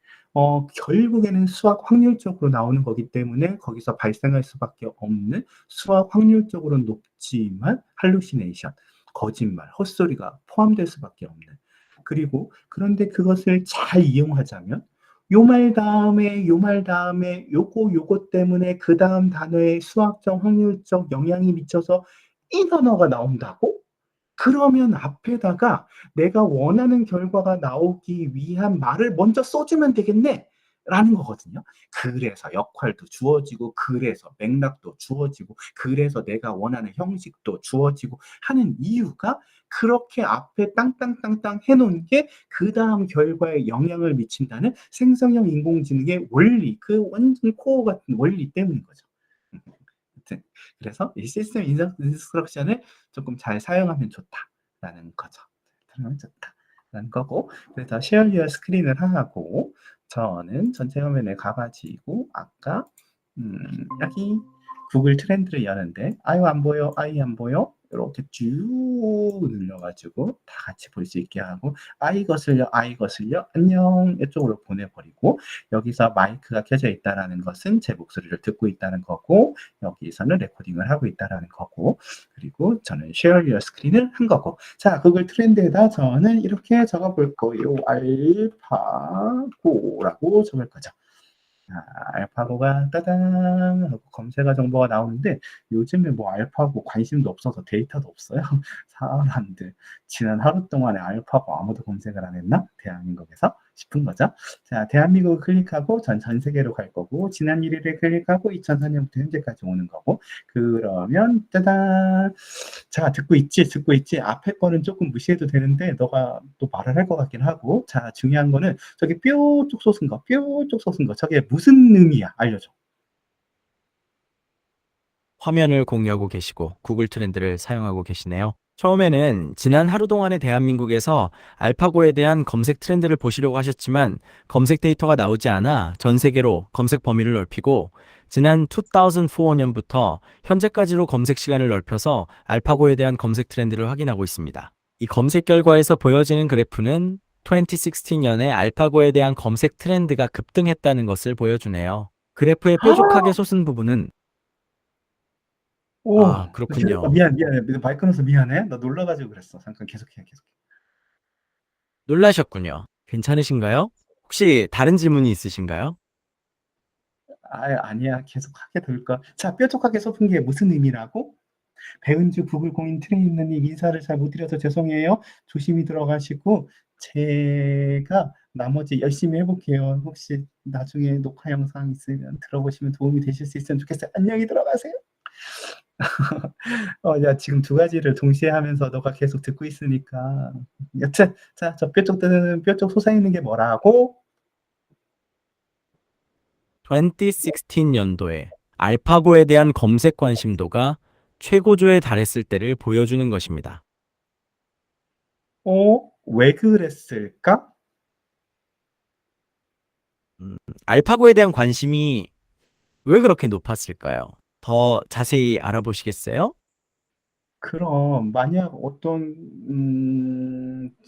결국에는 수학 확률적으로 나오는 거기 때문에 거기서 발생할 수밖에 없는 수학 확률적으로 높지만 할루시네이션, 거짓말, 헛소리가 포함될 수밖에 없는. 그리고 그런데 그것을 잘 이용하자면 요 말 다음에 요 말 다음에 요거 때문에 그다음 단어에 수학적 확률적 영향이 미쳐서 이 단어가 나온다고? 그러면 앞에다가 '내가 원하는 결과가 나오기 위한 말을 먼저 써 주면 되겠네.'라는 거거든요. 그래서 역할도 주어지고 그래서 맥락도 주어지고 그래서 내가 원하는 형식도 주어지고 하는 이유가 그렇게 앞에 땅땅땅땅 해 놓은 게 그다음 결과에 영향을 미친다는 생성형 인공지능의 원리, 그 완전 코어 같은 원리 때문인 거죠. 아무튼 그래서 이 시스템 인스트럭션을 조금 잘 사용하면 좋다라는 거죠. 사용하면 좋다라는 거고 그래서 share your screen을 하고 저는 전체 화면에 가 가지고 아까 여기 구글 트렌드를 여는데 "아유 안 보여, 아이 안 보여?" 요렇게 쭉 눌러 가지고 다 같이 볼 수 있게 하고 "아이 거슬려, 아이 거슬려. 안녕." 이쪽으로 보내 버리고 여기서 마이크가 켜져 있다라는 것은 제 목소리를 듣고 있다는 거고 여기서는 레코딩을 하고 있다라는 거고 그리고 저는 share your screen을 한 거고 자 구글 트렌드에다 저는 이렇게 적어 볼 거예요. 알파고라고 적을 거죠. 알파고가 따당 하고 검색어 정보가 나오는데 요즘에 뭐 알파고 관심도 없어서 데이터도 없어요. 사람들 지난 하루 동안에 알파고 아무도 검색을 안 했나? 대한민국에서 싶은 거죠. 자, 대한민국을 클릭하고 전 세계로 갈 거고 지난 1일을 클릭하고 2004년부터 현재까지 오는 거고 그러면 따단 자, 듣고 있지, 듣고 있지. 앞에 거는 조금 무시해도 되는데 너가 또 말을 할 것 같긴 하고 자, 중요한 거는 저기 뾰 쪽 솟은 거, 뾰 쪽 솟은 거 저게 무슨 의미야? 알려줘. 화면을 공유하고 계시고 구글 트렌드를 사용하고 계시네요. 처음에는 지난 하루 동안의 대한민국에서 알파고에 대한 검색 트렌드를 보시려고 하셨지만 검색 데이터가 나오지 않아 전 세계로 검색 범위를 넓히고 지난 2004년부터 현재까지로 검색 시간을 넓혀서 알파고에 대한 검색 트렌드를 확인하고 있습니다. 이 검색 결과에서 보여지는 그래프는 2016년에 알파고에 대한 검색 트렌드가 급등했다는 것을 보여주네요. 그래프의 뾰족하게 솟은 부분은 오, 그렇군요. 미안해. 마이크 끊어서 미안해. 나 놀라가지고 그랬어. 잠깐 계속해. 놀라셨군요. 괜찮으신가요? 혹시 다른 질문이 있으신가요? 아니야. 계속 하게 될 거야. 자, 뾰족하게 솟은 게 무슨 의미라고? 배은주 구글 공인 트레이너님 인사를 잘 못 드려서 죄송해요. 조심히 들어가시고 제가 나머지 열심히 해볼게요. 혹시 나중에 녹화 영상 있으면 들어보시면 도움이 되실 수 있으면 좋겠어요. 안녕히 들어가세요. 야, 지금 두 가지를 동시에 하면서 너가 계속 듣고 있으니까. 여튼, 자, 저 뾰족 솟아있는 게 뭐라고? 2016년도에 알파고에 대한 검색 관심도가 최고조에 달했을 때를 보여주는 것입니다. 왜 그랬을까? 알파고에 대한 관심이 왜 그렇게 높았을까요? 더 자세히 알아보시겠어요? 그럼 만약 어떤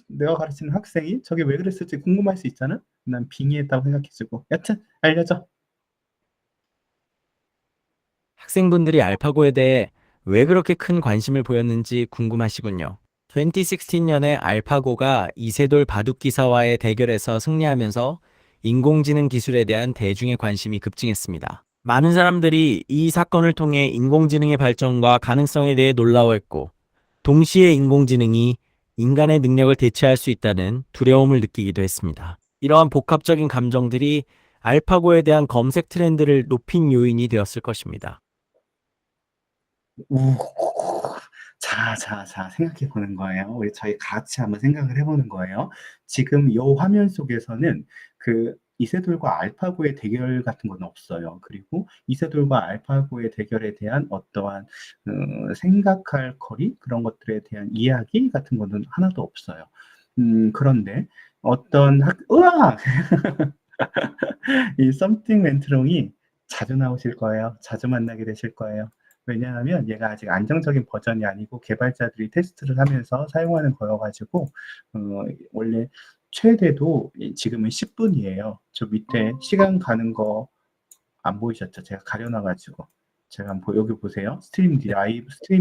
내가 가르치는 학생이 저게 왜 그랬을지 궁금할 수 있잖아. 난 빙의했다고 생각해주고. 여튼 알려줘. 학생분들이 알파고에 대해 왜 그렇게 큰 관심을 보였는지 궁금하시군요. 2016년에 알파고가 이세돌 바둑기사와의 대결에서 승리하면서 인공지능 기술에 대한 대중의 관심이 급증했습니다. 많은 사람들이 이 사건을 통해 인공지능의 발전과 가능성에 대해 놀라워했고, 동시에 인공지능이 인간의 능력을 대체할 수 있다는 두려움을 느끼기도 했습니다. 이러한 복합적인 감정들이 알파고에 대한 검색 트렌드를 높인 요인이 되었을 것입니다. 우. 자, 생각해 보는 거예요. 우리 저희 같이 한번 생각을 해보는 거예요. 지금 이 화면 속에서는 그 이세돌과 알파고의 대결 같은 건 없어요. 그리고 이세돌과 알파고의 대결에 대한 어떠한 생각할 거리 그런 것들에 대한 이야기 같은 거는 하나도 없어요. 그런데 어떤 으악! 이 썸띵 렌트롱이 자주 나오실 거예요. 자주 만나게 되실 거예요. 왜냐하면 얘가 아직 안정적인 버전이 아니고 개발자들이 테스트를 하면서 사용하는 거여가지고 원래 최대도 지금은 10분이에요. 저 밑에 시간 가는 거 안 보이셨죠? 제가 가려놔가지고 제가 한번 여기 보세요. 스트림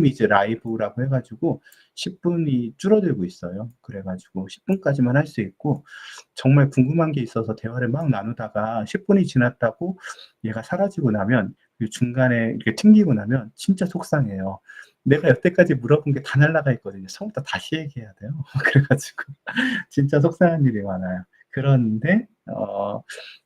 이즈 라이브라고 해가지고 10분이 줄어들고 있어요. 그래가지고 10분까지만 할 수 있고 정말 궁금한 게 있어서 대화를 막 나누다가 10분이 지났다고 얘가 사라지고 나면 그 중간에 이렇게 튕기고 나면 진짜 속상해요. 내가 여태까지 물어본 게 다 날라가 있거든요. 처음부터 다시 얘기해야 돼요. 그래가지고 진짜 속상한 일이 많아요. 그런데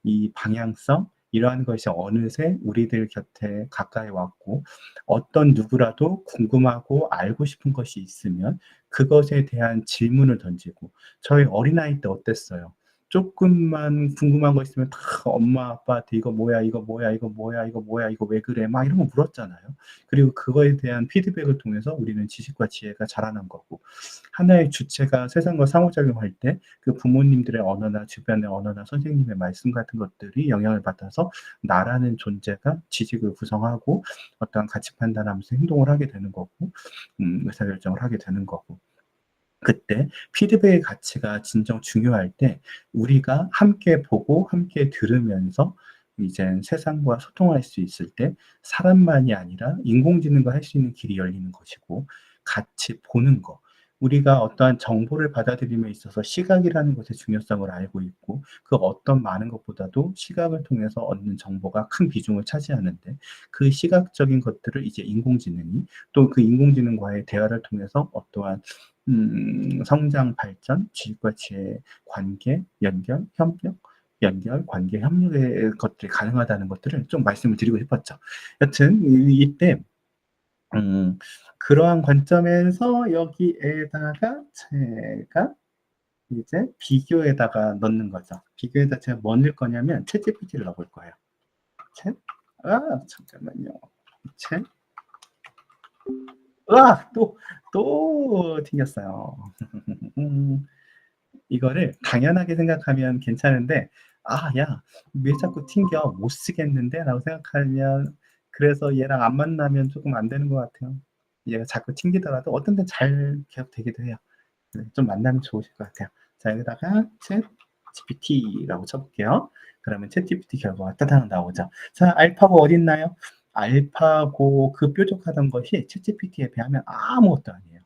이 방향성 이러한 것이 어느새 우리들 곁에 가까이 왔고 어떤 누구라도 궁금하고 알고 싶은 것이 있으면 그것에 대한 질문을 던지고 저희 어린아이 때 어땠어요? 조금만 궁금한 거 있으면 다 엄마 아빠한테 이거 뭐야 이거 뭐야 이거 뭐야 이거 뭐야 이거 왜 그래 막 이런 거 물었잖아요. 그리고 그거에 대한 피드백을 통해서 우리는 지식과 지혜가 자라난 거고 하나의 주체가 세상과 상호작용할 때 그 부모님들의 언어나 주변의 언어나 선생님의 말씀 같은 것들이 영향을 받아서 나라는 존재가 지식을 구성하고 어떠한 가치 판단하면서 행동을 하게 되는 거고 의사결정을 하게 되는 거고 그때 피드백의 가치가 진정 중요할 때 우리가 함께 보고 함께 들으면서 이제 세상과 소통할 수 있을 때 사람만이 아니라 인공지능과 할 수 있는 길이 열리는 것이고 같이 보는 거. 우리가 어떠한 정보를 받아들임에 있어서 시각이라는 것의 중요성을 알고 있고 그 어떤 많은 것보다도 시각을 통해서 얻는 정보가 큰 비중을 차지하는데 그 시각적인 것들을 이제 인공지능이 또 그 인공지능과의 대화를 통해서 어떠한 성장, 발전, 지식과 지혜의 관계, 관계, 협력의 것들이 가능하다는 것들을 좀 말씀을 드리고 싶었죠. 여튼 이때 그러한 관점에서 여기에다가 제가 이제 비교에다가 넣는 거죠. 비교에다 제가 뭐 넣을 거냐면 챗GPT를 넣어볼 거예요. 잠깐만요. 또 또 튕겼어요. 이거를 당연하게 생각하면 괜찮은데, 아, 야, 왜 자꾸 튕겨? 못 쓰겠는데? 라고 생각하면, 그래서 얘랑 안 만나면 조금 안 되는 것 같아요. 얘가 자꾸 튕기더라도 어떤 땐 잘 계속 되기도 해요. 좀 만나면 좋으실 것 같아요. 자, 여기다가 챗 GPT라고 쳐볼게요. 그러면 챗 GPT 결과가 따당 나오죠. 자, 알파고 어딨나요? 알파고 그 뾰족하던 것이 챗 GPT에 비하면 아무것도 아니에요.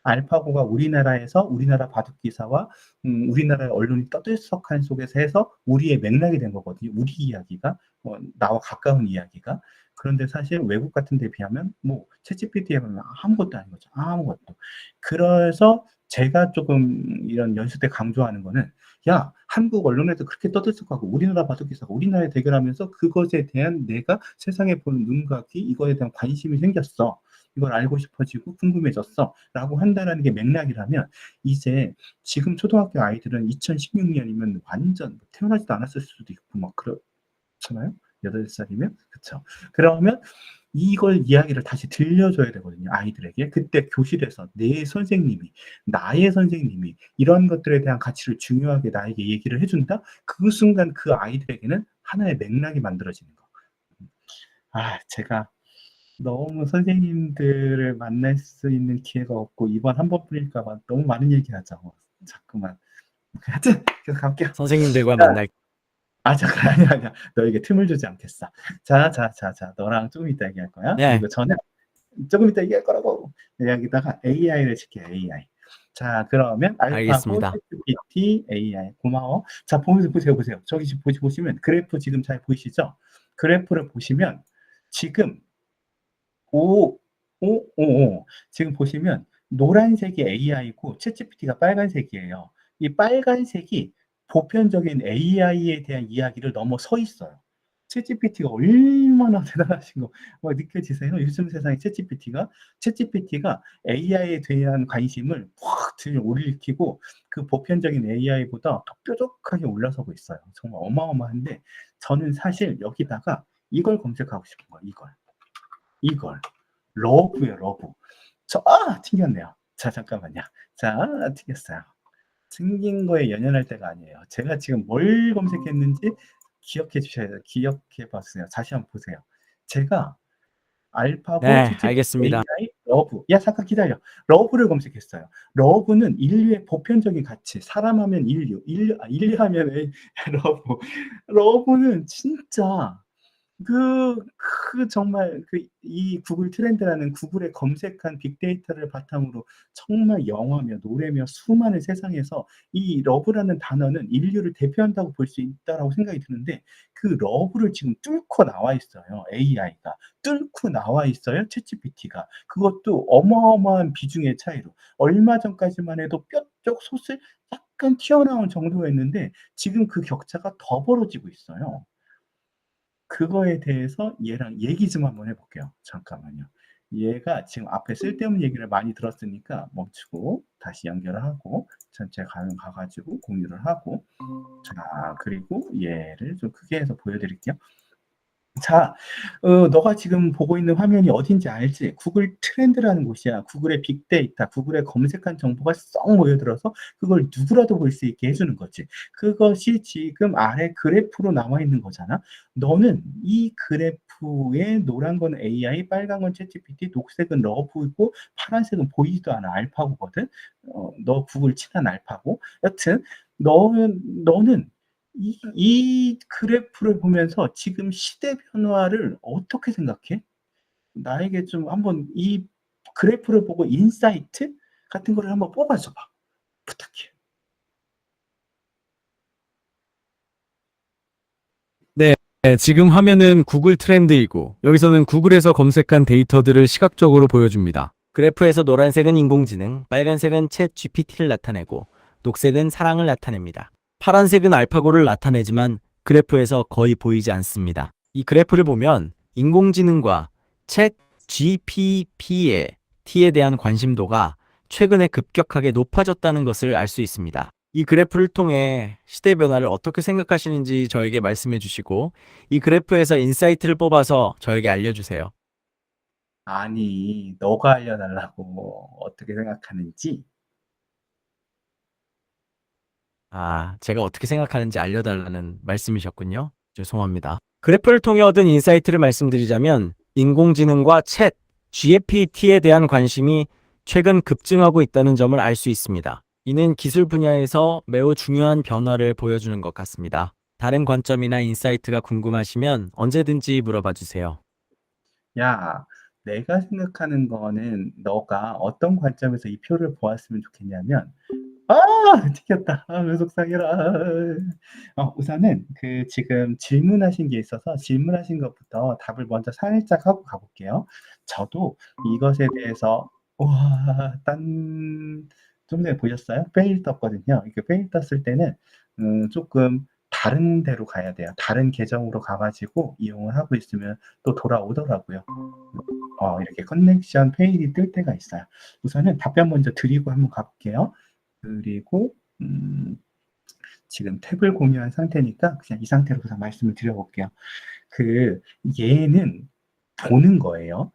알파고가 우리나라에서 우리나라 바둑기사와 우리나라의 언론이 떠들썩한 속에서 해서 우리의 맥락이 된 거거든요. 우리 이야기가 나와 가까운 이야기가. 그런데 사실 외국 같은 데 비하면 뭐 챗GPT에 보면 아무것도 아닌 거죠. 아무것도. 그래서 제가 조금 이런 연수 때 강조하는 거는, 야, 한국 언론에도 그렇게 떠들썩하고 우리나라 바둑기사가 우리나라에 대결하면서 그것에 대한 내가 세상에 보는 눈각이 이거에 대한 관심이 생겼어. 이걸 알고 싶어지고 궁금해졌어. 라고 한다는 게 맥락이라면, 이제 지금 초등학교 아이들은 2016년이면 완전 태어나지도 않았을 수도 있고 막 그렇잖아요. 8살이면. 그쵸. 그러면 이걸 이야기를 다시 들려줘야 되거든요. 아이들에게. 그때 교실에서 내 선생님이, 나의 선생님이 이런 것들에 대한 가치를 중요하게 나에게 얘기를 해준다? 그 순간 그 아이들에게는 하나의 맥락이 만들어지는 거. 아, 제가 너무 선생님들을 만날 수 있는 기회가 없고 이번 한 번뿐일까 봐 너무 많은 얘기하죠. 자꾸만. 하여튼 계속 갈게요. 선생님들과 자, 만날 잠깐, 아니야. 너에게 틈을 주지 않겠어. 자, 너랑 조금 이따 얘기할 거야. 네, 그리고 저는 조금 이따 얘기할 거라고. 여기다가 AI를 칠게요. AI. 자, 그러면 알파고, 알겠습니다. 챗GPT, AI. 고마워. 자, 보세요. 저기 보시면 그래프 지금 잘 보이시죠? 그래프를 보시면 지금 오, 지금 보시면 노란색이 AI고 챗GPT가 빨간색이에요. 이 빨간색이 보편적인 AI에 대한 이야기를 넘어서 있어요. 챗GPT가 얼마나 대단하신 거 막 느껴지세요? 요즘 세상에 챗GPT가 AI에 대한 관심을 확 들이올리키고 그 보편적인 AI보다 더 뾰족하게 올라서고 있어요. 정말 어마어마한데, 저는 사실 여기다가 이걸 검색하고 싶은 거예요. 이걸. 러브예요, 러브. 튕겼네요. 자, 잠깐만요. 자, 튕겼어요. 튕긴 거에 연연할 때가 아니에요. 제가 지금 뭘 검색했는지 기억해 주셔야 돼요. 기억해 봤어요. 다시 한번 보세요. 제가 알파고, 네, 채찍, 알겠습니다. AI, 러브. 야, 잠깐 기다려. 러브를 검색했어요. 러브는 인류의 보편적인 가치. 사람 하면 인류 하면 러브. 러브는 진짜 정말 이 구글 트렌드라는 구글에 검색한 빅데이터를 바탕으로 정말 영화며 노래며 수많은 세상에서 이 러브라는 단어는 인류를 대표한다고 볼 수 있다라고 생각이 드는데, 그 러브를 지금 뚫고 나와 있어요. AI가 뚫고 나와 있어요. 챗GPT가. 그것도 어마어마한 비중의 차이로. 얼마 전까지만 해도 뼈쪽 솟을 약간 튀어나온 정도였는데 지금 그 격차가 더 벌어지고 있어요. 그거에 대해서 얘랑 얘기 좀 한번 해볼게요. 잠깐만요. 얘가 지금 앞에 쓸데없는 얘기를 많이 들었으니까 멈추고 다시 연결을 하고 전체 가가지고 공유를 하고, 자, 그리고 얘를 좀 크게 해서 보여드릴게요. 자, 너가 지금 보고 있는 화면이 어딘지 알지? 구글 트렌드라는 곳이야. 구글의 빅데이터, 구글에 검색한 정보가 썩 모여들어서 그걸 누구라도 볼 수 있게 해주는 거지. 그것이 지금 아래 그래프로 나와 있는 거잖아. 너는 이 그래프에 노란 건 AI, 빨간 건 챗GPT, 녹색은 러브이고 파란색은 보이지도 않아. 알파고거든. 너 구글 친한 알파고. 여튼 너는 이 그래프를 보면서 지금 시대 변화를 어떻게 생각해? 나에게 좀 한번 이 그래프를 보고 인사이트 같은 거를 한번 뽑아줘 봐. 부탁해. 네, 지금 화면은 구글 트렌드이고 여기서는 구글에서 검색한 데이터들을 시각적으로 보여줍니다. 그래프에서 노란색은 인공지능, 빨간색은 챗 GPT를 나타내고 녹색은 사랑을 나타냅니다. 파란색은 알파고를 나타내지만 그래프에서 거의 보이지 않습니다. 이 그래프를 보면 인공지능과 챗 GPT에 대한 관심도가 최근에 급격하게 높아졌다는 것을 알 수 있습니다. 이 그래프를 통해 시대 변화를 어떻게 생각하시는지 저에게 말씀해 주시고 이 그래프에서 인사이트를 뽑아서 저에게 알려주세요. 아니, 너가 알려달라고 어떻게 생각하는지. 아, 제가 어떻게 생각하는지 알려달라는 말씀이셨군요. 죄송합니다. 그래프를 통해 얻은 인사이트를 말씀드리자면 인공지능과 챗, GPT에 대한 관심이 최근 급증하고 있다는 점을 알 수 있습니다. 이는 기술 분야에서 매우 중요한 변화를 보여주는 것 같습니다. 다른 관점이나 인사이트가 궁금하시면 언제든지 물어봐 주세요. 야, 내가 생각하는 거는 너가 어떤 관점에서 이 표를 보았으면 좋겠냐면, 아, 찍혔다. 아, 왜 속상해라. 우선은 그 지금 질문하신 게 있어서 질문하신 것부터 답을 먼저 살짝 하고 가볼게요. 저도 이것에 대해서 와, 좀 전에 보셨어요? 페일 떴거든요. 이렇게 페일 떴을 때는 조금 다른 데로 가야 돼요. 다른 계정으로 가가지고 이용을 하고 있으면 또 돌아오더라고요. 이렇게 커넥션 페일이 뜰 때가 있어요. 우선은 답변 먼저 드리고 한번 가볼게요. 그리고 지금 탭을 공유한 상태니까 그냥 이 상태로 그냥 말씀을 드려볼게요. 그 얘는 보는 거예요.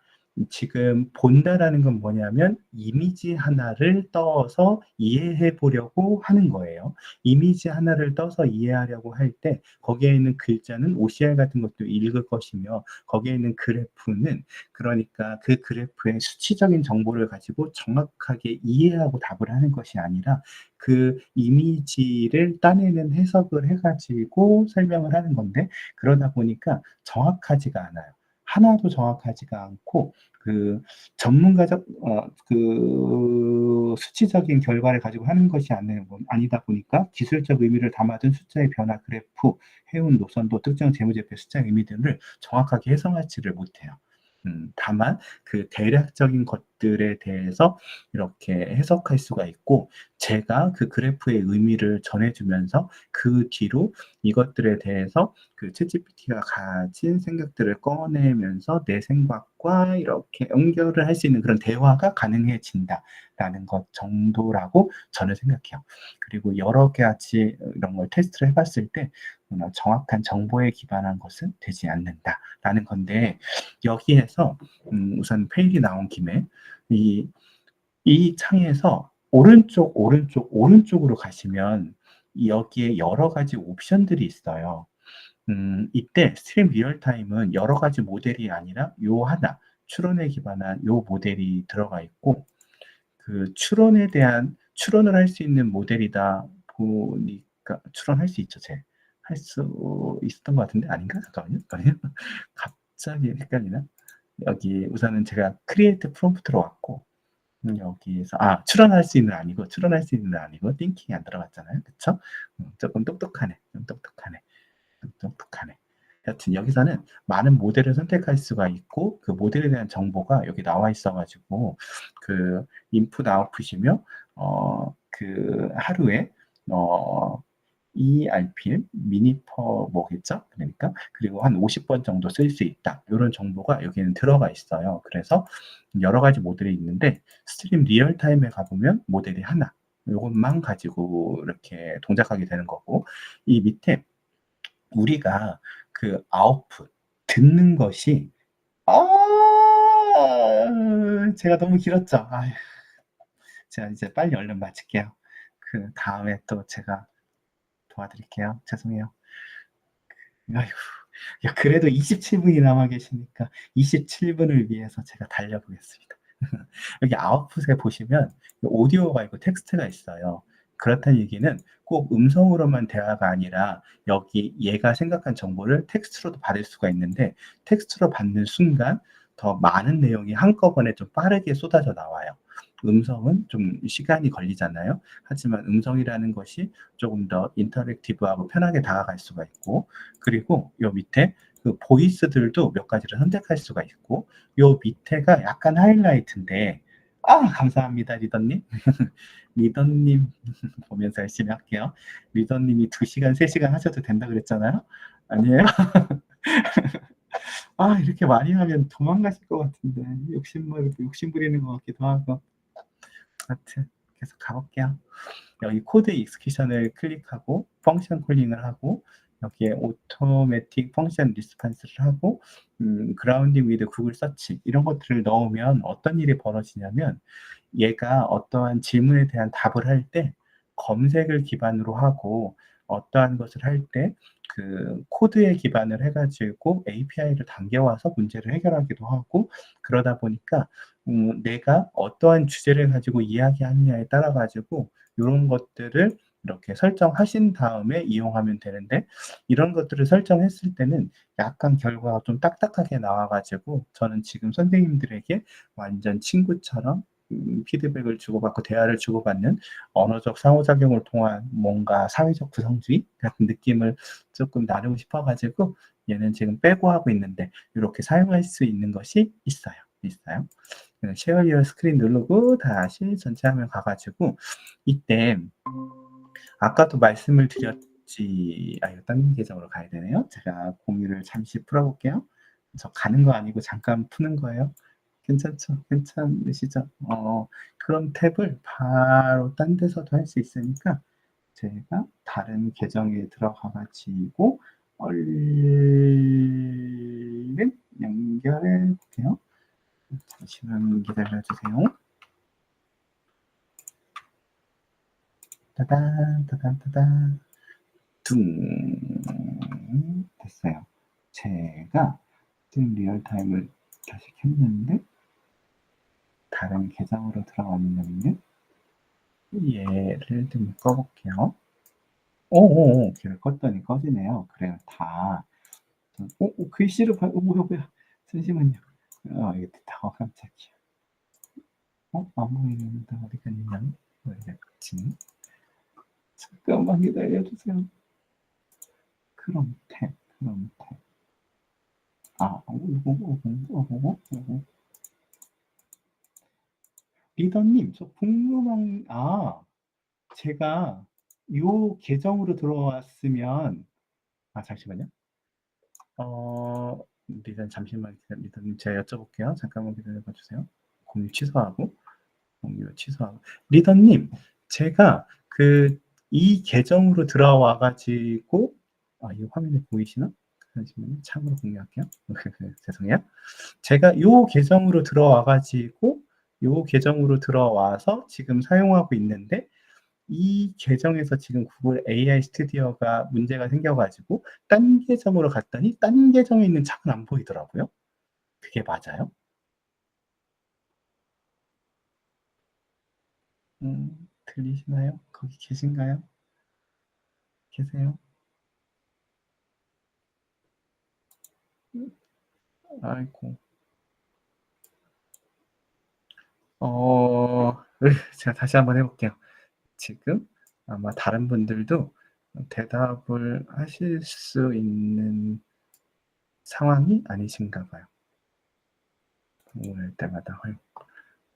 지금 본다라는 건 뭐냐면 이미지 하나를 떠서 이해해 보려고 하는 거예요. 이미지 하나를 떠서 이해하려고 할 때 거기에 있는 글자는 OCR 같은 것도 읽을 것이며 거기에 있는 그래프는 그러니까 그 그래프의 수치적인 정보를 가지고 정확하게 이해하고 답을 하는 것이 아니라 그 이미지를 따내는 해석을 해가지고 설명을 하는 건데 그러다 보니까 정확하지가 않아요. 하나도 정확하지가 않고 그 전문가적 그 수치적인 결과를 가지고 하는 것이 아니다 보니까 기술적 의미를 담아둔 숫자의 변화 그래프, 해운 노선도 특정 재무제표 숫자의 의미들을 정확하게 해석하지를 못해요. 다만 그 대략적인 것들에 대해서 이렇게 해석할 수가 있고 제가 그 그래프의 의미를 전해주면서 그 뒤로 이것들에 대해서 그 챗GPT가 가진 생각들을 꺼내면서 내 생각과 이렇게 연결을 할 수 있는 그런 대화가 가능해진다라는 것 정도라고 저는 생각해요. 그리고 여러 가지 이런 걸 테스트를 해봤을 때 정확한 정보에 기반한 것은 되지 않는다라는 건데 여기에서 우선 페일이 나온 김에 이 창에서 오른쪽으로 가시면 여기에 여러 가지 옵션들이 있어요. 이때 스트림 리얼타임은 여러 가지 모델이 아니라 요 하나, 추론에 기반한 요 모델이 들어가 있고, 그 추론을 할 수 있는 모델이다 보니까, 추론할 수 있죠, 할 수 있었던 것 같은데, 아닌가? 잠깐만요. 갑자기 헷갈리나? 여기 우선은 제가 크리에이트 프롬프트로 왔고, 여기에서 추론할 수 있는 아니고 띵킹이 안 들어갔잖아요. 그쵸? 조금 똑똑하네. 좀 똑똑하네. 좀 똑똑하네. 여튼 여기서는 많은 모델을 선택할 수가 있고 그 모델에 대한 정보가 여기 나와 있어가지고 그 인풋 아웃풋이며 그 하루에 어, ERPM, 미니퍼 뭐겠죠? 그러니까 그리고 한 50번 정도 쓸 수 있다. 이런 정보가 여기는 들어가 있어요. 그래서 여러 가지 모델이 있는데 스트림 리얼타임에 가보면 모델이 하나. 이것만 가지고 이렇게 동작하게 되는 거고 이 밑에 우리가 그 아웃풋 듣는 것이 제가 너무 길었죠. 제가 이제 빨리 얼른 마칠게요. 그 다음에 또 제가 도와드릴게요. 죄송해요. 아이고, 야, 그래도 27분이 남아 계시니까 27분을 위해서 제가 달려보겠습니다. 여기 아웃풋에 보시면 오디오가 있고 텍스트가 있어요. 그렇다는 얘기는 꼭 음성으로만 대화가 아니라 여기 얘가 생각한 정보를 텍스트로도 받을 수가 있는데 텍스트로 받는 순간 더 많은 내용이 한꺼번에 좀 빠르게 쏟아져 나와요. 음성은 좀 시간이 걸리잖아요. 하지만 음성이라는 것이 조금 더 인터랙티브하고 편하게 다가갈 수가 있고 그리고 요 밑에 그 보이스들도 몇 가지를 선택할 수가 있고 요 밑에가 약간 하이라이트인데 감사합니다 리더님. 리더님 보면서 열심히 할게요. 리더님이 2시간 3시간 하셔도 된다 그랬잖아요. 아니에요? 이렇게 많이 하면 도망가실 것 같은데 욕심 부리는 것 같기도 하고 하여튼 계속 가볼게요. 여기 코드 익스큐션을 클릭하고 펑션 콜링을 하고 여기에 automatic function response를 하고 grounding with Google search 이런 것들을 넣으면 어떤 일이 벌어지냐면 얘가 어떠한 질문에 대한 답을 할 때 검색을 기반으로 하고 어떠한 것을 할 때 그 코드에 기반을 해가지고 API를 당겨와서 문제를 해결하기도 하고 그러다 보니까 내가 어떠한 주제를 가지고 이야기하느냐에 따라 가지고 이런 것들을 이렇게 설정하신 다음에 이용하면 되는데 이런 것들을 설정했을 때는 약간 결과가 좀 딱딱하게 나와 가지고 저는 지금 선생님들에게 완전 친구처럼 피드백을 주고받고 대화를 주고받는 언어적 상호작용을 통한 뭔가 사회적 구성주의 같은 느낌을 조금 나누고 싶어 가지고 얘는 지금 빼고 하고 있는데 이렇게 사용할 수 있는 것이 있어요. 쉐어 유어 스크린 누르고 다시 전체 화면 가 가지고 이때 아까도 말씀을 드렸지 이거 다른 계정으로 가야 되네요. 제가 공유를 잠시 풀어 볼게요. 저 가는 거 아니고 잠깐 푸는 거예요. 괜찮죠? 괜찮으시죠? 그런 탭을 바로 딴 데서도 할 수 있으니까 제가 다른 계정에 들어가 가지고 얼른 연결해 볼게요. 잠시만 기다려 주세요. 따단 따단 따단 둥 됐어요. 제가 지금 리얼타임을 다시 켰는데 다른 계정으로 들어갔는데 얘를 좀 꺼볼게요. 걔를 껐더니 꺼지네요. 그래요. 다 글씨를 뭐야 잠시만요. 이게 됐다. 깜짝이야. 안 보이는데 어디 갔냐? 왜 이랬지? 잠깐만 기다려주세요. 크롬 탭. 리더님, 저 궁금한, 제가 요 계정으로 들어왔으면, 잠시만요. 리더 잠시만 리더님 제가 여쭤볼게요. 잠깐만 기다려봐 주세요. 공유 취소하고. 리더님, 제가 이 계정으로 들어와 가지고, 이 화면에 보이시나? 잠시만요. 창으로 공유할게요. 죄송해요. 제가 요 계정으로 들어와 가지고 요 계정으로 들어와서 지금 사용하고 있는데 이 계정에서 지금 구글 AI 스튜디오가 문제가 생겨 가지고 딴 계정으로 갔더니 딴 계정에 있는 창은 안 보이더라고요. 그게 맞아요? 들리시나요? 거기 계신가요? 계세요? 아이고. 제가 다시 한번 해볼게요. 지금 아마 다른 분들도 대답을 하실 수 있는 상황이 아니신가 봐요. 올 때마다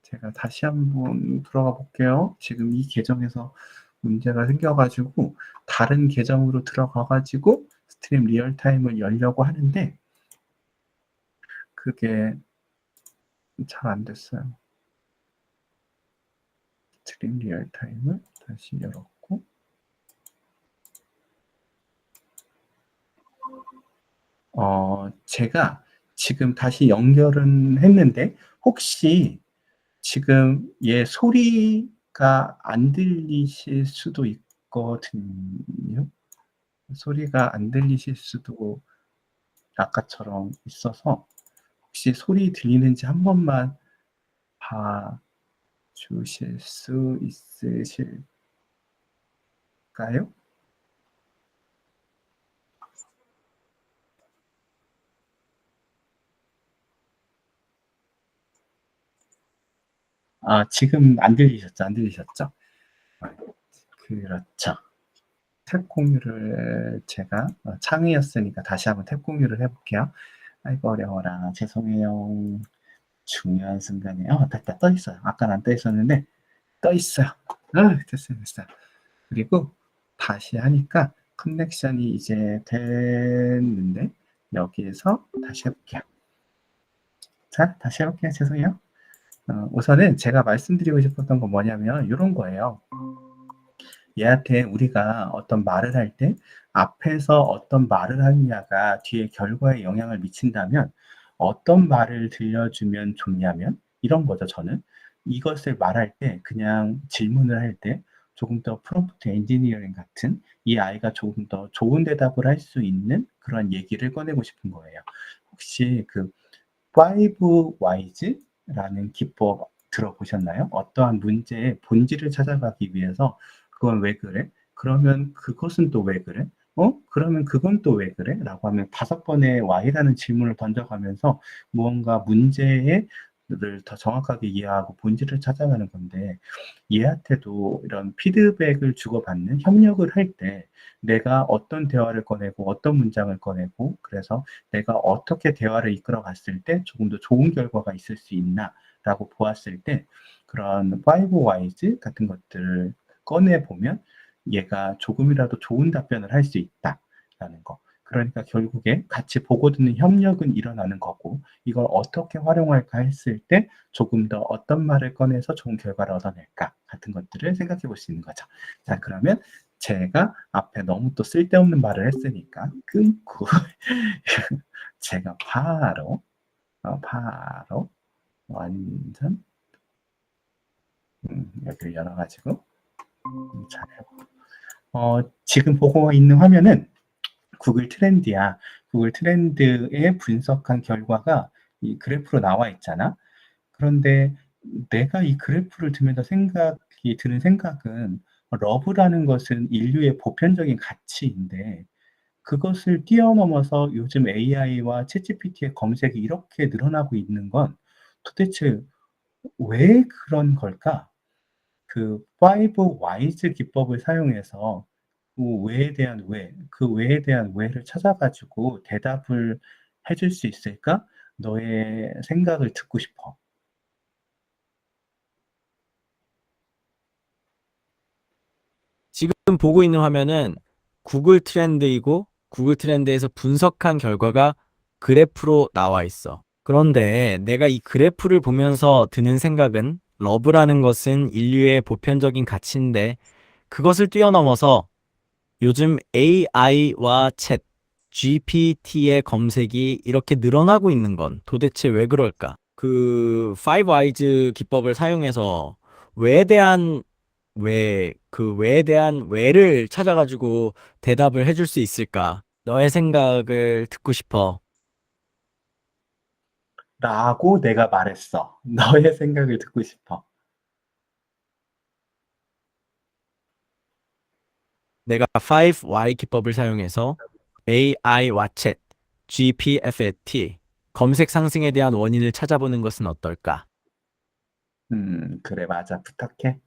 제가 다시 한번 들어가 볼게요. 지금 이 계정에서 문제가 생겨가지고 다른 계정으로 들어가가지고 스트림 리얼타임을 열려고 하는데 그게 잘 안 됐어요. 스트림 리얼타임을 다시 열었고 제가 지금 다시 연결은 했는데 혹시 지금 얘 소리가 안 들리실 수도 있거든요. 소리가 안 들리실 수도 아까처럼 있어서 혹시 소리 들리는지 한 번만 봐 주실 수 있으실까요? 지금 안 들리셨죠? 그렇죠. 탭 공유를 제가 창이었으니까 다시 한번 탭 공유를 해볼게요. 아이고 어려워라. 죄송해요. 중요한 순간에 됐다. 떠 있어요. 아까는 안 떠 있었는데 떠 있어요. 됐어요. 그리고 다시 하니까 커넥션이 이제 됐는데 여기에서 다시 해볼게요. 자, 다시 해볼게요. 죄송해요. 우선은 제가 말씀드리고 싶었던 건 뭐냐면 이런 거예요. 얘한테 우리가 어떤 말을 할 때 앞에서 어떤 말을 하느냐가 뒤에 결과에 영향을 미친다면 어떤 말을 들려주면 좋냐면 이런 거죠, 저는. 이것을 말할 때 그냥 질문을 할 때 조금 더 프롬프트 엔지니어링 같은 이 아이가 조금 더 좋은 대답을 할 수 있는 그런 얘기를 꺼내고 싶은 거예요. 혹시 그 5 Whys라는 기법 들어보셨나요? 어떠한 문제의 본질을 찾아가기 위해서 "그건 왜 그래? 그러면 그것은 또 왜 그래? 그러면 그건 또 왜 그래?" 라고 하면 5번의 Why라는 질문을 던져가면서 무언가 문제의 를 더 정확하게 이해하고 본질을 찾아가는 건데 얘한테도 이런 피드백을 주고받는 협력을 할 때 내가 어떤 대화를 꺼내고 어떤 문장을 꺼내고 그래서 내가 어떻게 대화를 이끌어 갔을 때 조금 더 좋은 결과가 있을 수 있나라고 보았을 때 그런 5 Whys 같은 것들을 꺼내 보면 얘가 조금이라도 좋은 답변을 할 수 있다라는 거. 그러니까 결국에 같이 보고 듣는 협력은 일어나는 거고 이걸 어떻게 활용할까 했을 때 조금 더 어떤 말을 꺼내서 좋은 결과를 얻어낼까 같은 것들을 생각해 볼 수 있는 거죠. 자, 그러면 제가 앞에 너무 또 쓸데없는 말을 했으니까 끊고 제가 바로 완전 여기를 열어 가지고 잘 지금 보고 있는 화면은 구글 트렌드야. 구글 트렌드에 분석한 결과가 이 그래프로 나와 있잖아. 그런데 내가 이 그래프를 보면서 생각이 드는 생각은 러브라는 것은 인류의 보편적인 가치인데 그것을 뛰어넘어서 요즘 AI와 챗GPT의 검색이 이렇게 늘어나고 있는 건 도대체 왜 그런 걸까? 그 5 Whys 기법을 사용해서 그 왜에 대한 왜, 그 왜에 대한 왜를 찾아 가지고 대답을 해줄 수 있을까? 너의 생각을 듣고 싶어. 지금 보고 있는 화면은 구글 트렌드이고 구글 트렌드에서 분석한 결과가 그래프로 나와 있어. 그런데 내가 이 그래프를 보면서 드는 생각은 러브라는 것은 인류의 보편적인 가치인데 그것을 뛰어넘어서 요즘 AI와 챗, GPT의 검색이 이렇게 늘어나고 있는 건 도대체 왜 그럴까? 그 5 Whys 기법을 사용해서 왜에 대한 왜에 대한 왜를 찾아가지고 대답을 해줄 수 있을까? 너의 생각을 듣고 싶어. 라고 내가 말했어. 너의 생각을 듣고 싶어. 내가 5 Y 기법을 사용해서 AI와 챗, GPFT, 검색 상승에 대한 원인을 찾아보는 것은 어떨까? 그래, 맞아. 부탁해.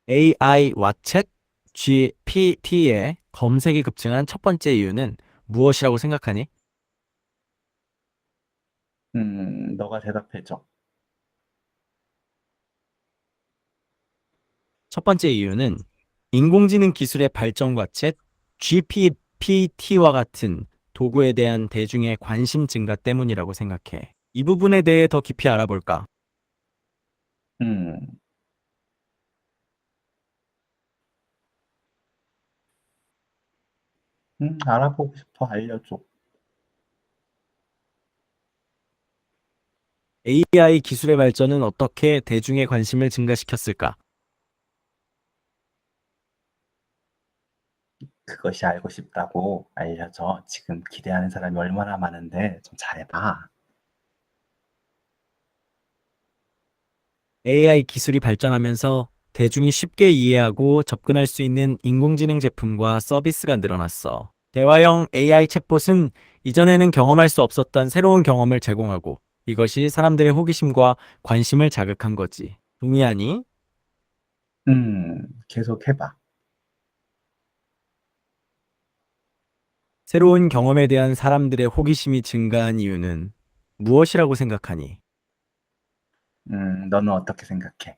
AI와 챗, GPT의 검색이 급증한 첫 번째 이유는 무엇이라고 생각하니? 너가 대답해 줘. 첫 번째 이유는 인공지능 기술의 발전과 챗, GPT와 같은 도구에 대한 대중의 관심 증가 때문이라고 생각해. 이 부분에 대해 더 깊이 알아볼까? 음, 알아보고 싶어. 알려줘. AI 기술의 발전은 어떻게 대중의 관심을 증가시켰을까? 그것이 알고 싶다고 알려줘. 지금 기대하는 사람이 얼마나 많은데 좀 잘해봐. AI 기술이 발전하면서 대중이 쉽게 이해하고 접근할 수 있는 인공지능 제품과 서비스가 늘어났어. 대화형 AI 챗봇은 이전에는 경험할 수 없었던 새로운 경험을 제공하고 이것이 사람들의 호기심과 관심을 자극한 거지. 동의하니? 계속 해봐. 새로운 경험에 대한 사람들의 호기심이 증가한 이유는 무엇이라고 생각하니? 너는 어떻게 생각해?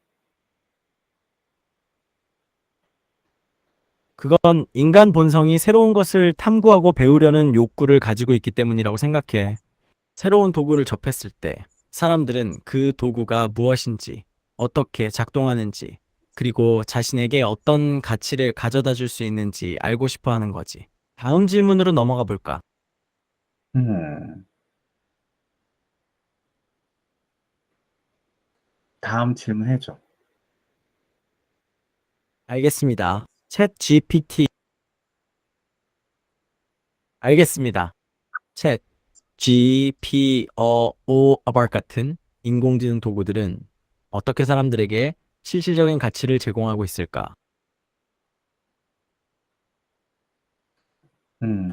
그건 인간 본성이 새로운 것을 탐구하고 배우려는 욕구를 가지고 있기 때문이라고 생각해. 새로운 도구를 접했을 때 사람들은 그 도구가 무엇인지, 어떻게 작동하는지, 그리고 자신에게 어떤 가치를 가져다 줄 수 있는지 알고 싶어 하는 거지. 다음 질문으로 넘어가 볼까? 음, 다음 질문 해줘. 알겠습니다. 챗 GPT. 알겠습니다. 챗 GPO 같은 인공지능 도구들은 어떻게 사람들에게 실질적인 가치를 제공하고 있을까?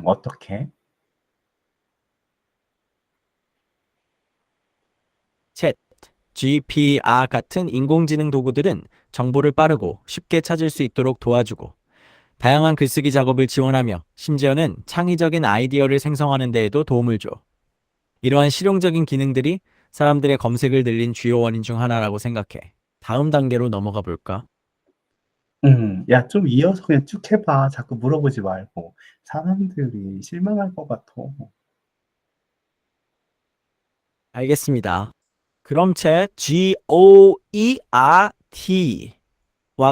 어떻게? 챗 GPR 같은 인공지능 도구들은 정보를 빠르고 쉽게 찾을 수 있도록 도와주고 다양한 글쓰기 작업을 지원하며 심지어는 창의적인 아이디어를 생성하는 데에도 도움을 줘. 이러한 실용적인 기능들이 사람들의 검색을 늘린 주요 원인 중 하나라고 생각해. 다음 단계로 넘어가 볼까? 야, 좀 이어서 그냥 쭉 해봐. 자꾸 물어보지 말고. 사람들이 실망할 것 같아. 알겠습니다. 그럼 챗 GOERT와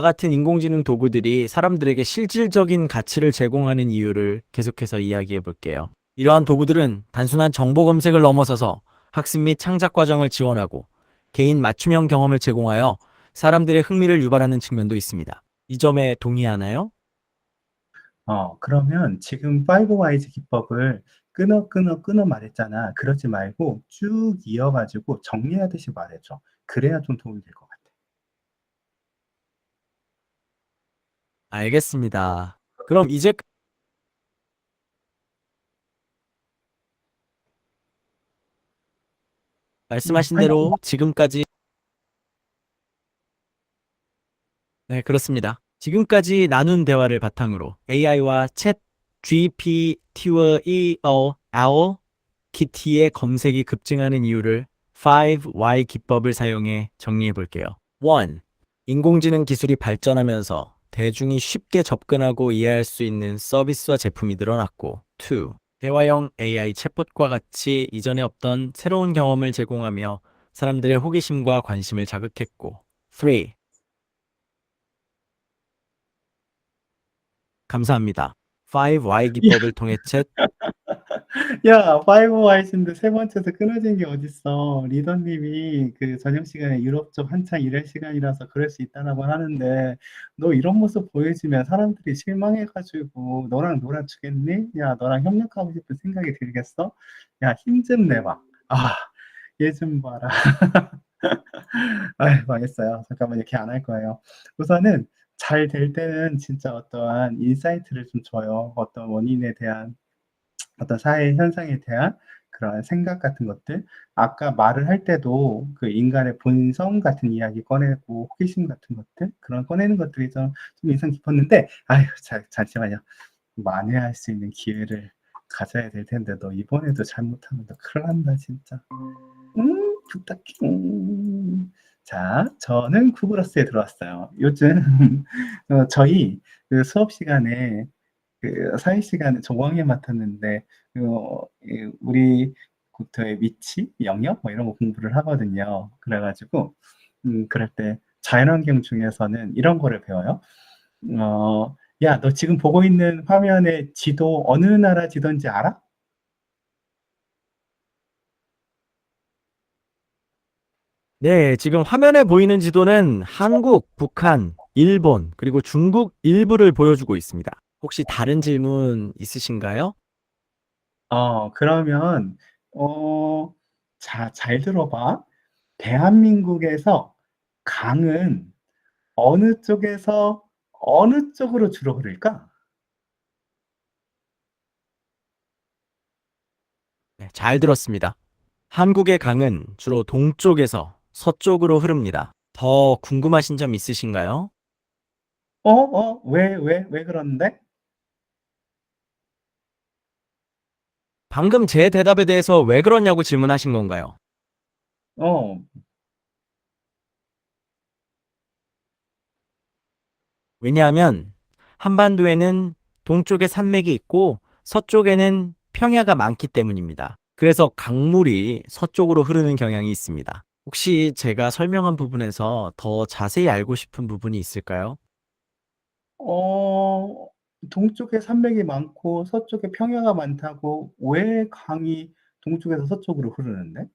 같은 인공지능 도구들이 사람들에게 실질적인 가치를 제공하는 이유를 계속해서 이야기해 볼게요. 이러한 도구들은 단순한 정보 검색을 넘어서서 학습 및 창작 과정을 지원하고 개인 맞춤형 경험을 제공하여 사람들의 흥미를 유발하는 측면도 있습니다. 이 점에 동의하나요? 그러면 지금 5 Whys 기법을 끊어 말했잖아. 그러지 말고 쭉 이어가지고 정리하듯이 말해줘. 그래야 좀 도움이 될 것 같아. 알겠습니다. 그럼 이제 말씀하신 빨리. 대로 지금까지 네, 그렇습니다. 지금까지 나눈 대화를 바탕으로 AI와 챗 GPT와 OWL 키티의 검색이 급증하는 이유를 5Y 기법을 사용해 정리해 볼게요. 1. 인공지능 기술이 발전하면서 대중이 쉽게 접근하고 이해할 수 있는 서비스와 제품이 늘어났고 2. 대화형 AI 챗봇과 같이 이전에 없던 새로운 경험을 제공하며 사람들의 호기심과 관심을 자극했고 3. 감사합니다. 5Y 기법을 통해 챗 야, 5 Whys인데 세 번째에서 끊어진 게 어딨어. 리더님이 그 저녁 시간에 유럽 쪽 한창 일할 시간이라서 그럴 수 있다라고 하는데, 너 이런 모습 보여주면 사람들이 실망해가지고 너랑 놀아주겠니? 야, 너랑 협력하고 싶은 생각이 들겠어? 야, 힘 좀 내봐. 아, 얘 좀 봐라. 아, 망했어요. 잠깐만, 이렇게 안 할 거예요. 우선은 잘 될 때는 진짜 어떠한 인사이트를 좀 줘요. 어떤 원인에 대한 어떤 사회 현상에 대한 그런 생각 같은 것들. 아까 말을 할 때도 그 인간의 본성 같은 이야기 꺼내고 호기심 같은 것들 그런 꺼내는 것들이 좀 인상 깊었는데 아유 잠시만요. 만회할 수 있는 기회를 가져야 될 텐데 너 이번에도 잘못하면 너 큰일 난다 진짜. 부탁해. 자, 저는 쿠브러스에 들어왔어요. 요즘 저희 그 수업 시간에 그 사회 시간에 조광에 맡았는데 우리 국토의 위치, 영역 뭐 이런 거 공부를 하거든요. 그래가지고 그럴 때 자연환경 중에서는 이런 거를 배워요. 야, 너 지금 보고 있는 화면의 지도 어느 나라 지도인지 알아? 네, 지금 화면에 보이는 지도는 한국, 북한, 일본, 그리고 중국 일부를 보여주고 있습니다. 혹시 다른 질문 있으신가요? 그러면 어, 자, 잘 들어봐. 대한민국에서 강은 어느 쪽에서 어느 쪽으로 주로 흐를까? 네, 잘 들었습니다. 한국의 강은 주로 동쪽에서 서쪽으로 흐릅니다. 더 궁금하신 점 있으신가요? 왜 그러는데? 방금 제 대답에 대해서 왜 그러냐고 질문하신 건가요? 어, 왜냐하면 한반도에는 동쪽에 산맥이 있고 서쪽에는 평야가 많기 때문입니다. 그래서 강물이 서쪽으로 흐르는 경향이 있습니다. 혹시 제가 설명한 부분에서 더 자세히 알고 싶은 부분이 있을까요? 어, 동쪽에 산맥이 많고 서쪽에 평야가 많다고 왜 강이 동쪽에서 서쪽으로 흐르는데?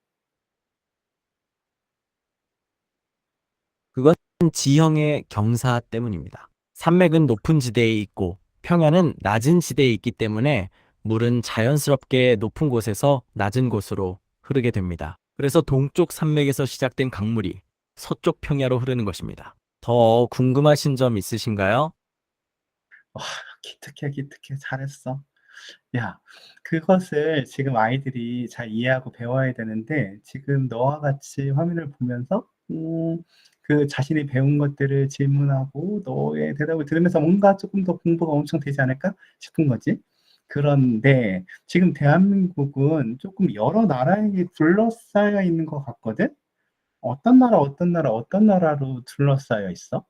그건 지형의 경사 때문입니다. 산맥은 높은 지대에 있고 평야는 낮은 지대에 있기 때문에 물은 자연스럽게 높은 곳에서 낮은 곳으로 흐르게 됩니다. 그래서 동쪽 산맥에서 시작된 강물이 서쪽 평야로 흐르는 것입니다. 더 궁금하신 점 있으신가요? 와, 기특해. 잘했어. 야, 그것을 지금 아이들이 잘 이해하고 배워야 되는데, 지금 너와 같이 화면을 보면서, 그 자신이 배운 것들을 질문하고 너의 대답을 들으면서 뭔가 조금 더 공부가 엄청 되지 않을까 싶은 거지. 그런데 지금 대한민국은 조금 여러 나라에게 둘러싸여 있는 것 같거든? 어떤 나라로 둘러싸여 있어?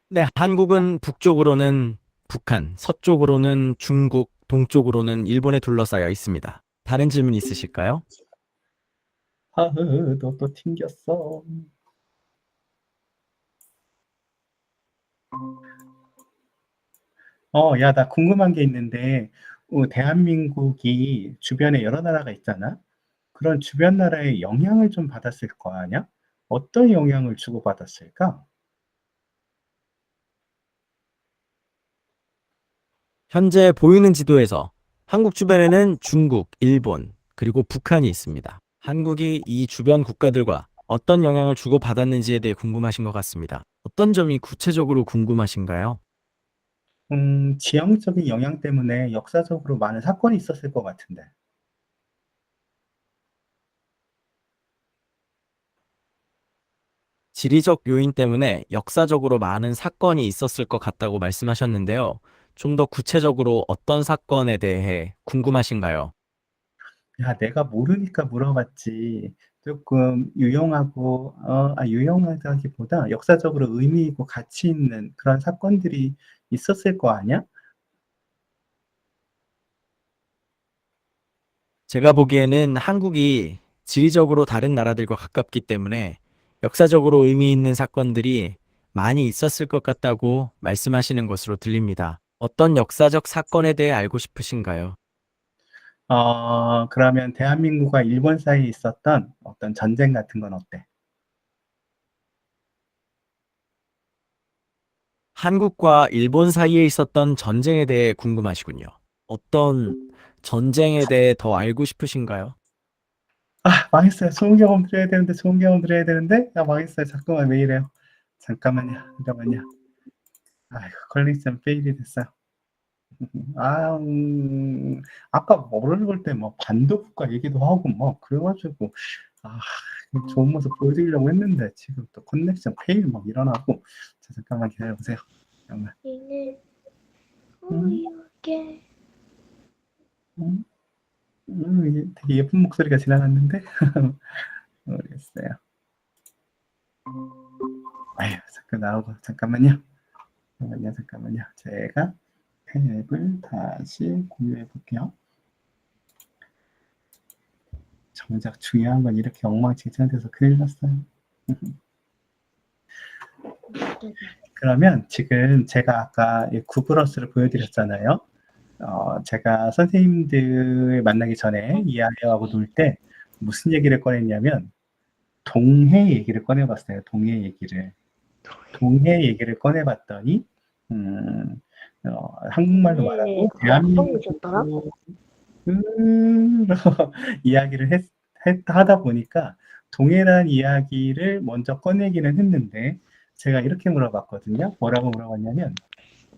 네, 한국은 북쪽으로는 북한, 서쪽으로는 중국, 동쪽으로는 일본에 둘러싸여 있습니다. 다른 질문 있으실까요? 아흐, 너 또 튕겼어. 야, 나 궁금한 게 있는데, 대한민국이 주변에 여러 나라가 있잖아? 그런 주변 나라에 영향을 좀 받았을 거 아니야? 어떤 영향을 주고받았을까? 현재 보이는 지도에서 한국 주변에는 중국, 일본, 그리고 북한이 있습니다. 한국이 이 주변 국가들과 어떤 영향을 주고받았는지에 대해 궁금하신 것 같습니다. 어떤 점이 구체적으로 궁금하신가요? 지형적인 영향 때문에 역사적으로 많은 사건이 있었을 것 같은데. 지리적 요인 때문에 역사적으로 많은 사건이 있었을 것 같다고 말씀하셨는데요. 좀 더 구체적으로 어떤 사건에 대해 궁금하신가요? 야, 내가 모르니까 물어봤지. 조금 유용하고, 유용하다기보다 역사적으로 의미 있고 가치 있는 그런 사건들이 있었을 거 아니야? 제가 보기에는 한국이 지리적으로 다른 나라들과 가깝기 때문에 역사적으로 의미 있는 사건들이 많이 있었을 것 같다고 말씀하시는 것으로 들립니다. 어떤 역사적 사건에 대해 알고 싶으신가요? 그러면 대한민국과 일본 사이에 있었던 어떤 전쟁 같은 건 어때? 한국과 일본 사이에 있었던 전쟁에 대해 궁금하시군요. 어떤 전쟁에 대해 더 알고 싶으신가요? 망했어요. 좋은 경험 드려야 되는데, 망했어요. 잠깐만, 왜 이래요? 잠깐만요. 아이고, 컬렉션 페일이 됐어요. 아, 아까 모를 때 뭐 반도국가 얘기도 하고 뭐 그래가지고 아, 좋은 모습 보여드리려고 했는데 지금 또 커넥션 페일 막 일어나고. 자, 잠깐만 기다려보세요. 잠깐만. 이는 음, 우유게 음, 이게 되게 예쁜 목소리가 지나갔는데 모르겠어요. 아휴, 잠깐 나오고 잠깐만요. 제가 탭을 다시 공유해 볼게요. 정작 중요한 건 이렇게 엉망진창돼서 큰일 났어요. 그러면 지금 제가 아까 이 구글어스를 보여드렸잖아요. 제가 선생님들 만나기 전에 이 아이하고 놀 때 무슨 얘기를 꺼냈냐면 동해 얘기를 꺼내봤어요. 동해 얘기를 꺼내봤더니 한국말로 네, 말하고 그거 어떤 거셨더라? 대한민국으로 이야기를 하다 보니까 동해란 이야기를 먼저 꺼내기는 했는데 제가 이렇게 물어봤거든요. 뭐라고 물어봤냐면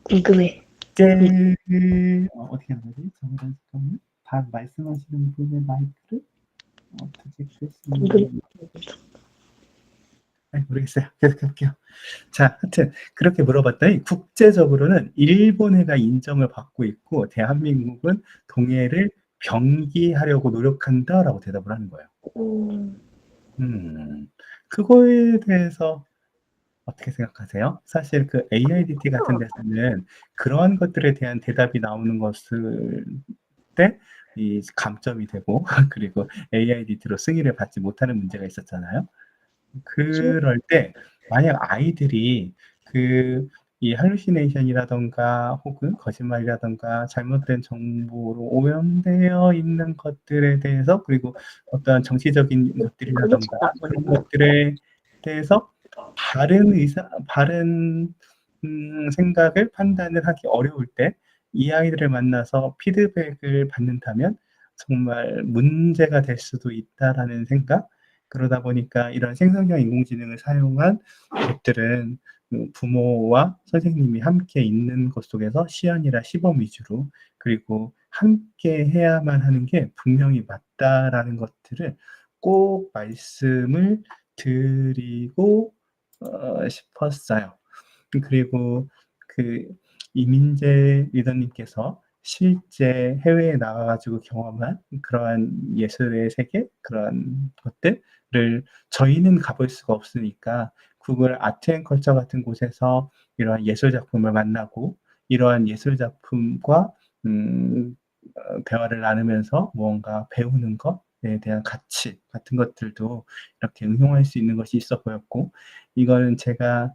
궁금해. 이제 어떻게 하는 거지? 잠깐만. 다 말씀하시는 분의 마이크를 어떻게 궁금해. 끄시는 모르겠어요. 계속 해볼게요. 자, 하여튼 그렇게 물어봤더니 국제적으로는 일본해가 인정을 받고 있고 대한민국은 동해를 병기하려고 노력한다라고 대답을 하는 거예요. 음, 음, 그거에 대해서 어떻게 생각하세요? 사실 그 AIDT 같은 데서는 그러한 것들에 대한 대답이 나오는 것을 때 이 감점이 되고 그리고 AIDT로 승인을 받지 못하는 문제가 있었잖아요. 그치? 그럴 때 만약 아이들이 그 이 할루시네이션이라든가 혹은 거짓말이라든가 잘못된 정보로 오염되어 있는 것들에 대해서 그리고 어떠한 정치적인 그게 것들이라든가 진짜 그런 것들에 대해서 바른 생각을 판단을 하기 어려울 때 이 아이들을 만나서 피드백을 받는다면 정말 문제가 될 수도 있다라는 생각. 그러다 보니까 이런 생성형 인공지능을 사용한 것들은 부모와 선생님이 함께 있는 것 속에서 시연이나 시범 위주로 그리고 함께 해야만 하는 게 분명히 맞다라는 것들을 꼭 말씀을 드리고 싶었어요. 그리고 그 이민재 리더님께서 실제 해외에 나가 가지고 경험한 그러한 예술의 세계 그런 것들을 저희는 가볼 수가 없으니까 구글 아트 앤 컬처 같은 곳에서 이러한 예술 작품을 만나고 이러한 예술 작품과 음 대화를 나누면서 무언가 배우는 것에 대한 가치 같은 것들도 이렇게 응용할 수 있는 것이 있어 보였고 이거는 제가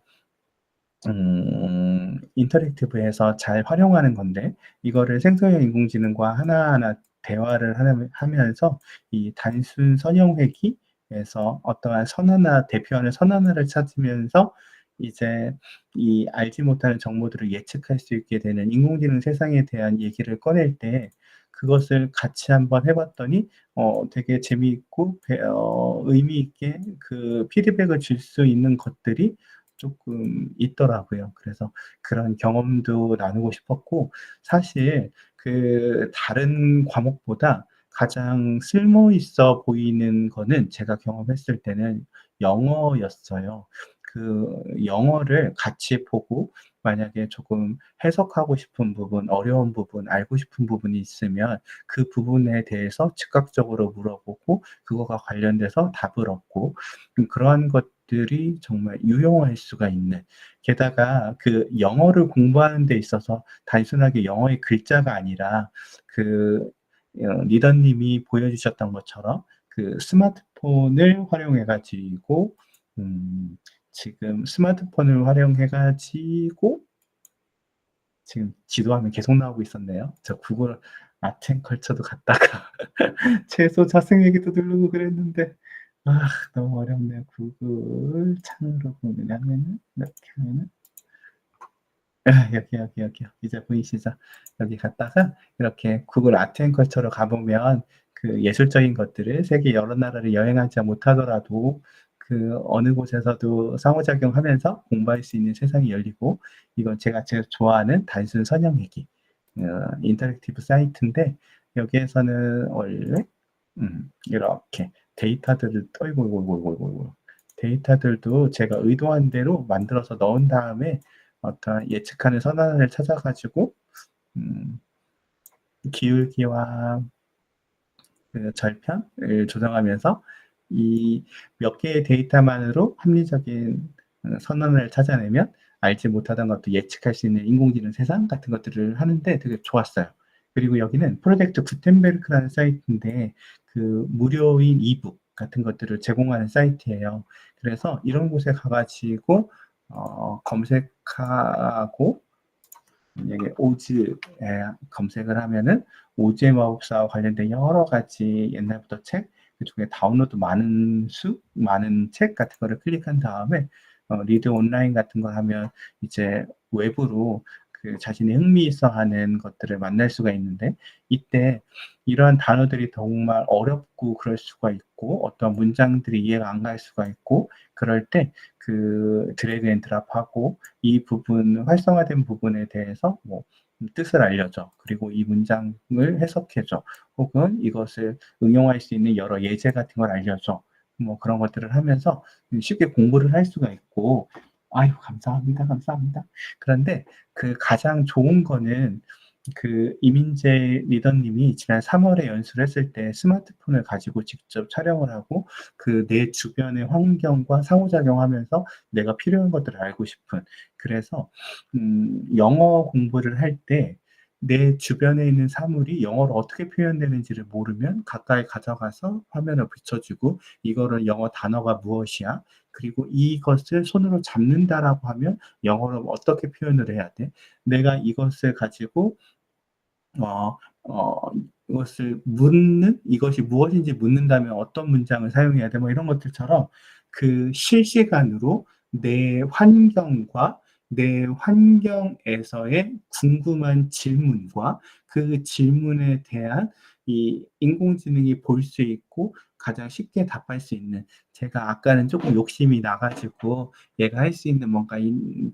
인터랙티브해서 잘 활용하는 건데 이거를 생성형 인공지능과 하나하나 대화를 하면서 이 단순 선형 회귀에서 어떠한 선 하나 대표하는 선 하나를 찾으면서 이제 이 알지 못하는 정보들을 예측할 수 있게 되는 인공지능 세상에 대한 얘기를 꺼낼 때 그것을 같이 한번 해 봤더니 되게 재미있고 의미 있게 그 피드백을 줄 수 있는 것들이 조금 있더라고요. 그래서 그런 경험도 나누고 싶었고 사실 그 다른 과목보다 가장 쓸모 있어 보이는 거는 제가 경험했을 때는 영어였어요. 그 영어를 같이 보고 만약에 조금 해석하고 싶은 부분, 어려운 부분, 알고 싶은 부분이 있으면 그 부분에 대해서 즉각적으로 물어보고 그거가 관련돼서 답을 얻고 그러한 것들이 정말 유용할 수가 있는 게다가 그 영어를 공부하는 데 있어서 단순하게 영어의 글자가 아니라 그 리더님이 보여주셨던 것처럼 그 스마트폰을 활용해 가지고 음 지금 스마트폰을 활용해 가지고 지금 지도화면 계속 나오고 있었네요. 저 구글 아트 앤 컬처도 갔다가 최소 자생얘기도 누르고 그랬는데 너무 어렵네요. 구글 창으로 보면은 이렇게 하면은 여기요. 이제 보이시죠? 여기 갔다가 이렇게 구글 아트 앤 컬처로 가보면 그 예술적인 것들을 세계 여러 나라를 여행하지 못하더라도 그 어느 곳에서도 상호작용하면서 공부할 수 있는 세상이 열리고 이건 제가 제일 좋아하는 단순 선형얘기 인터랙티브 사이트인데 여기에서는 원래 이렇게 데이터들을 어이구 데이터들도 제가 의도한 대로 만들어서 넣은 다음에 어떤 예측하는 선언을 찾아 가지고 음 기울기와 그 절편을 조정하면서 이 몇 개의 데이터만으로 합리적인 선언을 찾아내면 알지 못하던 것도 예측할 수 있는 인공지능 세상 같은 것들을 하는데 되게 좋았어요. 그리고 여기는 프로젝트 구텐베르크라는 사이트인데 그 무료인 이북 같은 것들을 제공하는 사이트예요. 그래서 이런 곳에 가 가지고 검색하고 만약에 오즈에 검색을 하면은 오즈의 마법사와 관련된 여러 가지 옛날부터 책, 그중에 다운로드 많은 책 같은 거를 클릭한 다음에 리드 온라인 같은 걸 하면 이제 외부로 그 자신이 흥미있어 하는 것들을 만날 수가 있는데 이때 이러한 단어들이 정말 어렵고 그럴 수가 있고 어떤 문장들이 이해가 안 갈 수가 있고 그럴 때 그 드래그 앤 드랍하고 이 부분 활성화된 부분에 대해서 뭐 뜻을 알려줘. 그리고 이 문장을 해석해 줘. 혹은 이것을 응용할 수 있는 여러 예제 같은 걸 알려줘. 뭐 그런 것들을 하면서 쉽게 공부를 할 수가 있고 아유 감사합니다. 그런데 그 가장 좋은 거는 그 이민재 리더님이 지난 3월에 연수를 했을 때 스마트폰을 가지고 직접 촬영을 하고 그 내 주변의 환경과 상호작용하면서 내가 필요한 것들을 알고 싶은 그래서 영어 공부를 할 때 내 주변에 있는 사물이 영어로 어떻게 표현되는지를 모르면 가까이 가져가서 화면을 비춰주고 이거를 영어 단어가 무엇이야? 그리고 이것을 손으로 잡는다라고 하면 영어로 어떻게 표현을 해야 돼? 내가 이것을 가지고 어, 이것을 이것이 무엇인지 묻는다면 어떤 문장을 사용해야 돼? 뭐 이런 것들처럼 그 실시간으로 내 환경과 내 환경에서의 궁금한 질문과 그 질문에 대한 이 인공지능이 볼 수 있고 가장 쉽게 답할 수 있는 제가 아까는 조금 욕심이 나가지고 얘가 할 수 있는 뭔가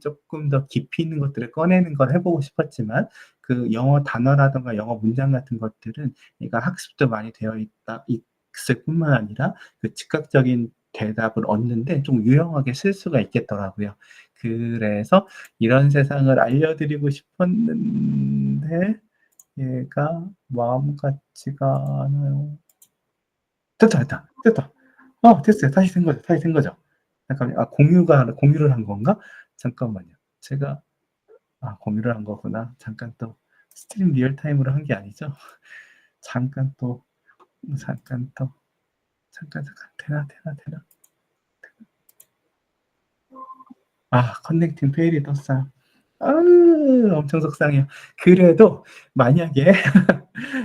조금 더 깊이 있는 것들을 꺼내는 걸 해보고 싶었지만 그 영어 단어라든가 영어 문장 같은 것들은 얘가 학습도 많이 되어 있을 뿐만 아니라 그 즉각적인 대답을 얻는데 좀 유용하게 쓸 수가 있겠더라고요. 그래서 이런 세상을 알려드리고 싶었는데 얘가 마음 같지가 않아요. 됐다. 됐어요. 다시 된 거죠. 잠깐만요. 공유를 한 건가? 잠깐만요. 제가 공유를 한 거구나. 잠깐 또 스트림 리얼타임으로 한 게 아니죠? 잠깐 또 되나? 커넥팅 페일이 떴어요. 엄청 속상해요. 그래도 만약에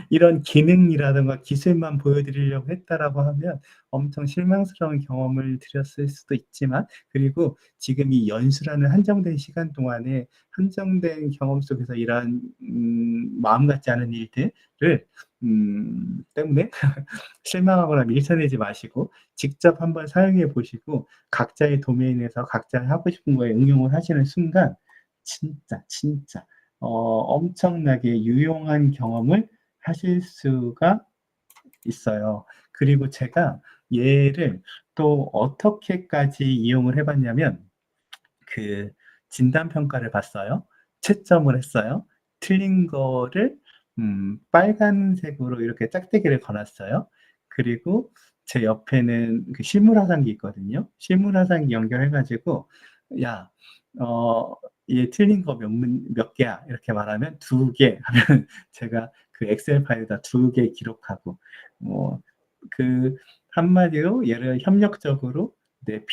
이런 기능이라든가 기술만 보여드리려고 했다라고 하면 엄청 실망스러운 경험을 드렸을 수도 있지만 그리고 지금 이 연수라는 한정된 시간 동안에 한정된 경험 속에서 이러한 마음 같지 않은 일들을 때문에 실망하거나 밀쳐내지 마시고 직접 한번 사용해 보시고 각자의 도메인에서 각자 하고 싶은 거에 응용을 하시는 순간 진짜 엄청나게 유용한 경험을 하실 수가 있어요. 그리고 제가 얘를 또 어떻게까지 이용을 해봤냐면 그 진단 평가를 봤어요. 채점을 했어요. 틀린 거를 빨간색으로 이렇게 짝대기를 걸었어요. 그리고 제 옆에는 그 실물화상기 있거든요. 실물화상기 연결해가지고 야, 얘 틀린 거 몇 개야? 이렇게 말하면 2개 하면 제가 그 엑셀 파일에다 2개 기록하고 그 한마디로 얘를 협력적으로 내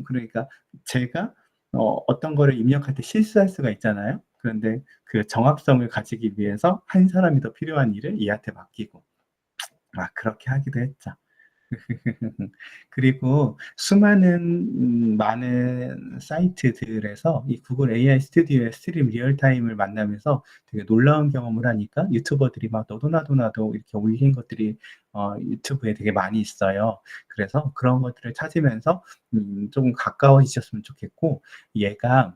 그러니까 제가 어떤 거를 입력할 때 실수할 수가 있잖아요. 그런데 그 정확성을 가지기 위해서 한 사람이 더 필요한 일을 얘한테 맡기고 그렇게 하기도 했죠. 그리고 많은 사이트들에서 이 구글 AI 스튜디오의 스트림 리얼타임을 만나면서 되게 놀라운 경험을 하니까 유튜버들이 막 너도나도 이렇게 올린 것들이 유튜브에 되게 많이 있어요. 그래서 그런 것들을 찾으면서 조금 가까워지셨으면 좋겠고 얘가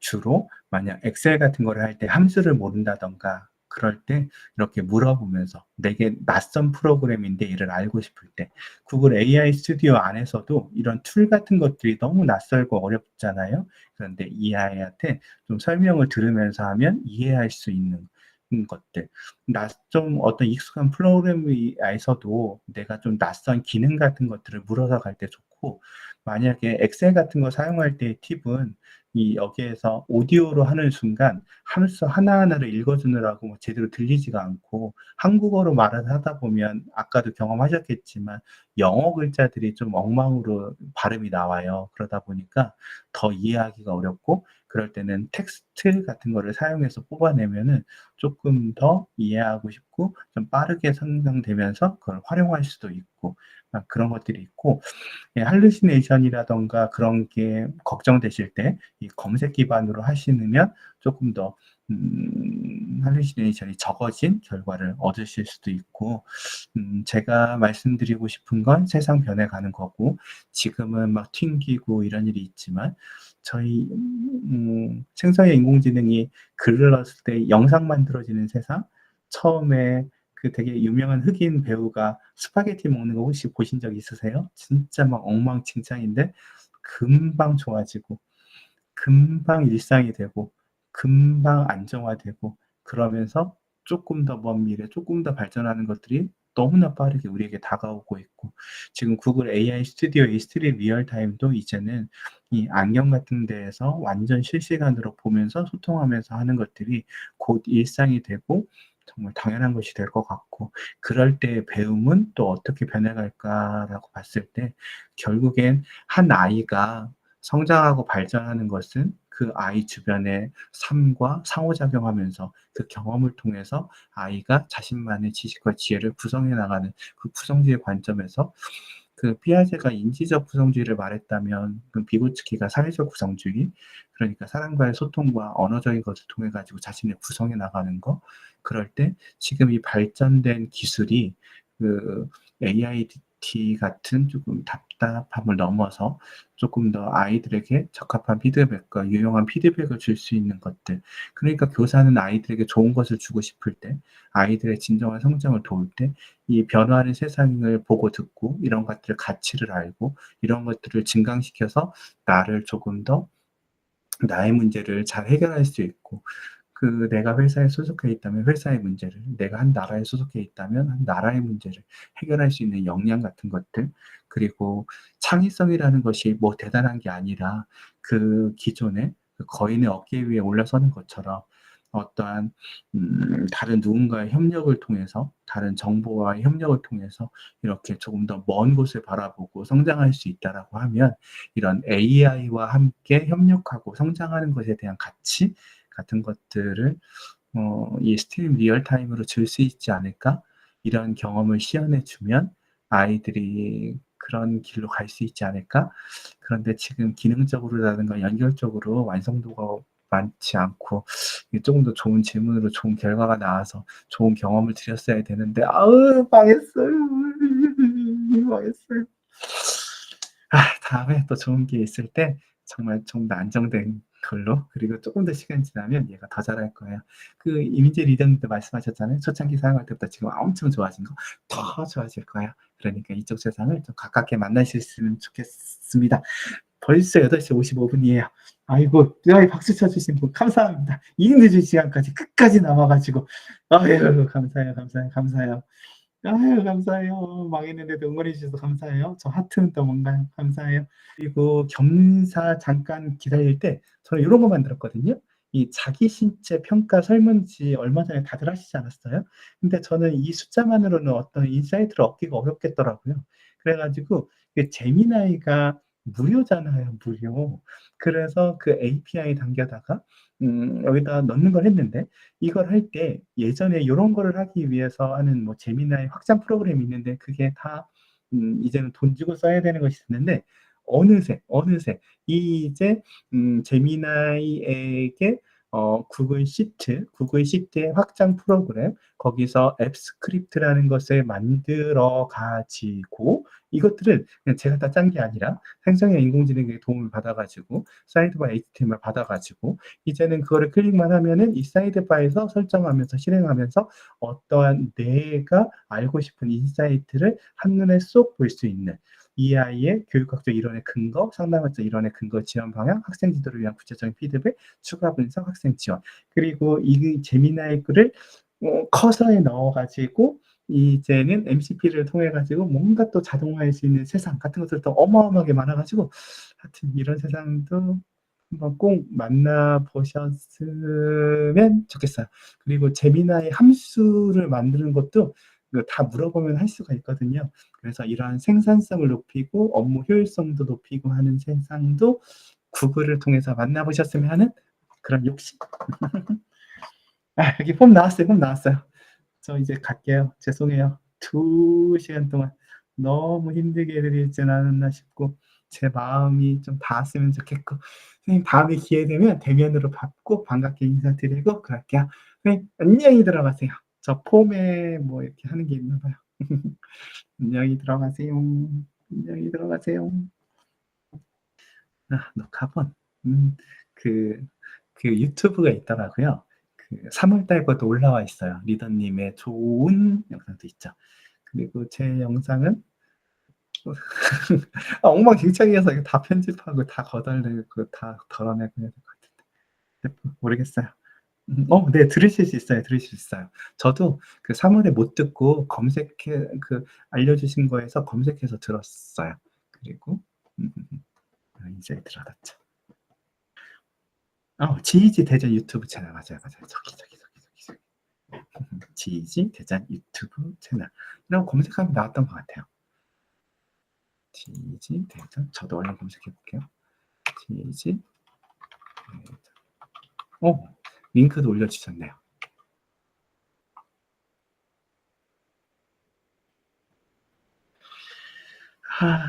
주로 만약 엑셀 같은 거를 할 때 함수를 모른다던가 그럴 때 이렇게 물어보면서 내게 낯선 프로그램인데 이를 알고 싶을 때 구글 AI 스튜디오 안에서도 이런 툴 같은 것들이 너무 낯설고 어렵잖아요. 그런데 이 아이한테 좀 설명을 들으면서 하면 이해할 수 있는 것들. 좀 어떤 익숙한 프로그램에서도 내가 좀 낯선 기능 같은 것들을 물어서 갈 때 좋고 만약에 엑셀 같은 거 사용할 때의 팁은 여기에서 오디오로 하는 순간 함수 하나하나를 읽어주느라고 뭐 제대로 들리지가 않고 한국어로 말을 하다 보면 아까도 경험하셨겠지만 영어 글자들이 좀 엉망으로 발음이 나와요. 그러다 보니까 더 이해하기가 어렵고 그럴 때는 텍스트 같은 거를 사용해서 뽑아내면은 조금 더 이해하고 싶고 좀 빠르게 성장되면서 그걸 활용할 수도 있고 그런 것들이 있고 할루시네이션이라던가 그런 게 걱정되실 때 이 검색 기반으로 하시면 조금 더 할루시네이션이 적어진 결과를 얻으실 수도 있고 제가 말씀드리고 싶은 건 세상 변해가는 거고 지금은 막 튕기고 이런 일이 있지만 저희 생성의 인공지능이 글을 넣었을 때 영상 만들어지는 세상 처음에 그 되게 유명한 흑인 배우가 스파게티 먹는 거 혹시 보신 적 있으세요? 진짜 막 엉망진창인데 금방 좋아지고 금방 일상이 되고 금방 안정화되고 그러면서 조금 더 먼 미래, 조금 더 발전하는 것들이 너무나 빠르게 우리에게 다가오고 있고 지금 구글 AI 스튜디오 A3 리얼타임도 이제는 이 안경 같은 데에서 완전 실시간으로 보면서 소통하면서 하는 것들이 곧 일상이 되고 정말 당연한 것이 될 것 같고, 그럴 때 배움은 또 어떻게 변해갈까라고 봤을 때 결국엔 한 아이가 성장하고 발전하는 것은 그 아이 주변의 삶과 상호작용하면서 그 경험을 통해서 아이가 자신만의 지식과 지혜를 구성해 나가는 그 구성주의 관점에서, 그 피아제가 인지적 구성주의를 말했다면 그 비고츠키가 사회적 구성주의, 그러니까 사람과의 소통과 언어적인 것을 통해 가지고 자신을 구성해 나가는 거. 그럴 때 지금 이 발전된 기술이 그 AIDT 같은 조금 답답함을 넘어서 조금 더 아이들에게 적합한 피드백과 유용한 피드백을 줄 수 있는 것들. 그러니까 교사는 아이들에게 좋은 것을 주고 싶을 때, 아이들의 진정한 성장을 도울 때 이 변화하는 세상을 보고 듣고 이런 것들을 가치를 알고 이런 것들을 증강시켜서 나를 조금 더 나의 문제를 잘 해결할 수 있고, 그 내가 회사에 소속해 있다면 회사의 문제를, 내가 한 나라에 소속해 있다면 한 나라의 문제를 해결할 수 있는 역량 같은 것들, 그리고 창의성이라는 것이 뭐 대단한 게 아니라 그 기존의 그 거인의 어깨 위에 올라서는 것처럼 어떠한 다른 누군가의 협력을 통해서, 다른 정보와의 협력을 통해서 이렇게 조금 더 먼 곳을 바라보고 성장할 수 있다라고 하면, 이런 AI와 함께 협력하고 성장하는 것에 대한 가치 같은 것들을 이 스트림 리얼타임으로 줄 수 있지 않을까? 이런 경험을 시연해 주면 아이들이 그런 길로 갈 수 있지 않을까? 그런데 지금 기능적으로라든가 연결적으로 완성도가 많지 않고, 이게 조금 더 좋은 질문으로 좋은 결과가 나와서 좋은 경험을 드렸어야 되는데, 아우, 망했어요. 망했어요. 다음에 또 좋은 기회 있을 때 정말 좀 더 안정된 걸로, 그리고 조금 더 시간이 지나면 얘가 더 잘할 거예요. 그 이민재 리더님도 말씀하셨잖아요. 초창기 사용할 때보다 지금 엄청 좋아진 거, 더 좋아질 거예요. 그러니까 이쪽 세상을 좀 가깝게 만나셨으면 좋겠습니다. 벌써 8시 55분이에요. 아이고, 네, 박수 쳐주신 분 감사합니다. 이 늦은 시간까지 끝까지 남아가지고, 아유, 감사해요, 감사해요, 감사해요. 아유, 감사해요. 망했는데도 응원해 주셔서 감사해요. 저 하트는 또 뭔가요? 감사해요. 그리고 겸사 잠깐 기다릴 때 저는 이런 거 만들었거든요. 이 자기 신체 평가 설문지 얼마 전에 다들 하시지 않았어요? 근데 저는 이 숫자만으로는 어떤 인사이트를 얻기가 어렵겠더라고요. 그래가지고 제미나이가 무료잖아요, 무료. 그래서 그 API 당겨다가 여기다 넣는 걸 했는데, 이걸 할 때 예전에 이런 거를 하기 위해서 하는 뭐 제미나이 확장 프로그램이 있는데 그게 다 이제는 돈 주고 써야 되는 것이 있는데, 어느새 이제 제미나이에게 구글 시트의 확장 프로그램, 거기서 앱 스크립트라는 것을 만들어 가지고, 이것들은 그냥 제가 다 짠 게 아니라 생성형 인공지능의 도움을 받아가지고 사이드바 HTML 받아가지고 이제는 그거를 클릭만 하면은 이 사이드바에서 설정하면서 실행하면서 어떠한 내가 알고 싶은 인사이트를 한눈에 쏙 볼 수 있는, 이 아이의 교육학적 이론의 근거, 상담학적 이론의 근거, 지원 방향, 학생 지도를 위한 구체적인 피드백, 추가 분석, 학생 지원. 그리고 이 제미나이 글을 커서에 넣어가지고 이제는 MCP를 통해가지고 뭔가 또 자동화할 수 있는 세상 같은 것들도 어마어마하게 많아가지고, 하여튼 이런 세상도 한번 꼭 만나보셨으면 좋겠어요. 그리고 제미나이 함수를 만드는 것도 다 물어보면 할 수가 있거든요. 그래서 이러한 생산성을 높이고 업무 효율성도 높이고 하는 세상도 구글을 통해서 만나보셨으면 하는 그런 욕심. 여기 폼 나왔어요. 폼 나왔어요. 저 이제 갈게요. 죄송해요. 2시간 동안 너무 힘들게 해드리지 않았나 싶고, 제 마음이 좀 닿았으면 좋겠고, 선생님 다음에 기회 되면 대면으로 뵙고 반갑게 인사드리고 그럴게요. 선생님 안녕히 들어가세요. 저 폼에 뭐 이렇게 하는 게 있나 봐요. 안녕히 들어가세요. 안녕히 들어가세요. 녹화본. 그, 그 유튜브가 있더라고요. 그 3월달 것도 올라와 있어요. 리더님의 좋은 영상도 있죠. 그리고 제 영상은 엉망진창이어서 이거 다 편집하고 다 걷어내고 다 덜어내고 해야 될 것 같은데 모르겠어요. 네, 들으실 수 있어요. 들으실 수 있어요. 저도 그 3월에 못 듣고 알려주신 거에서 검색해서 들었어요. 그리고 이제 들어갔죠. 지이지 대전 유튜브 채널 맞아요. 저기. 지이지 대전 유튜브 채널 이라고 검색하면 나왔던 것 같아요. 지이지 대전 저도 얼른 검색해 볼게요. 지이지 대전. 링크도 올려주셨네요.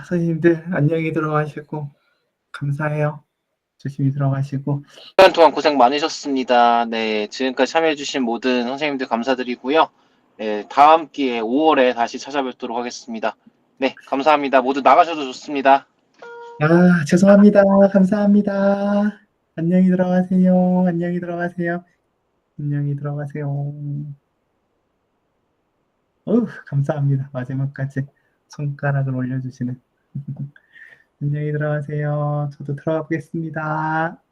선생님들 안녕히 들어가시고 감사해요. 조심히 들어가시고. 시간 동안 고생 많으셨습니다. 네, 지금까지 참여해주신 모든 선생님들 감사드리고요. 네, 다음 기회에 5월에 다시 찾아뵙도록 하겠습니다. 네, 감사합니다. 모두 나가셔도 좋습니다. 죄송합니다. 감사합니다. 안녕히 들어가세요. 안녕히 들어가세요. 안녕히 들어가세요. 감사합니다. 마지막까지 손가락을 올려주시는. 안녕히 들어가세요. 저도 들어가 보겠습니다.